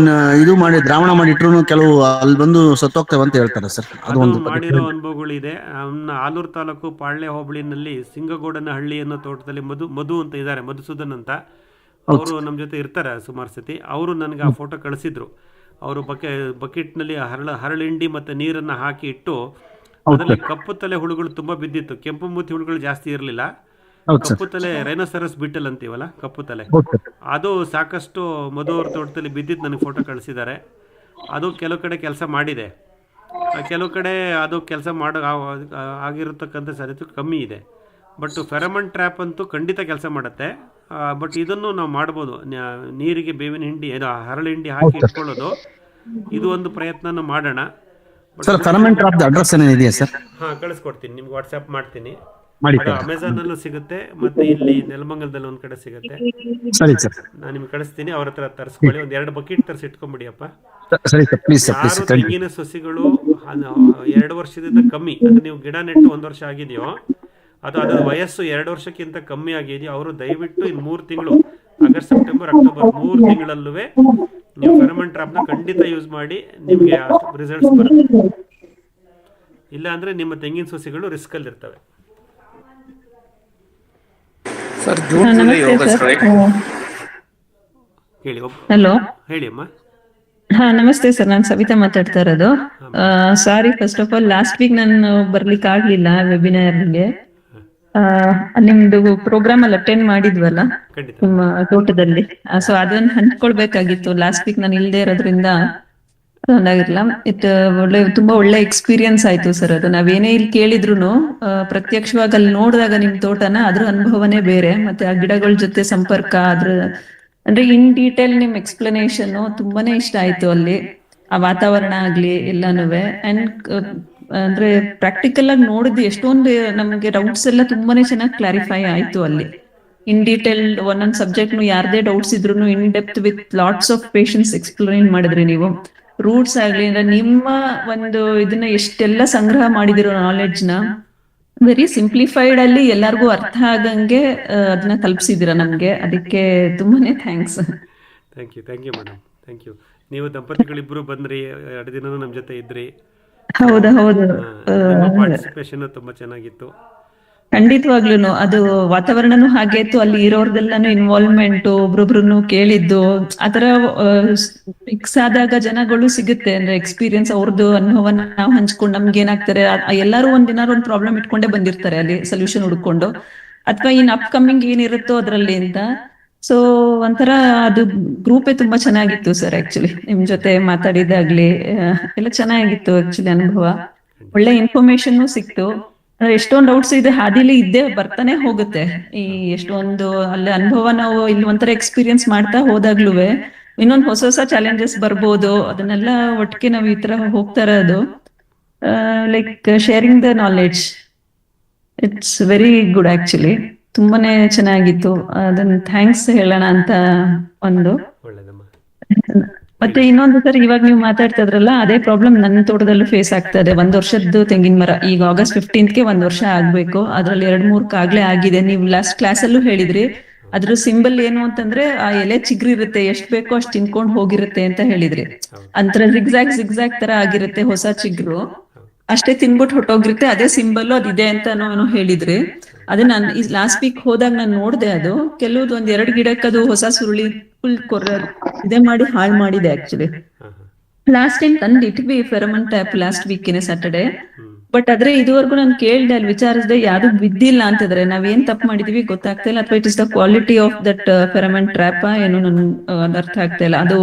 ಇದು ಮಾಡಿ ದ್ರಾವಣ ಮಾಡಿ ಇಟ್ರು ಕೆಲವು ಅಲ್ಲಿ ಬಂದು ಸತ್ತೋಗ್ತೇವೆ ಅಂತ ಹೇಳ್ತಾರೆ ಸರ್. ಅದು ಮಾಡಿರೋ ಅನುಭವಗಳಿದೆ. ನಮ್ಮ ಆಲೂರು ತಾಲೂಕು ಪಾಳ್ಯ ಹೋಬಳಿನಲ್ಲಿ ಸಿಂಗಗೌಡನ ಹಳ್ಳಿ ಅನ್ನೋ ತೋಟದಲ್ಲಿ ಮಧು ಅಂತ ಇದ್ದಾರೆ, ಮಧುಸೂದನ್ ಅಂತ. ಅವರು ನಮ್ಮ ಜೊತೆ ಇರ್ತಾರೆ ಸುಮಾರು ಸತಿ. ಅವರು ನನಗೆ ಆ ಫೋಟೋ ಕಳಿಸಿದ್ರು. ಅವರು ಬಕೆಟ್ನಲ್ಲಿ ಹರಳಿಂಡಿ ಮತ್ತು ನೀರನ್ನು ಹಾಕಿ ಇಟ್ಟು ಅದರಲ್ಲಿ ಕಪ್ಪು ತಲೆ ಹುಳುಗಳು ತುಂಬ ಬಿದ್ದಿತ್ತು, ಕೆಂಪು ಮೂತಿ ಹುಳುಗಳು ಜಾಸ್ತಿ ಇರಲಿಲ್ಲ. ಕಪ್ಪು ತಲೆ ರೈನೋಸೆರಸ್ ಬಿಟಲ್ ಅಂತೀವಲ್ಲ, ಕಪ್ಪು ತಲೆ, ಅದು ಸಾಕಷ್ಟು ಮಧುವರ ತೋಟದಲ್ಲಿ ಬಿದ್ದಿದ್ದು ನನಗೆ ಫೋಟೋ ಕಳಿಸಿದ್ದಾರೆ. ಅದು ಕೆಲವು ಕಡೆ ಕೆಲಸ ಮಾಡಿದೆ, ಕೆಲವು ಕಡೆ ಅದು ಕೆಲಸ ಆಗಿರತಕ್ಕಂಥ ಸಾಧ್ಯತೆ ಕಮ್ಮಿ ಇದೆ. ಬಟ್ ಫೆರಮನ್ ಟ್ರ್ಯಾಪ್ ಅಂತೂ ಖಂಡಿತ ಕೆಲಸ ಮಾಡುತ್ತೆ. ಬಟ್ ಇದನ್ನು ನಾವು ಮಾಡ್ಬೋದು. ನೀರಿಗೆ ಬೇವಿನ ಹಿಂಡಿ, ಹರಳು ಹಿಂಡಿ ಹಾಕಿ ಇಟ್ಕೊಳ್ಳೋದು, ಇದು ಒಂದು ಪ್ರಯತ್ನ ಮಾಡೋಣ. ಕಳಿಸ್ಕೊಡ್ತೀನಿ ನಿಮ್ಗೆ, ವಾಟ್ಸ್ಆ್ಯಪ್ ಮಾಡ್ತೀನಿ. ಅಮೆಝಾನ್ ಅಲ್ಲೂ ಸಿಗುತ್ತೆ, ಮತ್ತೆ ಇಲ್ಲಿ ನೆಲಮಂಗಲದಲ್ಲಿ ಒಂದ್ ಕಡೆ ಸಿಗುತ್ತೆ. ನಾನು ನಿಮ್ಗೆ ಕಳಿಸ್ತೀನಿ, ಅವ್ರ ಹತ್ರ ತರಿಸ್ಕೊಳ್ಳಿ. 2 ಬಕೆಟ್ ತರಿಸಿ ಇಟ್ಕೊಂಡ್ಬಿಡಿಯಪ್ಪ. ಯಾರು ತೆಂಗಿನ ಸಸಿಗಳು 2 ವರ್ಷದಿಂದ ಕಮ್ಮಿ, ಅಂದ್ರೆ ನೀವು ಗಿಡ ನೆಟ್ಟು 1 ವರ್ಷ ಆಗಿದೆಯೋ ಅಥವಾ ಅದರ ವಯಸ್ಸು 2 ವರ್ಷಕ್ಕಿಂತ ಕಮ್ಮಿ ಆಗಿದೆಯೋ, ಅವರು ದಯವಿಟ್ಟು ಇನ್ನು 3 ತಿಂಗಳು, ಆಗಸ್ಟ್ ಸೆಪ್ಟೆಂಬರ್ ಅಕ್ಟೋಬರ್ 3 ತಿಂಗಳಲ್ಲೂ ನೀವು ಫೆರಮನ್ ಟ್ರಾಪ್ನ ಖಂಡಿತ ಯೂಸ್ ಮಾಡಿ, ನಿಮಗೆ ಅಷ್ಟು ರಿಸಲ್ಟ್ಸ್ ಬರುತ್ತೆ. ಇಲ್ಲ ಅಂದರೆ ನಿಮ್ಮ ತೆಂಗಿನ ಸಸಿಗಳು ರಿಸ್ಕಲ್ಲಿ ಇರ್ತವೆ. Sir June July August right? ಹೇಳಿ ಹಲೋ, ಹೇಳಿ ಅಮ್ಮ. ಹಾ ನಮಸ್ತೆ ಸರ್, ನಾನು ಸವಿತಾ ಮಾತಾಡ್ತಾ ಇರೋದು. Sorry, first of all last week ನಾನು ಬರ್ಲಿಕ್ಕೆ ಆಗ್ಲಿಲ್ಲ ವೆಬಿನಾರ್ಗೆ. ನಿಮ್ದು ಪ್ರೋಗ್ರಾಮ್ ಅಲ್ಲಿ ಅಟೆಂಡ್ ಮಾಡಿದ್ವಲ್ಲ ನಿಮ್ಮ ತೋಟದಲ್ಲಿ, ಸೊ ಅದನ್ನ ಹಂಚ್ಕೊಳ್ಬೇಕಾಗಿತ್ತು. ಲಾಸ್ಟ್ ವೀಕ್ ನಾನು ಇಲ್ದೇ ಇರೋದ್ರಿಂದ ಆಗಿರ್ಲಿಲ್ಲ. ತುಂಬಾ ಒಳ್ಳೆ ಎಕ್ಸ್ಪೀರಿಯನ್ಸ್ ಆಯ್ತು ಸರ್. ಅದು ನಾವೇನೇ ಇಲ್ಲಿ ಕೇಳಿದ್ರು ಪ್ರತ್ಯಕ್ಷವಾಗಿ ಅಲ್ಲಿ ನೋಡಿದಾಗ ನಿಮ್ ತೋಟನ ಅದ್ರ ಅನುಭವನೇ ಬೇರೆ. ಮತ್ತೆ ಆ ಗಿಡಗಳ ಜೊತೆ ಸಂಪರ್ಕ, ಅದ್ರ ಅಂದ್ರೆ ಇನ್ ಡೀಟೇಲ್ ನಿಮ್ ಎಕ್ಸ್ಪ್ಲನೇಷನ್ ತುಂಬಾನೇ ಇಷ್ಟ ಆಯ್ತು. ಅಲ್ಲಿ ಆ ವಾತಾವರಣ ಆಗ್ಲಿ ಎಲ್ಲಾನುವೆ. ಅಂಡ್ ಅಂದ್ರೆ ಪ್ರಾಕ್ಟಿಕಲ್ ಆಗಿ ನೋಡಿದ್ದು ಎಷ್ಟೊಂದು ನಮ್ಗೆ ಡೌಟ್ಸ್ ಎಲ್ಲ ತುಂಬಾನೇ ಚೆನ್ನಾಗಿ ಕ್ಲಾರಿಫೈ ಆಯ್ತು ಅಲ್ಲಿ. ಇನ್ ಡೀಟೇಲ್ ಒಂದೊಂದ್ ಸಬ್ಜೆಕ್ಟ್ ಯಾರದೇ ಡೌಟ್ಸ್ ಇದ್ರು in depth with lots of patience explain ಮಾಡಿದ್ರಿ ನೀವು. ರೂಟ್ಸ್ ಆಗ್ಲಿ ಅಂದ್ರೆ ನಿಮ್ಮ ಒಂದು ಇದನ್ನ ಎಷ್ಟೆಲ್ಲ ಸಂಗ್ರಹ ಮಾಡಿದಿರೋ ನಾಲೆಡ್ಜ್ ನ ವೆರಿ ಸಿಂಪ್ಲಿಫೈಡ್ ಅಲ್ಲಿ ಎಲ್ಲರಿಗೂ ಅರ್ಥ ಆಗಂಗೆ ಅದನ್ನ ತಲುಪಿಸಿದಿರ ನಮ್ಗೆ. ಅದಕ್ಕೆ ತುಂಬಾನೇ thanks. Thank you madam, thank you. ನೀವು ದಂಪತಿಗಳಿಬ್ರು ಬಂದ್ರಿ, 2 ದಿನ ನಮ್ಮ ಜೊತೆ ಇದ್ರಿ. ಹೌದು ಪಾರ್ಟಿಸಿಪೇಷನ್ ತುಂಬಾ ಚೆನ್ನಾಗಿತ್ತು. ಖಂಡಿತವಾಗ್ಲೂನು ಅದು ವಾತಾವರಣನೂ ಹಾಗೆ ಇತ್ತು. ಅಲ್ಲಿ ಇರೋರ್ದೆಲ್ಲಾನು ಇನ್ವಾಲ್ವ್ಮೆಂಟ್, ಒಬ್ರೊಬ್ರು ಕೇಳಿದ್ದು ಆತರ ಫಿಕ್ಸ್ ಆದಾಗ ಜನಗಳು ಸಿಗುತ್ತೆ. ಅಂದ್ರೆ ಎಕ್ಸ್ಪೀರಿಯನ್ಸ್ ಅವ್ರದ್ದು ಅನುಭವನ ನಾವು ಹಂಚ್ಕೊಂಡು ನಮ್ಗೆ ಏನಾಗ್ತಾರೆ, ಎಲ್ಲಾರು ಒಂದಿನಾರು ಒಂದ್ ಪ್ರಾಬ್ಲಮ್ ಇಟ್ಕೊಂಡೇ ಬಂದಿರ್ತಾರೆ ಅಲ್ಲಿ ಸೊಲ್ಯೂಷನ್ ಹುಡ್ಕೊಂಡು, ಅಥವಾ ಇನ್ ಅಪ್ ಕಮಿಂಗ್ ಏನಿರುತ್ತೋ ಅದ್ರಲ್ಲಿ ಅಂತ. ಸೊ ಒಂಥರ ಅದು ಗ್ರೂಪೇ ತುಂಬಾ ಚೆನ್ನಾಗಿತ್ತು ಸರ್. ಆಕ್ಚುಲಿ ನಿಮ್ ಜೊತೆ ಮಾತಾಡಿದಾಗ್ಲಿ ಎಲ್ಲ ಚೆನ್ನಾಗಿತ್ತು. ಆಕ್ಚುಲಿ ಅನುಭವ ಒಳ್ಳೆ ಇನ್ಫಾರ್ಮೇಶನ್ ಸಿಕ್ತು. ಎಷ್ಟೊಂದು ಡೌಟ್ಸ್ ಇದೆ, ಹಾದಿಲಿ ಇದ್ದೇ ಬರ್ತಾನೆ ಹೋಗುತ್ತೆ. ಈ ಎಷ್ಟೊಂದು ಅಲ್ಲಿ ಅನುಭವ ನಾವು ಇಲ್ಲಿ ಒಂಥರ ಎಕ್ಸ್ಪೀರಿಯನ್ಸ್ ಮಾಡ್ತಾ ಹೋದಾಗ್ಲೂ ಇನ್ನೊಂದು ಹೊಸ ಚಾಲೆಂಜಸ್ ಬರ್ಬೋದು. ಅದನ್ನೆಲ್ಲ ಒಟ್ಟಿಗೆ ನಾವು ಈ ತರ ಹೋಗ್ತಾ ಇರೋದು like sharing the knowledge, it's very good actually. ತುಂಬಾನೇ ಚೆನ್ನಾಗಿತ್ತು. ಅದನ್ನ ಥ್ಯಾಂಕ್ಸ್ ಹೇಳೋಣ ಅಂತ ಒಂದು. ಮತ್ತೆ ಇನ್ನೊಂದು ಸರ್, ಇವಾಗ ನೀವು ಮಾತಾಡ್ತಾ ಇದ್ರಲ್ಲ, ಅದೇ ಪ್ರಾಬ್ಲಮ್ ನನ್ನ ತೋಟದಲ್ಲೂ ಫೇಸ್ ಆಗ್ತಾ ಇದೆ. 1 ವರ್ಷದ್ದು ತೆಂಗಿನ ಮರ ಈಗ August 15th 1 ವರ್ಷ ಆಗ್ಬೇಕು. ಅದ್ರಲ್ಲಿ 2-3 ಆಗ್ಲೇ ಆಗಿದೆ. ನೀವು ಲಾಸ್ಟ್ ಕ್ಲಾಸ್ ಅಲ್ಲೂ ಹೇಳಿದ್ರಿ ಅದ್ರ ಸಿಂಬಲ್ ಏನು ಅಂತಂದ್ರೆ ಆ ಎಲೆ ಚಿಗ್ರಿ ಇರುತ್ತೆ, ಎಷ್ಟ್ ಬೇಕೋ ಅಷ್ಟ್ ತಿನ್ಕೊಂಡ್ ಹೋಗಿರುತ್ತೆ ಅಂತ ಹೇಳಿದ್ರಿ. ಅಂತರ ಜಿಗ್ಜಾಗ್ ತರ ಆಗಿರುತ್ತೆ ಹೊಸ ಚಿಗ್ರು, ಅಷ್ಟೇ ತಿನ್ಬಿಟ್ಟು ಹೊಟ್ಟೋಗಿರುತ್ತೆ. ಅದೇ ಸಿಂಬಲ್ ಅದಿದೆ ಅಂತ ಏನೋ ಹೇಳಿದ್ರಿ. ಅದೇ ನಾನು ಈ ಲಾಸ್ಟ್ ವೀಕ್ ಹೋದಾಗ ನಾನು ನೋಡ್ದೆ, ಅದು ಕೆಲವ್ದು 1-2 ಗಿಡಕ್ಕೆ ಅದು ಹೊಸ ಸುರುಳಿ ಫುಲ್ ಇದೇ ಮಾಡಿ ಹಾಳು ಮಾಡಿದೆ. ಆಕ್ಚುಲಿ ಲಾಸ್ಟ್ ಟೈಮ್ ತಂದಿಟ್ವಿ ಫೆರಮನ್ ಟ್ಯಾಪ್ ಲಾಸ್ಟ್ ವೀಕಿನ ಸ್ಯಾಟರ್ಡೆ. ಬಟ್ ಆದ್ರೆ ಇದುವರೆಗೂ ನಾನು ಕೇಳ್ದೆ, ಅಲ್ಲಿ ವಿಚಾರಿಸಿದೆ, ಯಾವ್ದು ಬಿದ್ದಿಲ್ಲ ಅಂತಿದ್ರೆ. ನಾವೇನ್ ತಪ್ಪು ಮಾಡಿದೀವಿ ಗೊತ್ತಾಗ್ತಾ ಇಲ್ಲ, ಅಥವಾ it is the quality of that pheromone trap ಏನು ನನ್ ಅರ್ಥ ಆಗ್ತಾ ಇಲ್ಲ. ಅದು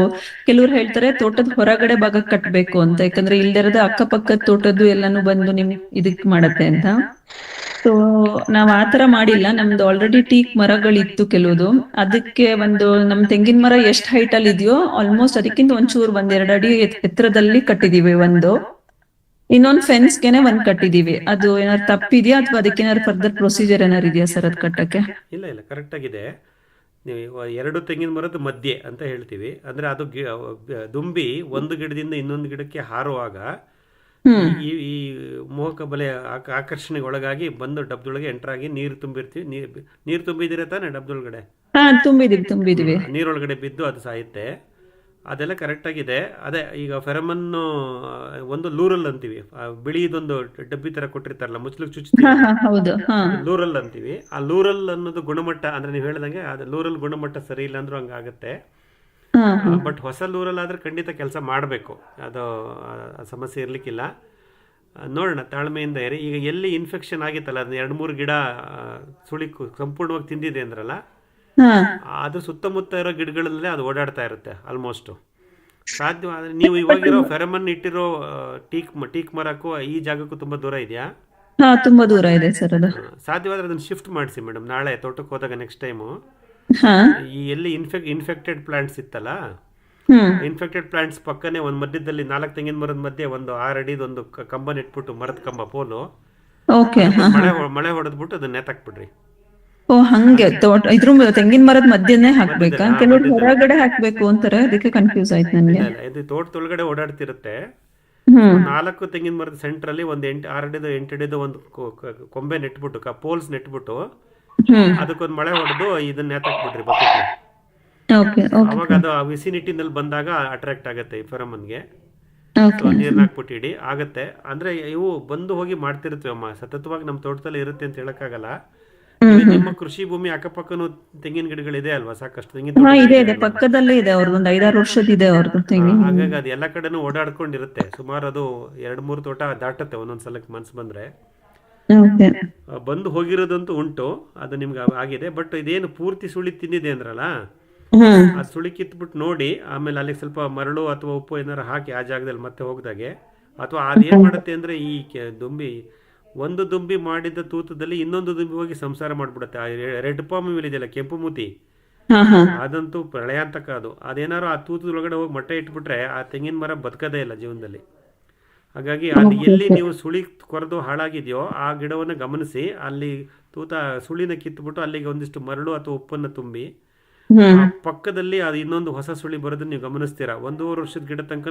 ಕೆಲವ್ರು ಹೇಳ್ತಾರೆ ತೋಟದ ಹೊರಗಡೆ ಭಾಗ ಕಟ್ಬೇಕು ಅಂತ, ಯಾಕಂದ್ರೆ ಇಲ್ದಿರೋದು ಅಕ್ಕಪಕ್ಕದ ತೋಟದ್ದು ಎಲ್ಲಾನು ಬಂದು ನಿಮ್ ಇದಕ್ ಮಾಡತ್ತೆ ಅಂತ. ಸೊ ನಾವ್ ಆತರ ಮಾಡಿಲ್ಲ. ನಮ್ದು ಆಲ್ರೆಡಿ ಟೀಕ್ ಮರಗಳಿತ್ತು ಕೆಲವುದು. ಅದಕ್ಕೆ ಒಂದು ನಮ್ ತೆಂಗಿನ ಮರ ಎಷ್ಟ್ ಹೈಟ್ ಅಲ್ಲಿ ಇದೆಯೋ ಆಲ್ಮೋಸ್ಟ್ ಅದಕ್ಕಿಂತ ಒಂಚೂರು 1-2 ಅಡಿ ಎತ್ತರದಲ್ಲಿ ಕಟ್ಟಿದೀವಿ. ಇನ್ನೊಂದು ಫೆನ್ಸ್ಗೆನೆ ಒಂದ್ ಕಟ್ಟಿದೀವಿ. ಅದು ಏನಾದ್ರು ತಪ್ಪಿದ್ಯಾ ಅಥವಾ ಅದಕ್ಕೇನಾದ್ರು ಫರ್ದರ್ ಪ್ರೊಸೀಜರ್ ಏನಾರು ಇದೆಯಾ ಸರ್ ಅದ್ ಕಟ್ಟಕ್ಕೆ? ಇಲ್ಲ ಕರೆಕ್ಟ್ ಆಗಿದೆ. ನೀವು 2 ತೆಂಗಿನ ಮರದ ಮಧ್ಯೆ ಅಂತ ಹೇಳ್ತೀವಿ. ಅಂದ್ರೆ ಅದು ದುಂಬಿ ಒಂದು ಗಿಡದಿಂದ ಇನ್ನೊಂದು ಗಿಡಕ್ಕೆ ಹಾರುವಾಗ ಈ ಮೋಹಕ ಬಲೆ ಆಕರ್ಷಣೆಗೆ ಒಳಗಾಗಿ ಬಂದು ಡಬ್ದೊಳಗೆ ಎಂಟರ್ ಆಗಿ ನೀರು ತುಂಬಿರ್ತೀವಿ. ನೀರು ತುಂಬಿದಿರ ತಾನೆ ಡಬ್ದೊಳಗಡೆ? ತುಂಬಿದೀವಿ. ನೀರೊಳಗಡೆ ಬಿದ್ದು ಅದು ಸಾಯುತ್ತೆ. ಅದೆಲ್ಲ ಕರೆಕ್ಟ್ ಆಗಿದೆ. ಅದೇ ಈಗ ಫೆರಮನ್ನು ಒಂದು ಲೂರಲ್ ಅಂತೀವಿ, ಬಿಳಿದೊಂದು ಡಬ್ಬಿ ತರ ಕೊಟ್ಟಿರ್ತಾರಲ್ಲ, ಮುಚ್ಚಲಿಕ್ಕೆ ಚುಚ್ಚುತ್ತೀವಿ, ಲೂರಲ್ ಅಂತೀವಿ. ಆ ಲೂರಲ್ ಅನ್ನೋದು ಗುಣಮಟ್ಟ ಅಂದ್ರೆ ನೀವು ಹೇಳ್ದಂಗೆ ಅದು ಲೂರಲ್ ಗುಣಮಟ್ಟ ಸರಿ ಇಲ್ಲ ಅಂದ್ರೂ ಹಂಗಾಗತ್ತೆ. ಬಟ್ ಹೊಸ ಲೂರಲ್ ಆದ್ರೆ ಖಂಡಿತ ಕೆಲಸ ಮಾಡಬೇಕು, ಅದು ಸಮಸ್ಯೆ ಇರ್ಲಿಕ್ಕಿಲ್ಲ. ನೋಡೋಣ, ತಾಳ್ಮೆಯಿಂದ ಇರಿ. ಈಗ ಎಲ್ಲಿ ಇನ್ಫೆಕ್ಷನ್ ಆಗಿತ್ತಲ್ಲ, ಅದನ್ನ 2-3 ಗಿಡ ಸುಳಿ ಸಂಪೂರ್ಣವಾಗಿ ತಿಂದಿದೆ ಅಂದ್ರಲ್ಲ, ಅದು ಸುತ್ತಮುತ್ತ ಇರೋ ಗಿಡಗಳಲ್ಲೇ ಅದು ಓಡಾಡ್ತಾ ಇರುತ್ತೆ ಆಲ್ಮೋಸ್ಟ್. ಸಾಧ್ಯವಾದ್ರೆ ನೀವು ಇವಾಗಿರೋ ಫೆರಮನ್ ಇಟ್ಟಿರೋ ಟೀಕ್ ಮರಕ್ಕೂ ಈ ಜಾಗಕ್ಕೂ ತುಂಬಾ ದೂರ ಇದೆಯಾ? ತುಂಬಾ ದೂರ ಇದೆ ಸರ್. ಅದು ಸಾಧ್ಯವಾದ್ರೆ ಅದನ್ನ ಶಿಫ್ಟ್ ಮಾಡಿಸಿ ಮೇಡಮ್. ನಾಳೆ ತೋಟಕ್ಕೆ ಹೋದಾಗ ನೆಕ್ಸ್ಟ್ ಟೈಮು ಈ ಎಲ್ಲಿ ಇನ್ಫೆಕ್ಟೆಡ್ ಪ್ಲಾಂಟ್ಸ್ ಇತ್ತಲ್ಲ, ಇನ್ಫೆಕ್ಟೆಡ್ ಪ್ಲಾಂಟ್ಸ್ ಪಕ್ಕನೆ ಒಂದು ಮಧ್ಯದಲ್ಲಿ 4 ತೆಂಗಿನ ಮರದ ಮಧ್ಯೆ ಒಂದು 6 ಅಡಿದ ಒಂದು ಕಂಬ ನೆಟ್ಬಿಟ್ಟು, ಮರದ ಕಂಬ ಪೋಲು, ಮಳೆ ಹೊಡೆದ್ಬಿಟ್ಟು ಅದನ್ನ ನೇತಾಕ್ಬಿಡ್ರಿ. ಹಂಗೆ ಇದ್ರ ತೆಂಗಿನ ಮರದ ಮಧ್ಯನೇ ಹಾಕ್ಬೇಕಾ? ಕೆಲವರು ಹೊರಗಡೆ ಹಾಕ್ಬೇಕು ಅಂತಾರೆ, ಅದಕ್ಕೆ ಕನ್ಫ್ಯೂಸ್ ಆಯ್ತು ನನಗೆ. ಇದು ತೋಟದೊಳಗಡೆ ಓಡಾಡ್ತಿರುತ್ತೆ. 4 ತೆಂಗಿನ ಮರದ ಸೆಂಟರ್ ಅಲ್ಲಿ ಒಂದು 8 ಅಡಿದು ಒಂದು ಕೊಂಬೆ ನೆಟ್ಬಿಟ್ಟು, ಪೋಲ್ಸ್ ನೆಟ್ಬಿಟ್ಟು ಅದಕ್ಕೊಂದು ಮಳೆ ಹೊಡೆದು ಇದನ್ನ ನೇತಾಕ್ಬಿಡ್ರಿ ಬಕೆಟ್. ಓಕೆ ಅವಾಗ ಅದು ಆ ವಿಸಿನಿಟಿನಲ್ಲಿ ಬಂದಾಗ ಅಟ್ರಾಕ್ಟ್ ಆಗುತ್ತೆ ಈ ಫೆರಮನ್ಗೆ. ಓಕೆ ಸೊ ನೀರ್ನ ಹಾಕ್ಬಿಟ್ಟಿಡಿ ಆಗತ್ತೆ. ಅಂದ್ರೆ ಇವು ಬಂದು ಹೋಗಿ ಮಾಡ್ತಿರ್ತವೆ ಅಮ್ಮ, ಸತತವಾಗಿ ನಮ್ಮ ತೋಟದಲ್ಲಿ ಇರುತ್ತೆ ಅಂತ ಹೇಳಕ್ಕಾಗಲ್ಲ. ಈಗ ನಿಮ್ಮ ಕೃಷಿ ಭೂಮಿ ಅಕ್ಕಪಕ್ಕನು ತೆಂಗಿನ ಗಿಡಗಳಿದೆ ಅಲ್ವಾ, ಸಾಕಷ್ಟು ತೆಂಗಿನ ಹಾ ತೋಟ ಇದೆ ಇದೆ, ಪಕ್ಕದಲ್ಲೇ ಇದೆ ಅವ್ರದ್ದು, ಒಂದು 5-6 ವರ್ಷದ ಇದೆ ಅವ್ರದ್ದು ತೆಂಗಿನ. ಹಾಗಾಗಿ ಅದು ಎಲ್ಲ ಕಡೆನೂ ಓಡಾಡ್ಕೊಂಡಿರುತ್ತೆ. ಸುಮಾರು ಅದು 2-3 ತೋಟ ದಾಟತ್ತೆ ಒಂದೊಂದ್ಸಲಕ್ಕೆ ಮನ್ಸು ಬಂದ್ರೆ. ಓಕೆ ಬಂದು ಹೋಗಿರೋದಂತೂ ಉಂಟು, ಅದು ನಿಮ್ಗೆ ಆಗಿದೆ. ಬಟ್ ಇದೇನು ಪೂರ್ತಿ ಸುಳಿ ತಿಂದಿದೆ ಅಂದ್ರಲ್ಲ, ಆ ಸುಳಿ ಕಿತ್ಬಿಟ್ಟು ನೋಡಿ ಆಮೇಲೆ ಅಲ್ಲಿ ಸ್ವಲ್ಪ ಮರಳು ಅಥವಾ ಉಪ್ಪು ಏನಾರು ಹಾಕಿ ಆ ಜಾಗದಲ್ಲಿ ಮತ್ತೆ ಹೋಗ್ದಾಗೆ, ಅಥವಾ ಅದೇನ್ ಮಾಡುತ್ತೆ ಅಂದ್ರೆ ಈ ದುಂಬಿ ಒಂದು ದುಂಬಿ ಮಾಡಿದ ತೂತದಲ್ಲಿ ಇನ್ನೊಂದು ದುಂಬಿ ಹೋಗಿ ಸಂಸಾರ ಮಾಡ್ಬಿಡುತ್ತೆ. ಆ ರೆಡ್ ಪಾಮ್ ಇದೆಯಲ್ಲ, ಕೆಂಪು ಮೂತಿ, ಅದಂತೂ ಪ್ರಳಯಾಂತಕ. ಅದು ಅದೇನಾರು ಆ ತೂತದೊಳಗಡೆ ಹೋಗಿ ಮೊಟ್ಟೆ ಇಟ್ಬಿಟ್ರೆ ಆ ತೆಂಗಿನ ಮರ ಬದುಕದೇ ಇಲ್ಲ ಜೀವನದಲ್ಲಿ. ಹಾಗಾಗಿ ಅದು ಎಲ್ಲಿ ನೀವು ಸುಳಿ ಕೊರೆದು ಹಾಳಾಗಿದೆಯೋ ಆ ಗಿಡವನ್ನು ಗಮನಿಸಿ, ಅಲ್ಲಿ ತೂತ ಸುಳಿನ ಕಿತ್ಬಿಟ್ಟು ಅಲ್ಲಿಗೆ ಒಂದಿಷ್ಟು ಮರಳು ಅಥವಾ ಉಪ್ಪನ್ನು ತುಂಬಿ, ಆ ಪಕ್ಕದಲ್ಲಿ ಅದು ಇನ್ನೊಂದು ಹೊಸ ಸುಳಿ ಬರೋದನ್ನ ನೀವು ಗಮನಿಸ್ತೀರಾ. 1.5 ವರ್ಷದ ಗಿಡ ತನಕ